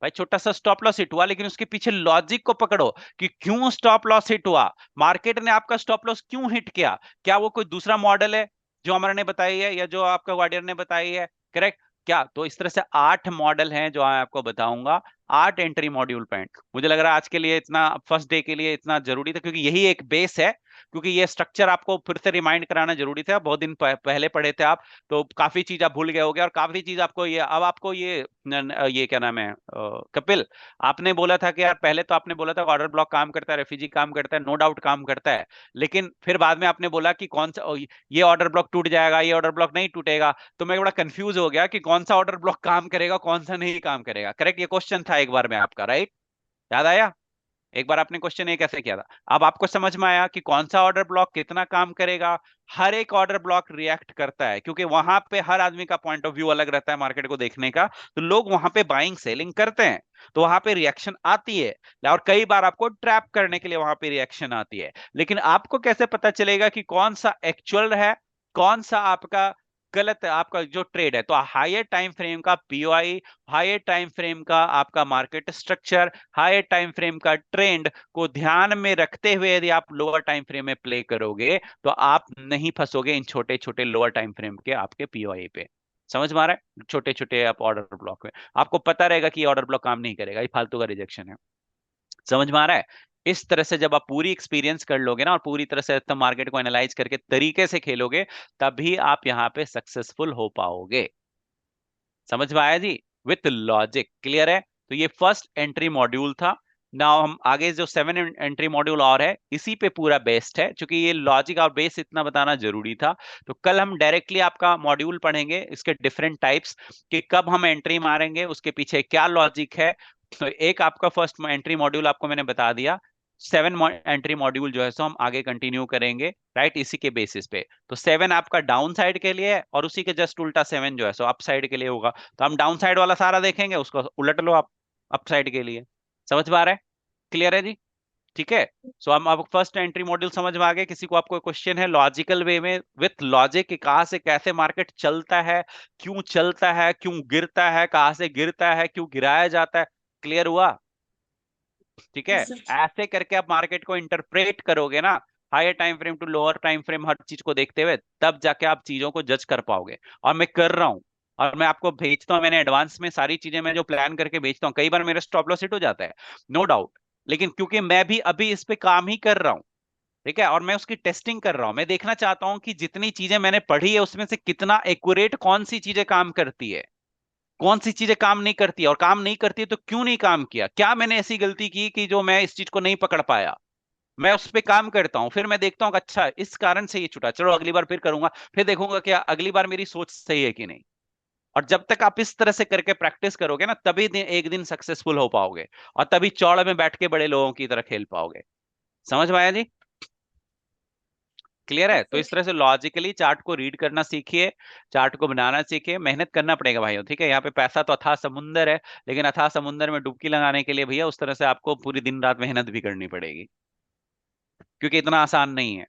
S1: भाई? छोटा सा स्टॉप लॉस हिट हुआ, लेकिन उसके पीछे लॉजिक को पकड़ो कि क्यों स्टॉप लॉस हिट हुआ, मार्केट ने आपका स्टॉप लॉस क्यों हिट किया। क्या वो कोई दूसरा मॉडल है जो अमर ने बताई है या जो आपका गार्डियन ने बताई है? करेक्ट क्या? तो इस तरह से 8 मॉडल हैं जो मैं आपको बताऊंगा, 8 एंट्री मॉड्यूल पॉइंट। मुझे लग रहा है आज के लिए इतना, फर्स्ट डे के लिए इतना जरूरी था, क्योंकि यही एक बेस है। क्योंकि ये स्ट्रक्चर आपको फिर से रिमाइंड कराना जरूरी था, बहुत दिन पहले पढ़े थे आप, तो काफी चीज आप भूल गए होगे, और काफी चीज आपको ये, अब आपको ये क्या नाम है, कपिल, आपने बोला था कि यार, पहले तो आपने बोला था ऑर्डर ब्लॉक काम करता है, रेफ्यूजी काम करता है, नो डाउट काम करता है, लेकिन फिर बाद में आपने बोला कि कौन सा ये ऑर्डर ब्लॉक टूट जाएगा, ये ऑर्डर ब्लॉक नहीं टूटेगा। तो मैं बड़ा कंफ्यूज हो गया कि कौन सा ऑर्डर ब्लॉक काम करेगा, कौन सा नहीं काम करेगा। करेक्ट, ये क्वेश्चन था एक बार में आपका, राइट? याद आया? एक बार आपने क्वेश्चन ये कैसे किया था। अब आपको समझ में आया कि कौन सा ऑर्डर ब्लॉक कितना काम करेगा। हर एक ऑर्डर ब्लॉक रिएक्ट करता है, क्योंकि वहां पे हर आदमी का पॉइंट ऑफ व्यू अलग रहता है मार्केट को देखने का। तो लोग वहां पे बाइंग सेलिंग करते हैं, तो वहां पे रिएक्शन आती है, और कई बार आपको ट्रैप करने के लिए वहां पे रिएक्शन आती है। लेकिन आपको कैसे पता चलेगा कि कौन सा एक्चुअल है, कौन सा आपका गलत है, आपका जो ट्रेड है? तो हायर टाइम फ्रेम का पीओआई, हायर टाइम फ्रेम का आपका market structure, higher time frame का ट्रेंड को ध्यान में रखते हुए यदि आप लोअर टाइम फ्रेम में प्ले करोगे, तो आप नहीं फंसोगे इन छोटे छोटे लोअर टाइम फ्रेम के आपके पीओआई पे। समझ में आ रहा है? छोटे छोटे आप ऑर्डर ब्लॉक में आपको पता रहेगा कि ऑर्डर ब्लॉक काम नहीं करेगा, ये फालतू का रिजेक्शन है। समझ में आ रहा है? इस तरह से जब आप पूरी एक्सपीरियंस कर लोगे ना, और पूरी तरह से तो मार्केट को एनालाइज करके तरीके से खेलोगे, तभी आप यहाँ पे सक्सेसफुल हो पाओगे। समझ में आया जी? With logic. क्लियर है? तो ये फर्स्ट एंट्री मॉड्यूल था। नाउ हम आगे जो 7 एंट्री मॉड्यूल और है, इसी पे पूरा बेस्ड है, क्योंकि ये लॉजिक और बेस इतना बताना जरूरी था। तो कल हम डायरेक्टली आपका मॉड्यूल पढ़ेंगे, इसके डिफरेंट टाइप्स, कि कब हम एंट्री मारेंगे, उसके पीछे क्या लॉजिक है। तो एक आपका फर्स्ट एंट्री मॉड्यूल आपको मैंने बता दिया। 7 एंट्री मॉड्यूल जो है सो हम आगे कंटिन्यू करेंगे, राइट, इसी के बेसिस पे। तो 7 आपका डाउन साइड के लिए है, और उसी के जस्ट उल्टा 7 जो है सो अप साइड के लिए होगा। तो हम डाउन साइड वाला सारा देखेंगे, उसको उलट लो आप अप साइड के लिए। समझ में आ रहा है? क्लियर है जी? ठीक है। सो हम अब फर्स्ट एंट्री मॉड्यूल समझ में आ गए। किसी को आपको क्वेश्चन है लॉजिकल वे में विथ लॉजिक कि कहां से कैसे मार्केट चलता है, क्यों चलता है, क्यों गिरता है, कहां से गिरता है, क्यों गिराया जाता है? क्लियर हुआ? ठीक है। ऐसे करके आप मार्केट को इंटरप्रेट करोगे ना, higher time frame to lower time frame, हर चीज को देखते हुए, तब जाके आप चीजों को जज कर पाओगे। और मैं कर रहा हूं, और मैं आपको भेजता हूं, मैंने एडवांस में सारी चीजें मैं जो प्लान करके भेजता हूँ। कई बार मेरा स्टॉप लॉस हिट हो जाता है, नो डाउट, लेकिन क्योंकि मैं भी अभी इस पे काम ही कर रहा हूँ, ठीक है, और मैं उसकी टेस्टिंग कर रहा हूं। मैं देखना चाहता हूं कि जितनी चीजें मैंने पढ़ी है उसमें से कितना एक्यूरेट, कौन सी चीजें काम करती है, कौन सी चीजें काम नहीं करती है, और काम नहीं करती है तो क्यों नहीं काम किया, क्या मैंने ऐसी गलती की कि जो मैं इस चीज को नहीं पकड़ पाया। मैं उस पर काम करता हूं, फिर मैं देखता हूँ कि अच्छा इस कारण से ये छूटा, चलो अगली बार फिर करूंगा, फिर देखूंगा कि अगली बार मेरी सोच सही है कि नहीं। और जब तक आप इस तरह से करके प्रैक्टिस करोगे ना, तभी एक दिन सक्सेसफुल हो पाओगे, और तभी चौड़ में बैठ के बड़े लोगों की तरह खेल पाओगे। समझ में आया जी? क्लियर है? तो इस तरह से लॉजिकली चार्ट को रीड करना सीखिए, चार्ट को बनाना सीखिए। मेहनत करना पड़ेगा भाइयों, ठीक है। यहाँ पे पैसा तो अथाह समुंदर है, लेकिन अथाह समुंदर में डुबकी लगाने के लिए भैया उस तरह से आपको पूरी दिन रात मेहनत भी करनी पड़ेगी, क्योंकि इतना आसान नहीं है,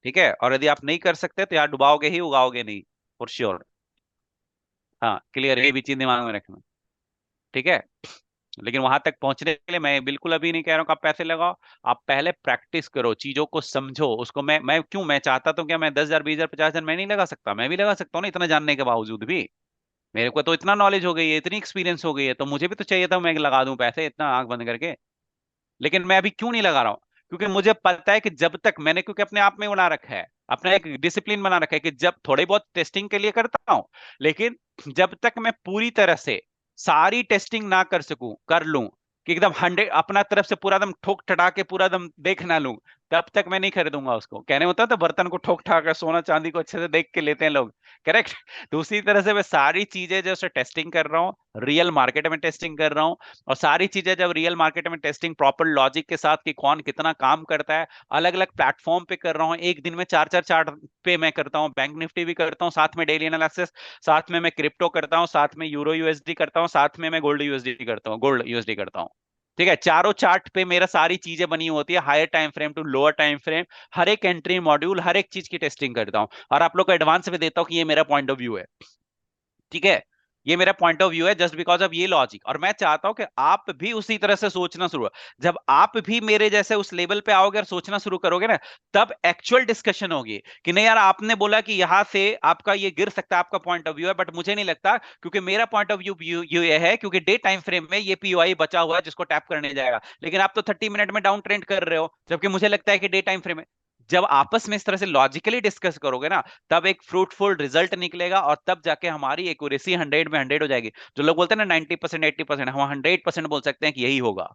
S1: ठीक है। और यदि आप नहीं कर सकते तो यार डुबाओगे ही, उगाओगे नहीं, फॉर श्योर। हाँ, क्लियर, ये भी चीज दिमाग में रखना। ठीक है। लेकिन वहां तक पहुंचने के लिए मैं बिल्कुल अभी नहीं कह रहा हूँ कि आप पैसे लगाओ, आप पहले प्रैक्टिस करो, चीजों को समझो उसको। मैं चाहता तो क्या मैं 10,000 20,000 50,000 मैं नहीं लगा सकता? मैं भी लगा सकता हूँ ना, इतना जानने के बावजूद भी। मेरे को तो इतना नॉलेज हो गई है, इतनी एक्सपीरियंस हो गई है, तो मुझे भी तो चाहिए था मैं लगा दूं पैसे इतना आंख बंद करके। लेकिन मैं अभी क्यों नहीं लगा रहा हूँ? क्योंकि मुझे पता है कि जब तक मैंने, क्योंकि अपने आप में बना रखा है, अपना एक डिसिप्लिन बना रखा है कि जब थोड़ी बहुत टेस्टिंग के लिए करता हूँ, लेकिन जब तक मैं पूरी तरह से सारी टेस्टिंग ना कर सकूं, कर लूं कि एकदम 100 अपना तरफ से पूरा दम ठोक ठटा के पूरा दम देख ना लूं, तब तक मैं नहीं खरीदूंगा उसको। कहने होता है तो बर्तन को ठोक ठा कर, सोना चांदी को अच्छे से देख के लेते हैं लोग, करेक्ट। तो उसी तरह से मैं सारी चीजें जो टेस्टिंग कर रहा हूँ, रियल मार्केट में टेस्टिंग कर रहा हूँ, और सारी चीजें जब रियल मार्केट में टेस्टिंग प्रॉपर लॉजिक के साथ कि कौन कितना काम करता है, अलग अलग प्लेटफॉर्म पे कर रहा हूँ, एक दिन में 4 4 चार्ट पे मैं करता हूँ, बैंक निफ्टी भी करता हूँ, साथ में डेली एनालिसिस, साथ में मैं क्रिप्टो करता हूँ, साथ में यूरो यूएसडी करता हूँ, साथ में मैं गोल्ड यूएसडी करता हूँ, गोल्ड यूएसडी करता हूँ। ठीक है, चारों चार्ट पे मेरा सारी चीजें बनी होती है, higher time frame to lower time frame, हर एक एंट्री मॉड्यूल, हर एक चीज की टेस्टिंग करता हूँ, और आप लोग को एडवांस में देता हूँ कि ये मेरा पॉइंट ऑफ व्यू है। ठीक है, ये मेरा पॉइंट ऑफ व्यू है जस्ट बिकॉज ऑफ ये लॉजिक, और मैं चाहता हूं कि आप भी उसी तरह से सोचना शुरू, जब आप भी मेरे जैसे उस लेवल पे आओगे और सोचना शुरू करोगे ना, तब एक्चुअल डिस्कशन होगी कि नहीं यार आपने बोला कि यहां से आपका ये गिर सकता है, आपका पॉइंट ऑफ व्यू है, बट मुझे नहीं लगता, क्योंकि मेरा पॉइंट ऑफ व्यू ये है, क्योंकि डे टाइम फ्रेम में ये पीओआई बचा हुआ है जिसको टैप करने जाएगा, लेकिन आप तो 30 मिनट में डाउन ट्रेंड कर रहे हो, जबकि मुझे लगता है कि डे टाइम फ्रेम में। जब आपस में इस तरह से लॉजिकली डिस्कस करोगे ना, तब एक फ्रूटफुल रिजल्ट निकलेगा, और तब जाके हमारी एक्यूरेसी 100 में 100 हो जाएगी। जो लोग बोलते हैं ना 90% 80%, हम 100% बोल सकते हैं कि यही होगा।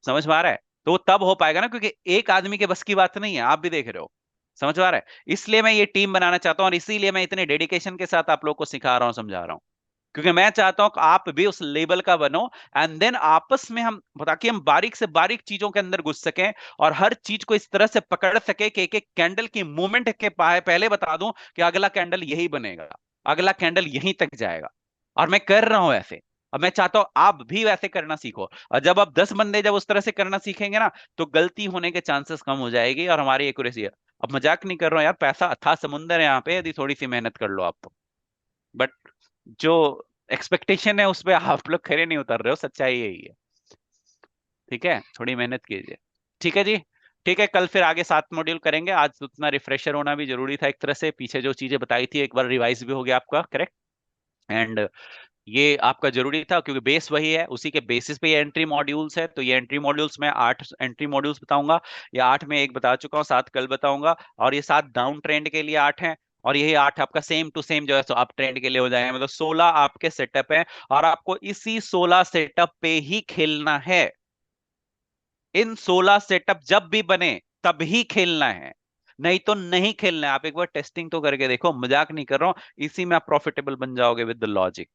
S1: समझ में आ रहा है? तो वो तब हो पाएगा ना, क्योंकि एक आदमी के बस की बात नहीं है, आप भी देख रहे हो। समझ में आ रहा है? इसलिए मैं ये टीम बनाना चाहता हूँ, और इसीलिए मैं इतने डेडिकेशन के साथ आप लोग को सिखा रहा हूँ, समझा रहा हूँ, क्योंकि मैं चाहता हूं कि आप भी उस लेवल का बनो, एंड देन आपस में हम, ताकि हम बारीक से बारीक चीजों के अंदर घुस सकें, और हर चीज को इस तरह से पकड़ सके कि एक एक कैंडल की मूवमेंट के पहले बता दूं कि अगला कैंडल यही बनेगा, अगला कैंडल यहीं तक जाएगा, और मैं कर रहा हूं ऐसे। अब मैं चाहता हूं आप भी वैसे करना सीखो, और जब आप 10 बंदे जब उस तरह से करना सीखेंगे ना, तो गलती होने के चांसेस कम हो जाएगी, और हमारी एक्यूरेसी है। अब मजाक नहीं कर रहा हूं यार, पैसा अथाह समुंदर है यहाँ पे, यदि थोड़ी सी मेहनत कर लो आप तो। बट जो एक्सपेक्टेशन है उस पे आप लोग खरे नहीं उतर रहे हो, सच्चाई यही है। ठीक है, थोड़ी मेहनत कीजिए। ठीक है जी, ठीक है, कल फिर आगे 7 मॉड्यूल करेंगे। आज उतना रिफ्रेशर होना भी जरूरी था, एक तरह से पीछे जो चीजें बताई थी एक बार रिवाइज भी हो गया आपका, करेक्ट। एंड ये आपका जरूरी था, क्योंकि बेस वही है, उसी के बेसिस पे ये एंट्री मॉड्यूल्स है। तो ये एंट्री मॉड्यूल्स में 8 एंट्री मॉड्यूल्स बताऊंगा, या 8 में एक बता चुका हूँ, 7 कल बताऊंगा, और ये 7 डाउन ट्रेंड के लिए 8 हैं, और यही 8 आपका सेम टू सेम जो है सो अप ट्रेंड के लिए हो जाएंगे। मतलब 16 आपके सेटअप है, और आपको इसी 16 सेटअप पे ही खेलना है। इन 16 सेटअप जब भी बने तब ही खेलना है, नहीं तो नहीं खेलना है। आप एक बार टेस्टिंग तो करके देखो, मजाक नहीं कर रहा हूं, इसी में आप प्रॉफिटेबल बन जाओगे विद द लॉजिक।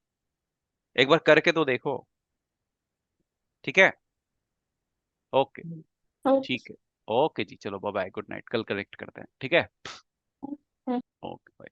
S1: एक बार करके तो देखो। ठीक है, ओके,
S3: ओके।
S1: ठीक है, ओके जी, चलो बाय बाय, गुड नाइट, कल कनेक्ट करते हैं, ठीक है। Okay bye.